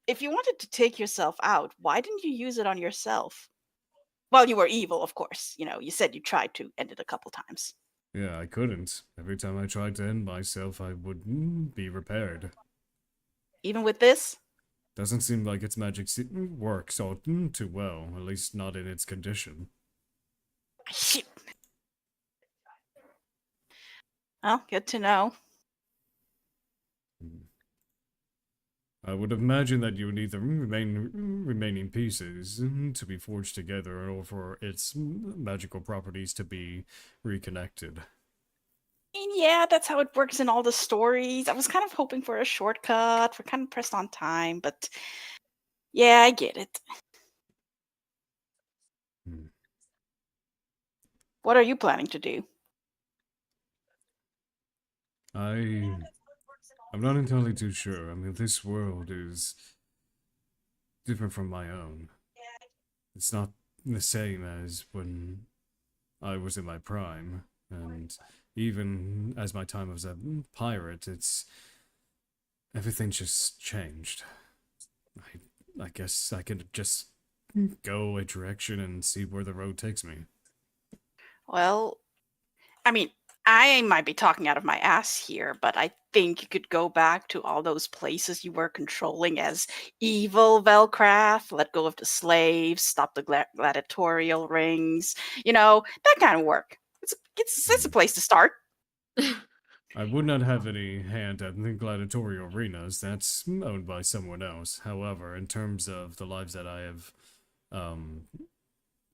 If you wanted to take yourself out, why didn't you use it on yourself? Well, you were evil, of course. You know, you said you tried to end it a couple times. Yeah, I couldn't. Every time I tried to end myself, I would be repaired. Even with this? Doesn't seem like its magic works all too well, at least not in its condition. Shit. Well, good to know. I would imagine that you would need the remaining pieces to be forged together in order for its magical properties to be reconnected. Yeah, that's how it works in all the stories. I was kind of hoping for a shortcut. We're kind of pressed on time, but yeah, I get it. What are you planning to do? I'm not entirely too sure. I mean, this world is different from my own. It's not the same as when I was in my prime, and even as my time as a pirate, everything just changed. I guess I could just go a direction and see where the road takes me. Well, I mean, I might be talking out of my ass here, but I think you could go back to all those places you were controlling as evil, Velcraft, let go of the slaves, stop the gladiatorial rings, you know, that kind of work. It's a place to start. I would not have any hand at the gladiatorial arenas. That's owned by someone else. However, in terms of the lives that I have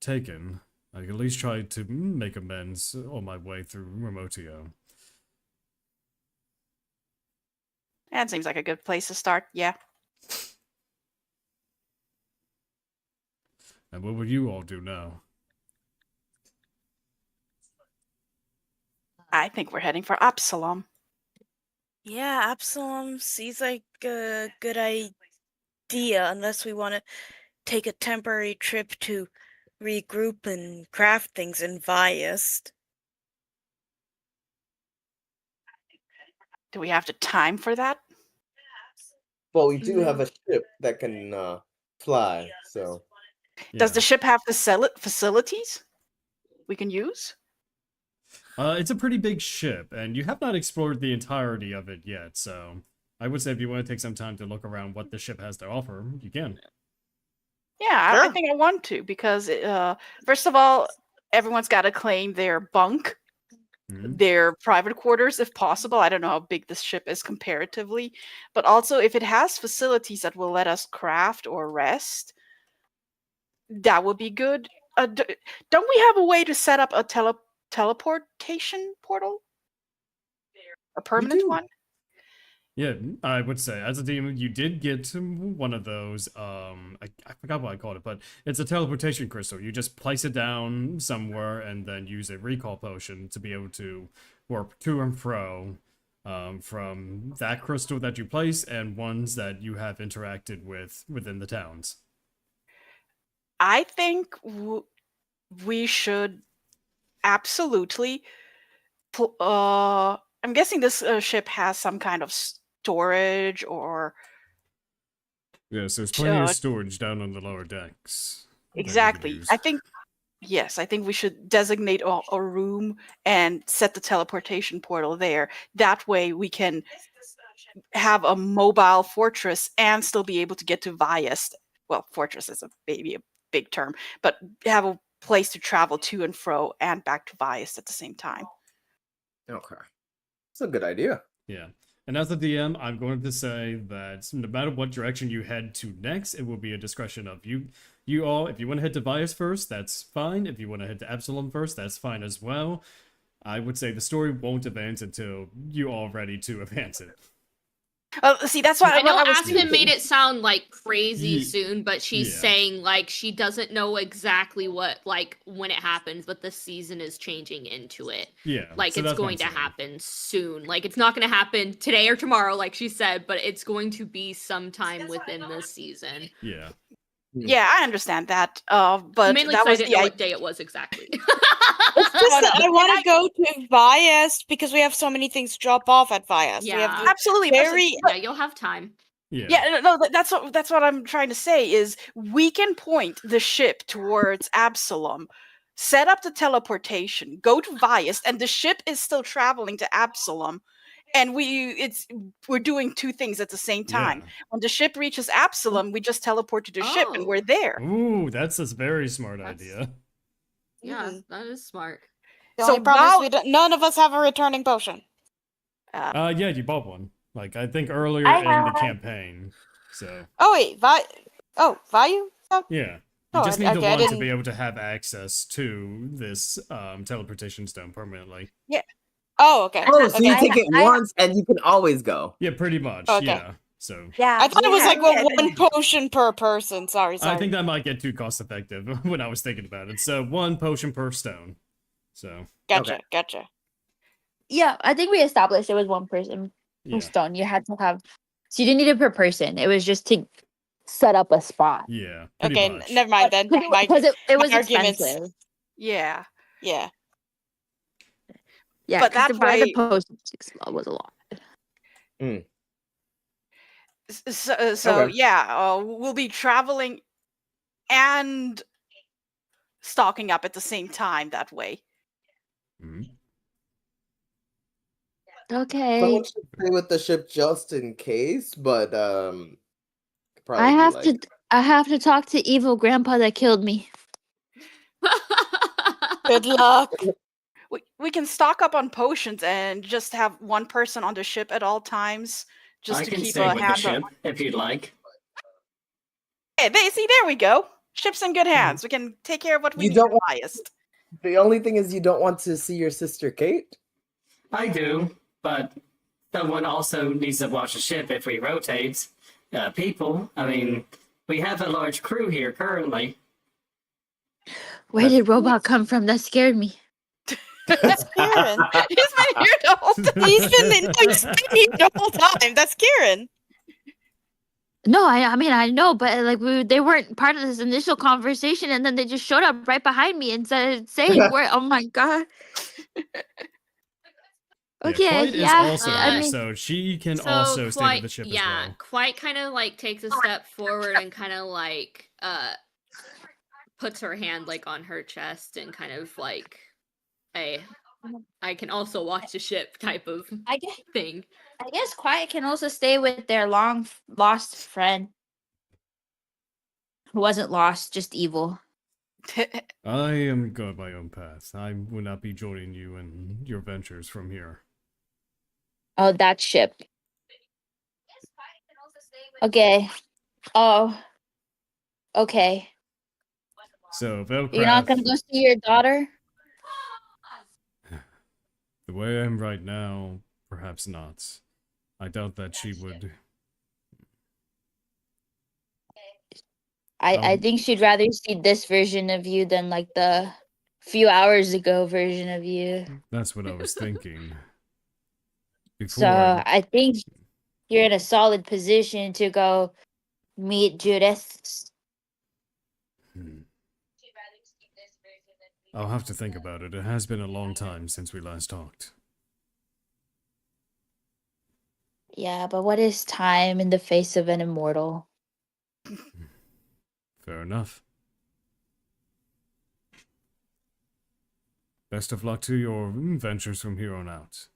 taken, I at least tried to make amends on my way through Remotio. That seems like a good place to start. Yeah. And what would you all do now? I think we're heading for Absalom. Yeah, Absalom seems like a good idea, unless we want to take a temporary trip to regroup and craft things in Vyast. Do we have the time for that? Well, we do have a ship that can fly, so. Does the Yeah. ship have facilities we can use? It's a pretty big ship, and you have not explored the entirety of it yet, so I would say if you want to take some time to look around what the ship has to offer, you can. Yeah, I Sure. think I want to because, first of all, everyone's got to claim their bunk, their private quarters if possible. I don't know how big this ship is comparatively, but also if it has facilities that will let us craft or rest, that would be good. Don't we have a way to set up a teleportation portal? A permanent do. one? Yeah, I would say as a demon, you did get one of those. I forgot what I called it, but it's a teleportation crystal. You just place it down somewhere and then use a recall potion to be able to warp to and fro from that crystal that you place and ones that you have interacted with within the towns. I think we should absolutely. I'm guessing this ship has some kind of storage or. Yeah, so there's plenty of storage down on the lower decks. that you could Exactly. use. I think we should designate a room and set the teleportation portal there. That way we can have a mobile fortress and still be able to get to Vyast. Well, fortress is maybe a big term, but have a place to travel to and fro and back to Vyast at the same time. Okay. It's a good idea. Yeah. And as the DM, I'm going to say that no matter what direction you head to next, it will be a discretion of you all. If you want to head to Vyas first, that's fine. If you want to head to Absalom first, that's fine as well. I would say the story won't advance until you all ready to advance it. See, that's what I know was Aspen thinking. made it sound like crazy Ye- soon, but she's yeah. saying like she doesn't know exactly what when it happens, but the season is changing into it. Yeah. Like so it's that's what going I'm to saying. happen soon. Like it's not going to happen today or tomorrow, like she said, but it's going to be sometime within this season. Yeah. Yeah, I understand that. But Mainly that because I was didn't the know idea. what day it was exactly. It's just that I want to go to Vyast because we have so many things drop off at Vyast. We have Yeah. the Absolutely. very Yeah, you'll have time. Yeah. No, that's what I'm trying to say is we can point the ship towards Absalom, set up the teleportation, go to Vyast, and the ship is still traveling to Absalom, and we're doing two things at the same time. Yeah. When the ship reaches Absalom, we just teleport to the ship and we're there. Ooh, that's a very smart idea. Yeah, that is smart. The So only problem while- is none of us have a returning potion. Yeah, you bought one. Like I think earlier I in the have- campaign. So Oh wait, Vayu? Oh, yeah. You Oh, just need okay, the I one to didn't- be able to have access to this teleportation stone permanently. oh okay. Oh, so okay. you take it once and you can always go. Yeah, pretty much. Okay. Yeah. So Yeah. I thought it was like yeah, one potion per person. Sorry. I think that might get too cost effective when I was thinking about it. So one potion per stone. So Gotcha. Yeah, I think we established it was one person per yeah. stone. You had to have, so you didn't need it per person. It was just to set up a spot. Yeah. Pretty Okay, much. never mind then. Because it was my arguments- expensive. Yeah. Yeah. Yeah, But because that to buy way- the potion was a lot. So Okay. yeah, we'll be traveling and stocking up at the same time that way. Mhm. Okay. Someone should stay with the ship just in case, but probably I be have like, I have to talk to evil grandpa that killed me. Good luck. We can stock up on potions and just have one person on the ship at all times, just I to can keep stay a with the hand ship on. if you'd like. Hey, there we go. Ship's in good hands. We can take care of what we You need don't the highest. the only thing is you don't want to see your sister Kate. I do, but someone also needs to watch the ship if we rotate people. I mean, we have a large crew here currently. Where did Robot come from? That scared me. That's Karen. He's been here the whole time. He's been here the whole time. That's Karen. No, I mean I know, but like they weren't part of this initial conversation, and then they just showed up right behind me and started saying, "Where? Oh my god!" Okay, Quiet is yeah. also I here, mean, so she can So also stay with quite, the ship yeah, as well. quite kind of like takes a step forward and kind of like puts her hand like on her chest and kind of like a I can also watch the ship type of I guess thing. Quiet can also stay with their long lost friend, who wasn't lost, just evil. I am going my own path. I will not be joining you in your ventures from here. Oh, that ship. Okay. Oh. Okay. So, You're not gonna Velcraft, go see your daughter? the way I am right now, perhaps not. I doubt that she would. I think she'd rather see this version of you than like the few hours ago version of you. That's what I was thinking. So Before I think you're in a solid position to go meet Judith. I'll have to think about it. It has been a long time since we last talked. Yeah, but what is time in the face of an immortal? Fair enough. Best of luck to your ventures from here on out.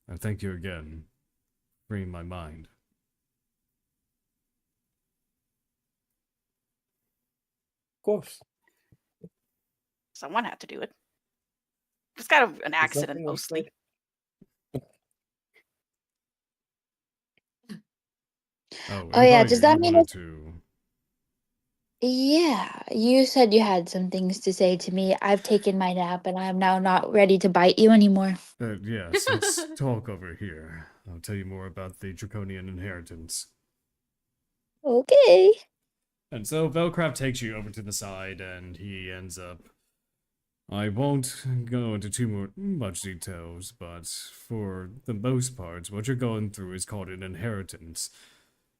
And thank you again for freeing my mind. Of course. Someone had to do it. It's got an There's accident nothing else mostly. Oh yeah, does that mean to... Yeah, you said you had some things to say to me. I've taken my nap and I'm now not ready to bite you anymore. Yes, let's talk over here. I'll tell you more about the Draconian inheritance. Okay. And so Velcraft takes you over to the side and he ends up... I won't go into too much details, but for the most part, what you're going through is called an inheritance.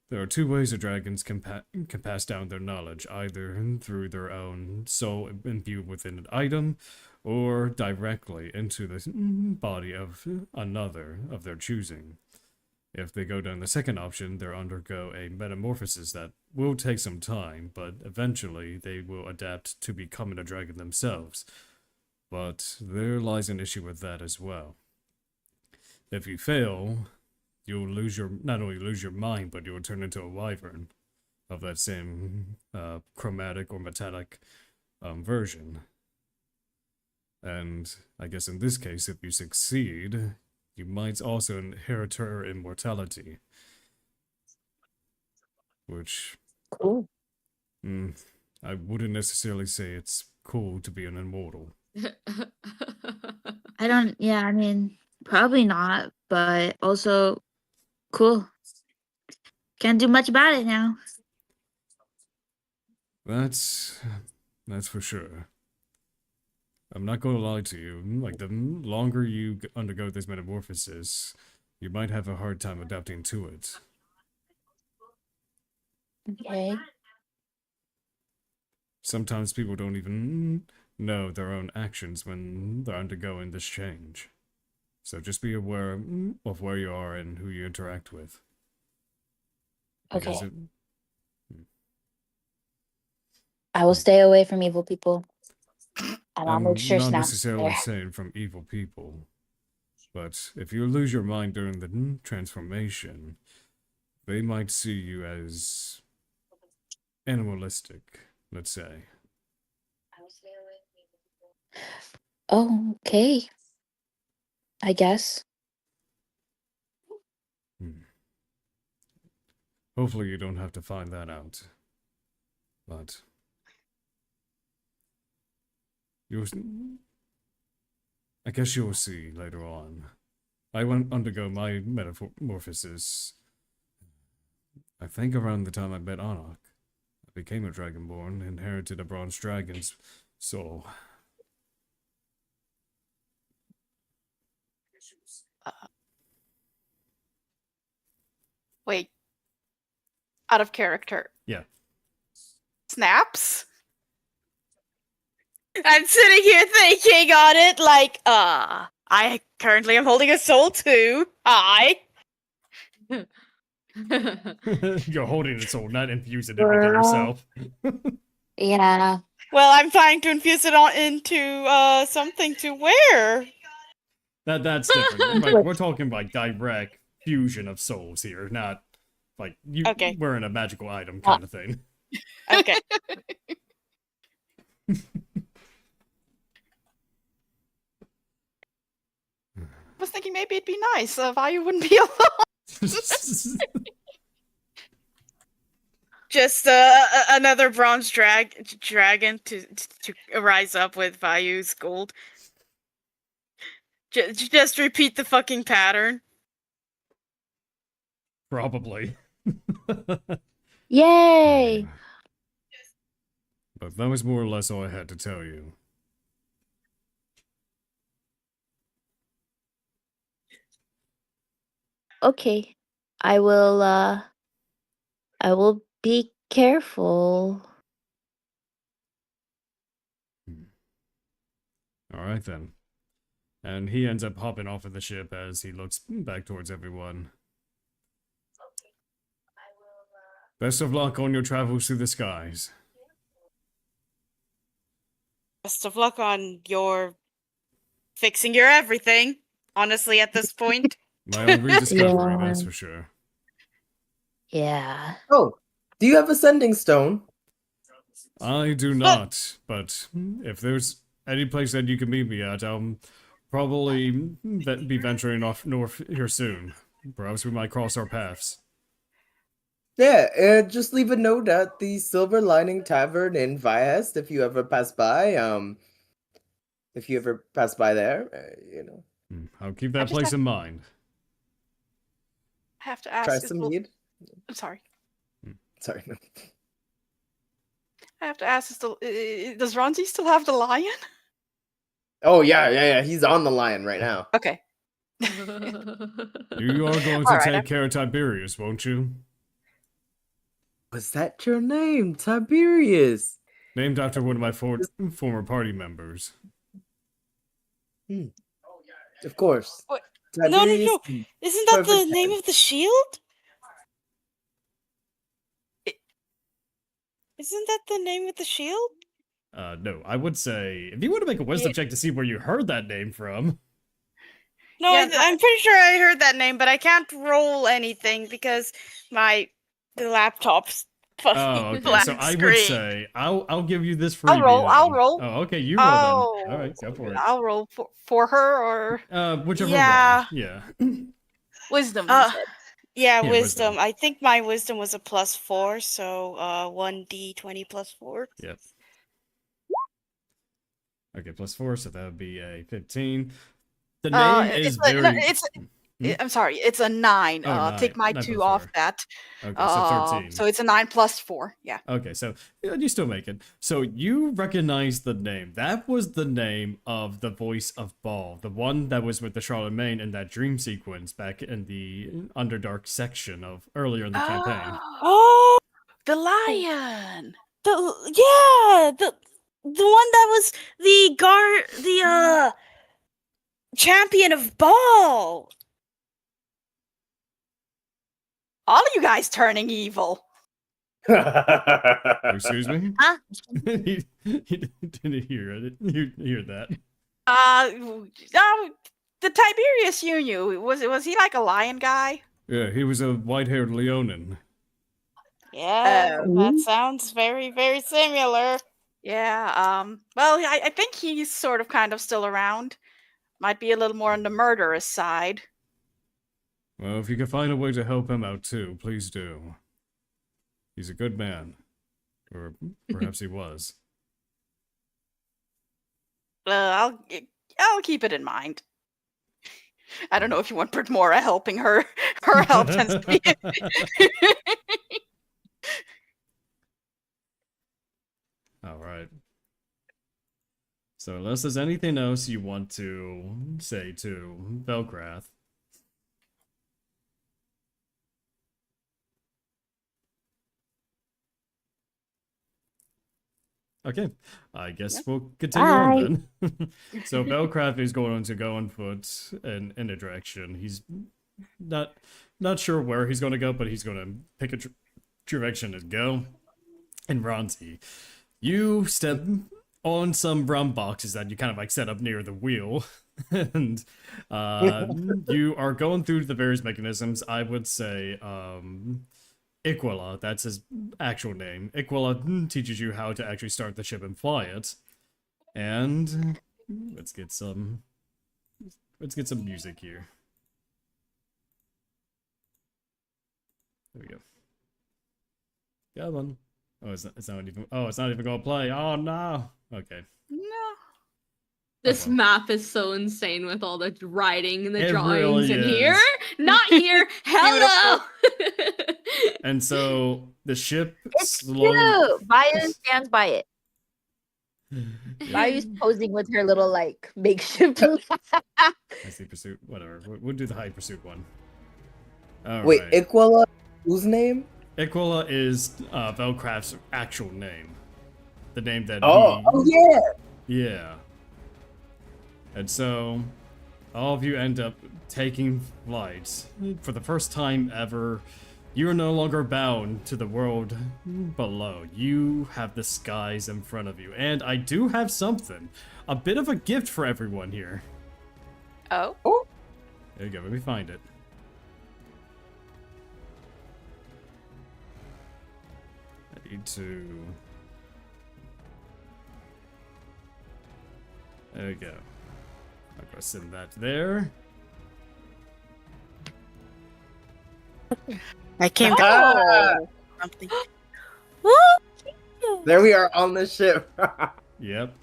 There are two ways that dragons can pass down their knowledge, either through their own soul imbued within an item, or directly into the body of another of their choosing. If they go down the second option, they'll undergo a metamorphosis that will take some time, but eventually they will adapt to becoming a dragon themselves. But there lies an issue with that as well. If you fail, you'll not only lose your mind, but you'll turn into a wyvern of that same chromatic or metallic version. And I guess in this case, if you succeed, you might also inherit her immortality. Which... Cool. I wouldn't necessarily say it's cool to be an immortal. I mean, probably not, but also cool. Can't do much about it now. That's for sure. I'm not gonna lie to you, like, the longer you undergo this metamorphosis, you might have a hard time adapting to it. Okay. Sometimes people don't even know their own actions when they're undergoing this change. So just be aware of where you are and who you interact with. Okay. I will stay away from evil people. And I'll make sure not Snaps necessarily there. saying from evil people, but if you lose your mind during the transformation, they might see you as animalistic, let's say. Oh, okay. I guess. Hopefully you don't have to find that out. But I guess you'll see later on. I went undergo my metamorphosis. I think around the time I met Anak. I became a Dragonborn, inherited a bronze dragon's soul. Wait. Out of character. Yeah. Snaps? I'm sitting here thinking on it like, I currently am holding a soul too. Hi. You're holding a soul, not infusing it within yourself. Yeah. Well, I'm trying to infuse it into something to wear. That's different. Like, we're talking like direct fusion of souls here, not like you Okay. wearing a magical item kind of thing. Okay. I was thinking maybe it'd be nice if Vayu wouldn't be alone. Just another bronze dragon to rise up with Vayu's gold. Just repeat the fucking pattern. Probably. Yay! But that was more or less all I had to tell you. Okay. I will be careful. Alright then. And he ends up hopping off of the ship as he looks back towards everyone. Best of luck on your travels through the skies. Best of luck on your fixing your everything. Honestly, at this point. My own rediscovery, Yeah. that's for sure. Yeah. Oh, do you have a sending stone? I do not, but if there's any place that you can meet me at, I'll probably be venturing off north here soon. Perhaps we might cross our paths. Yeah, just leave a note at the Silver Lining Tavern in Viest if you ever pass by. If you ever pass by there, you know. I'll keep that place in mind. I have to ask. Try some mead. I'm sorry. Sorry. No. I have to ask, does Ronzi still have the lion? Oh yeah. He's on the lion right now. Okay. You are going to Alright, take care of Tiberius, won't you? Was that your name, Tiberius? Named after one of my former party members. Of course. What? Tiberius, No. Isn't that the perfect name time. of the shield? Isn't that the name of the shield? No, I would say, if you want to make a wisdom check to see where you heard that name from. No, Yeah, I'm pretty sure I heard that name, but I can't roll anything because the laptop's fucking Oh, okay. black So I screen. would say I'll give you this freebie. I'll then. roll. Oh, okay, you roll then. All right, go for it. I'll roll for her or Whichever Yeah. one. Yeah. wisdom. You said. Yeah, Yeah, wisdom. wisdom. I think my wisdom was a +4, so 1d20 +4. Yep. Okay, +4, so that would be a 15. The name is very. I'm sorry, it's a 9. Oh, 9. Take my 9 2 plus off 4. that. Okay, so 13. So it's a 9 plus 4. Yeah. Okay, so you still make it. So you recognize the name. That was the name of the voice of Baal, the one that was with the Charlemagne in that dream sequence back in the Underdark section of earlier in the campaign. Oh, The lion. the one that was the champion of Baal. All of you guys turning evil. Excuse me? Huh? he didn't hear that. The Tiberius you knew, was he like a lion guy? Yeah, he was a white-haired Leonin. Yeah, that sounds very, very similar. Yeah, well, I think he's sort of kind of still around. Might be a little more on the murderous side. Well, if you can find a way to help him out too, please do. He's a good man. Or perhaps he was. I'll keep it in mind. I don't know if you want Brytmora helping her. Her help tends to be. All right. So unless there's anything else you want to say to Velcrath. Okay, I guess we'll continue on then. So Velcraft is going to go on foot in a direction. He's not sure where he's going to go, but he's going to pick a direction to go. And Ronzi, you step on some rum boxes that you kind of like set up near the wheel, and you are going through the various mechanisms. I would say Iquila, that's his actual name. Iquila teaches you how to actually start the ship and fly it. And let's get some music here. There we go. Come on. Oh, it's not even gonna play. Oh no. Okay. No. This map is so insane with all the writing and the It drawings really in is. here. Not here. Hello. And so the ship It's slowly. cute. Vayu stands by it. Vayu's posing with her little like makeshift. I see pursuit. Whatever. We'll do the high pursuit one. All Wait, right. Iquila, whose name? Iquila is Velcraft's actual name. The name that Oh yeah. Yeah. And so, all of you end up taking flight. For the first time ever, you are no longer bound to the world below. You have the skies in front of you. And I do have something. A bit of a gift for everyone here. Oh. There you go, let me find it. I need to... There we go. I'm gonna send that there. I came Ah, something. there we are on the ship. Yep.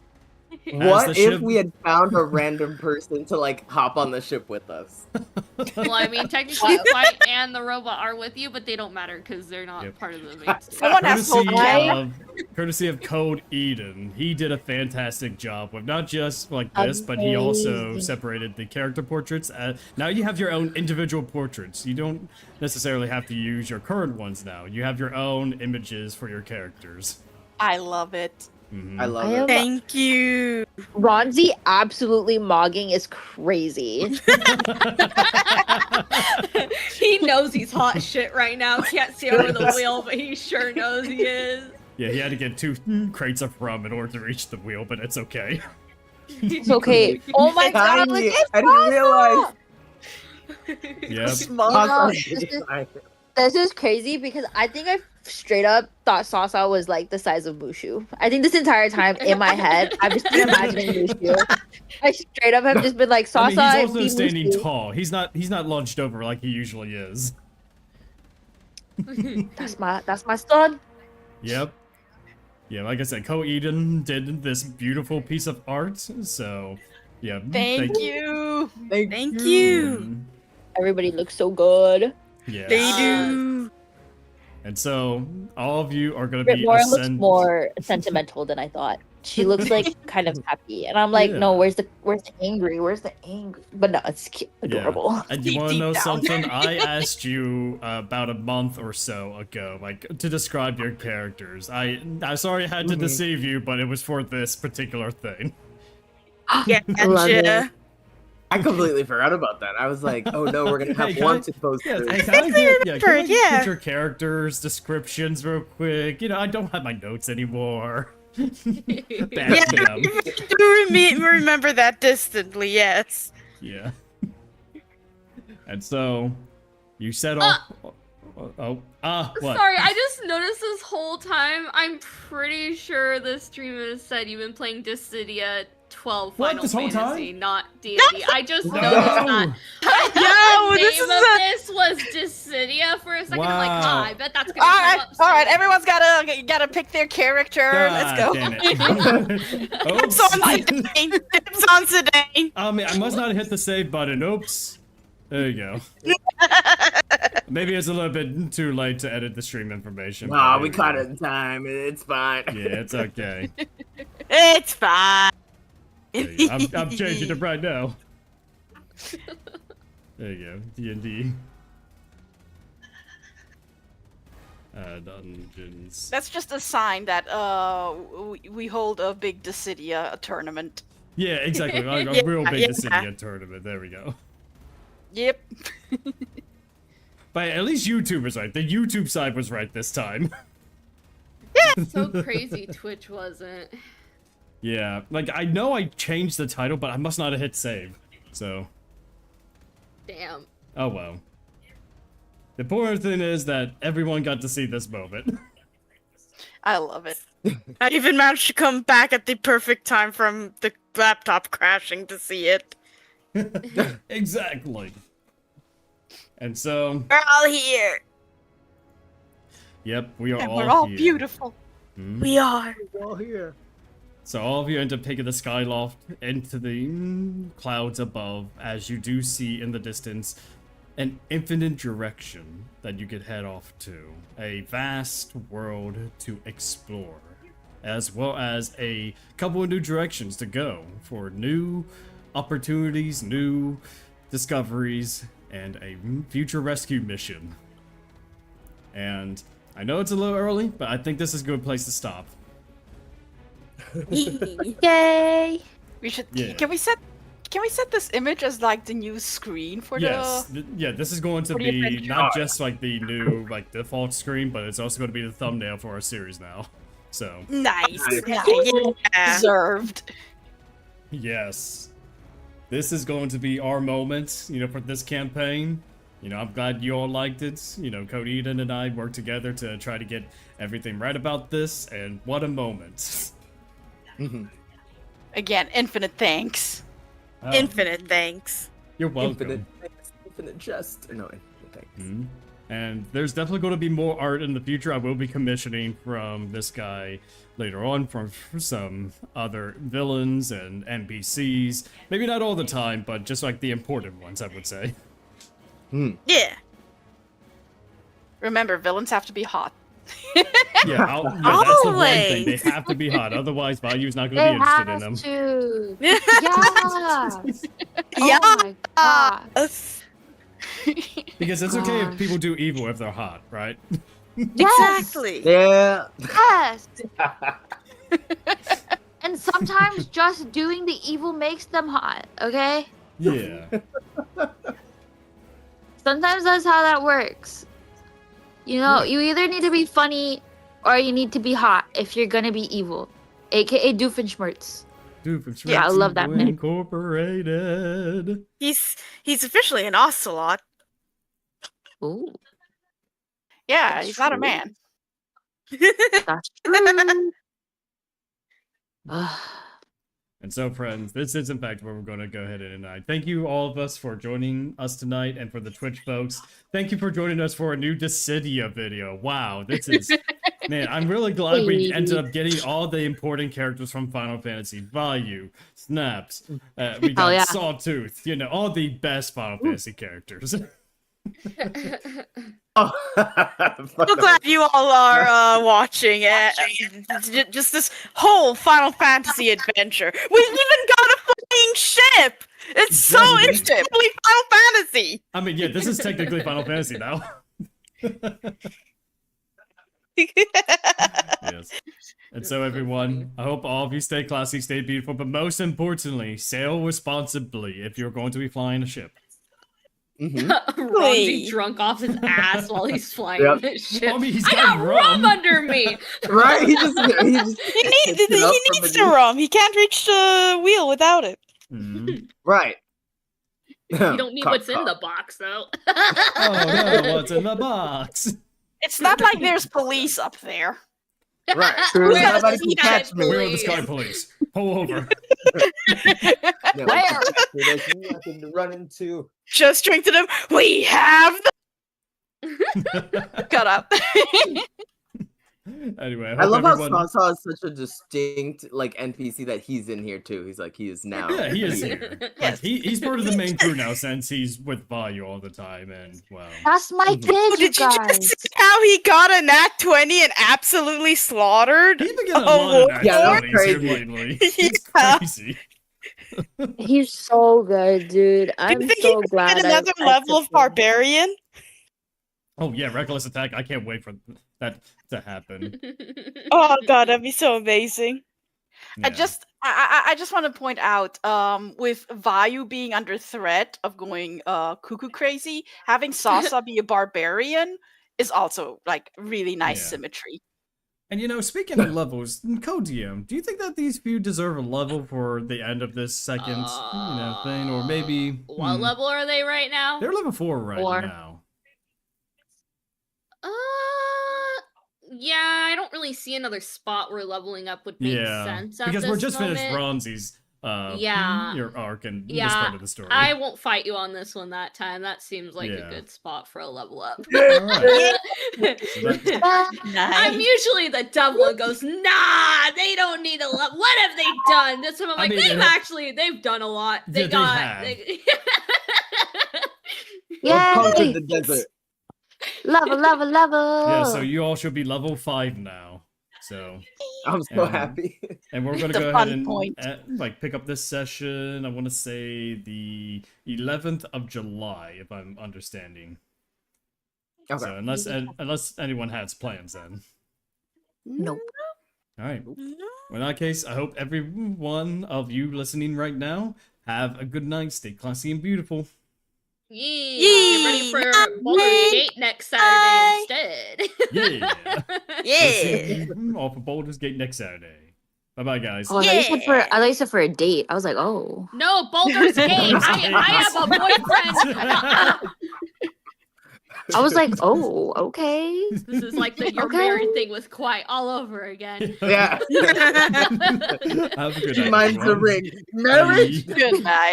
What the if ship- we had found a random person to like hop on the ship with us? Well, I mean, technically, White and the robot are with you, but they don't matter because they're not Yep. part of the main story. Someone has to hold the camera. Courtesy of Code Eden, he did a fantastic job with not just like this, but he also Amazing. separated the character portraits. Now you have your own individual portraits. You don't necessarily have to use your current ones now. You have your own images for your characters. I love it. Mhm. I love I it. am- Thank you. Ronzi absolutely mogging is crazy. He knows he's hot shit right now. Can't see over the wheel, but he sure knows he is. Yeah, he had to get 2 crates of rum in order to reach the wheel, but it's okay. It's okay. Oh my god, look Tiny. at I didn't realize. Yep. Small. know, Sasa's this is- tiny. This is crazy because I think I straight up thought Sasa was like the size of Mushu. I think this entire time in my head, I've just been imagining Mushu. I straight up have just been like I Sasa. mean, he's also be standing Mushu. tall. He's not launched over like he usually is. That's my son. Yep. Yeah, like I said, Ko Eden did this beautiful piece of art, so yeah. Thank you. Thank you. Mhm. Everybody looks so good. Yeah. They do. And so all of you are gonna be Brytmora looks ascend- more sentimental than I thought. She looks like kind of happy, and I'm like, no, Yeah. where's the angry? Where's the angry? But no, it's cute, adorable. Yeah. And you Deep, want to deep know down. something? I asked you about a month or so ago, like, to describe your characters. I'm sorry I had to deceive you, but it was for this particular thing. Yeah, Love it. gotcha. I completely forgot about that. I was like, oh no, we're gonna have Hey, one guys- to post. Yeah, this. I can I get, yeah, can I just Yeah. get your characters' descriptions real quick? You know, I don't have my notes anymore. Bad Yeah, them. do remember that distantly, yes. Yeah. And so, you set off. What? Sorry, I just noticed this whole time. I'm pretty sure the streamer said you've been playing Dissidia 12 What, Final this whole Fantasy, time? not D&D. I just No. noticed that. I thought Yo, the this name is of this was Dissidia for a second. I'm like, Wow. I bet that's All gonna right, come up all right. soon. Everyone's gotta pick their character. Let's go. Damn it. It's on Oops. Zidane. It's on Zidane. I must not hit the save button. Oops. There you go. Maybe it's a little bit too late to edit the stream information. Nah, but we there caught go. it in time. It's fine. Yeah, it's okay. It's fine. There you go. I'm changing it right now. There you go. D&D. Dungeons. That's just a sign that we hold a big Dissidia tournament. Yeah, exactly. A Yeah, real big yeah. Dissidia tournament. There we go. Yep. But at least YouTube was right. The YouTube side was right this time. So crazy Twitch wasn't. Yeah, like I know I changed the title, but I must not have hit save. So, Damn. oh well. The important thing is that everyone got to see this moment. I love it. I even managed to come back at the perfect time from the laptop crashing to see it. Exactly. And so, We're all here. yep, we are And all we're all here. beautiful. Mhm. We are. We're all here. So all of you end up taking the skyloft into the clouds above, as you do see in the distance an infinite direction that you could head off to. A vast world to explore, as well as a couple of new directions to go for new opportunities, new discoveries, and a future rescue mission. And I know it's a little early, but I think this is a good place to stop. Yay! We should. Yeah. Can we set this image as like the new screen for Yes, the? yeah, this is going to for the be adventure? not just like the new like default screen, but it's also going to be the thumbnail for our series now. So, Nice. Nice. Yeah. Deserved. yes. This is going to be our moment, for this campaign. I'm glad you all liked it. Cody Eden and I worked together to try to get everything right about this, and what a moment. Again, infinite thanks. Oh, Infinite thanks. You're welcome. Infinite jest. No, infinite thanks. Mhm. And there's definitely going to be more art in the future. I will be commissioning from this guy later on from some other villains and NPCs. Maybe not all the time, but just like the important ones, I would say. Yeah. Remember, villains have to be hot. Yeah, that's the one thing. Always. They have to be hot. Otherwise, Value's not going to They be interested in have them. to. Yes. Yeah. Oh my god. Because it's okay Gosh. if people do evil if they're hot, right? Exactly. Yeah. Yes. And sometimes just doing the evil makes them hot, okay? Yeah. Sometimes that's how that works. You either need to be funny or you need to be hot if you're gonna be evil. AKA Doofenshmirtz. Yeah, I love that man. Incorporated. He's officially an ocelot. Ooh, Yeah, That's he's not a true. man. that's true. And so, friends, this is in fact where we're going to go ahead and end. Thank you, all of us, for joining us tonight, and for the Twitch folks. Thank you for joining us for a new Dissidia video. Wow, this is... Man, I'm really glad we ended up getting all the important characters from Final Fantasy. Vayu, Snaps, we got yeah. Sawtooth, all the best Final Fantasy characters. Oh. So glad you all are watching just this whole Final Fantasy adventure. We even got a flying ship. It's so Exactly. instantly Final Fantasy. I mean, yeah, this is technically Final Fantasy now. Yes. And so, everyone, I hope all of you stay classy, stay beautiful, but most importantly, sail responsibly if you're going to be flying a ship. Ronzi drunk off his ass while he's flying Yep. this ship. I mean, he's I got got rum. rum under me. Right? He just He needs to rum. He can't reach the wheel without it. Mhm. Right. You don't need what's in the box, though. Oh no, what's in the box? It's not like there's police up there. Right. Where's Nobody the can catch me. We're the Sky Police. Pull over. Yeah, Where? There's nothing to run into. Just drink to them. We have the Cut up. Anyway, I love everyone... how Sasa is such a distinct like NPC that he's in here too. He's like he is now. Yeah, he is here. Yes. He's part of the main crew now since he's with Vayu all the time, and well. That's my kid, Oh, you did you guys. just see how he got a nat 20 and absolutely slaughtered? He's been getting a Oh, lot of yeah, nat that's 20s here crazy. lately. It's Yeah. crazy. He's so good, dude. Do I'm you think so he could glad get another level of barbarian? Oh yeah, reckless attack. I can't wait for that to happen. Oh god, that'd be so amazing. Yeah. I just want to point out, with Vayu being under threat of going cuckoo crazy, having Sasa be a barbarian is also like really nice Yeah. symmetry. And speaking of levels, Codium, do you think that these few deserve a level for the end of this second, thing, or maybe? What level are they right now? They're level 4 right 4. now. Yeah, I don't really see another spot where leveling up would make sense at because this we're just moment. finished Ronzi's your arc and this part of the story. I won't fight you on this one that time. That seems like Yeah. a good spot for a level up. Alright. I'm usually the devil and goes, nah, they don't need a level. What have they done? This one I'm like, they've done a lot. They have. Yay! Conquered the desert. Level. Yeah, so you all should be level 5 now. So I'm so happy. And we're gonna The go fun ahead and point. pick up this session. I want to say the 11th of July, if I'm understanding. Okay. So unless anyone has plans, then. Nope. All right. Well, in that case, I hope every one of you listening right now have a good night. Stay classy and beautiful. Get ready for Baldur's Gate next Saturday instead. Yeah. Yeah. All for Baldur's Gate next Saturday. Bye bye, guys. Oh, I thought you said for a date. I was like, oh. No, Baldur's Gate. I have a boyfriend. I was like, oh, okay. This is like the you're married thing with Quiet all over again. Yeah. Have a good night. Mine's the everyone. ring. Marriage. Bye. Good night.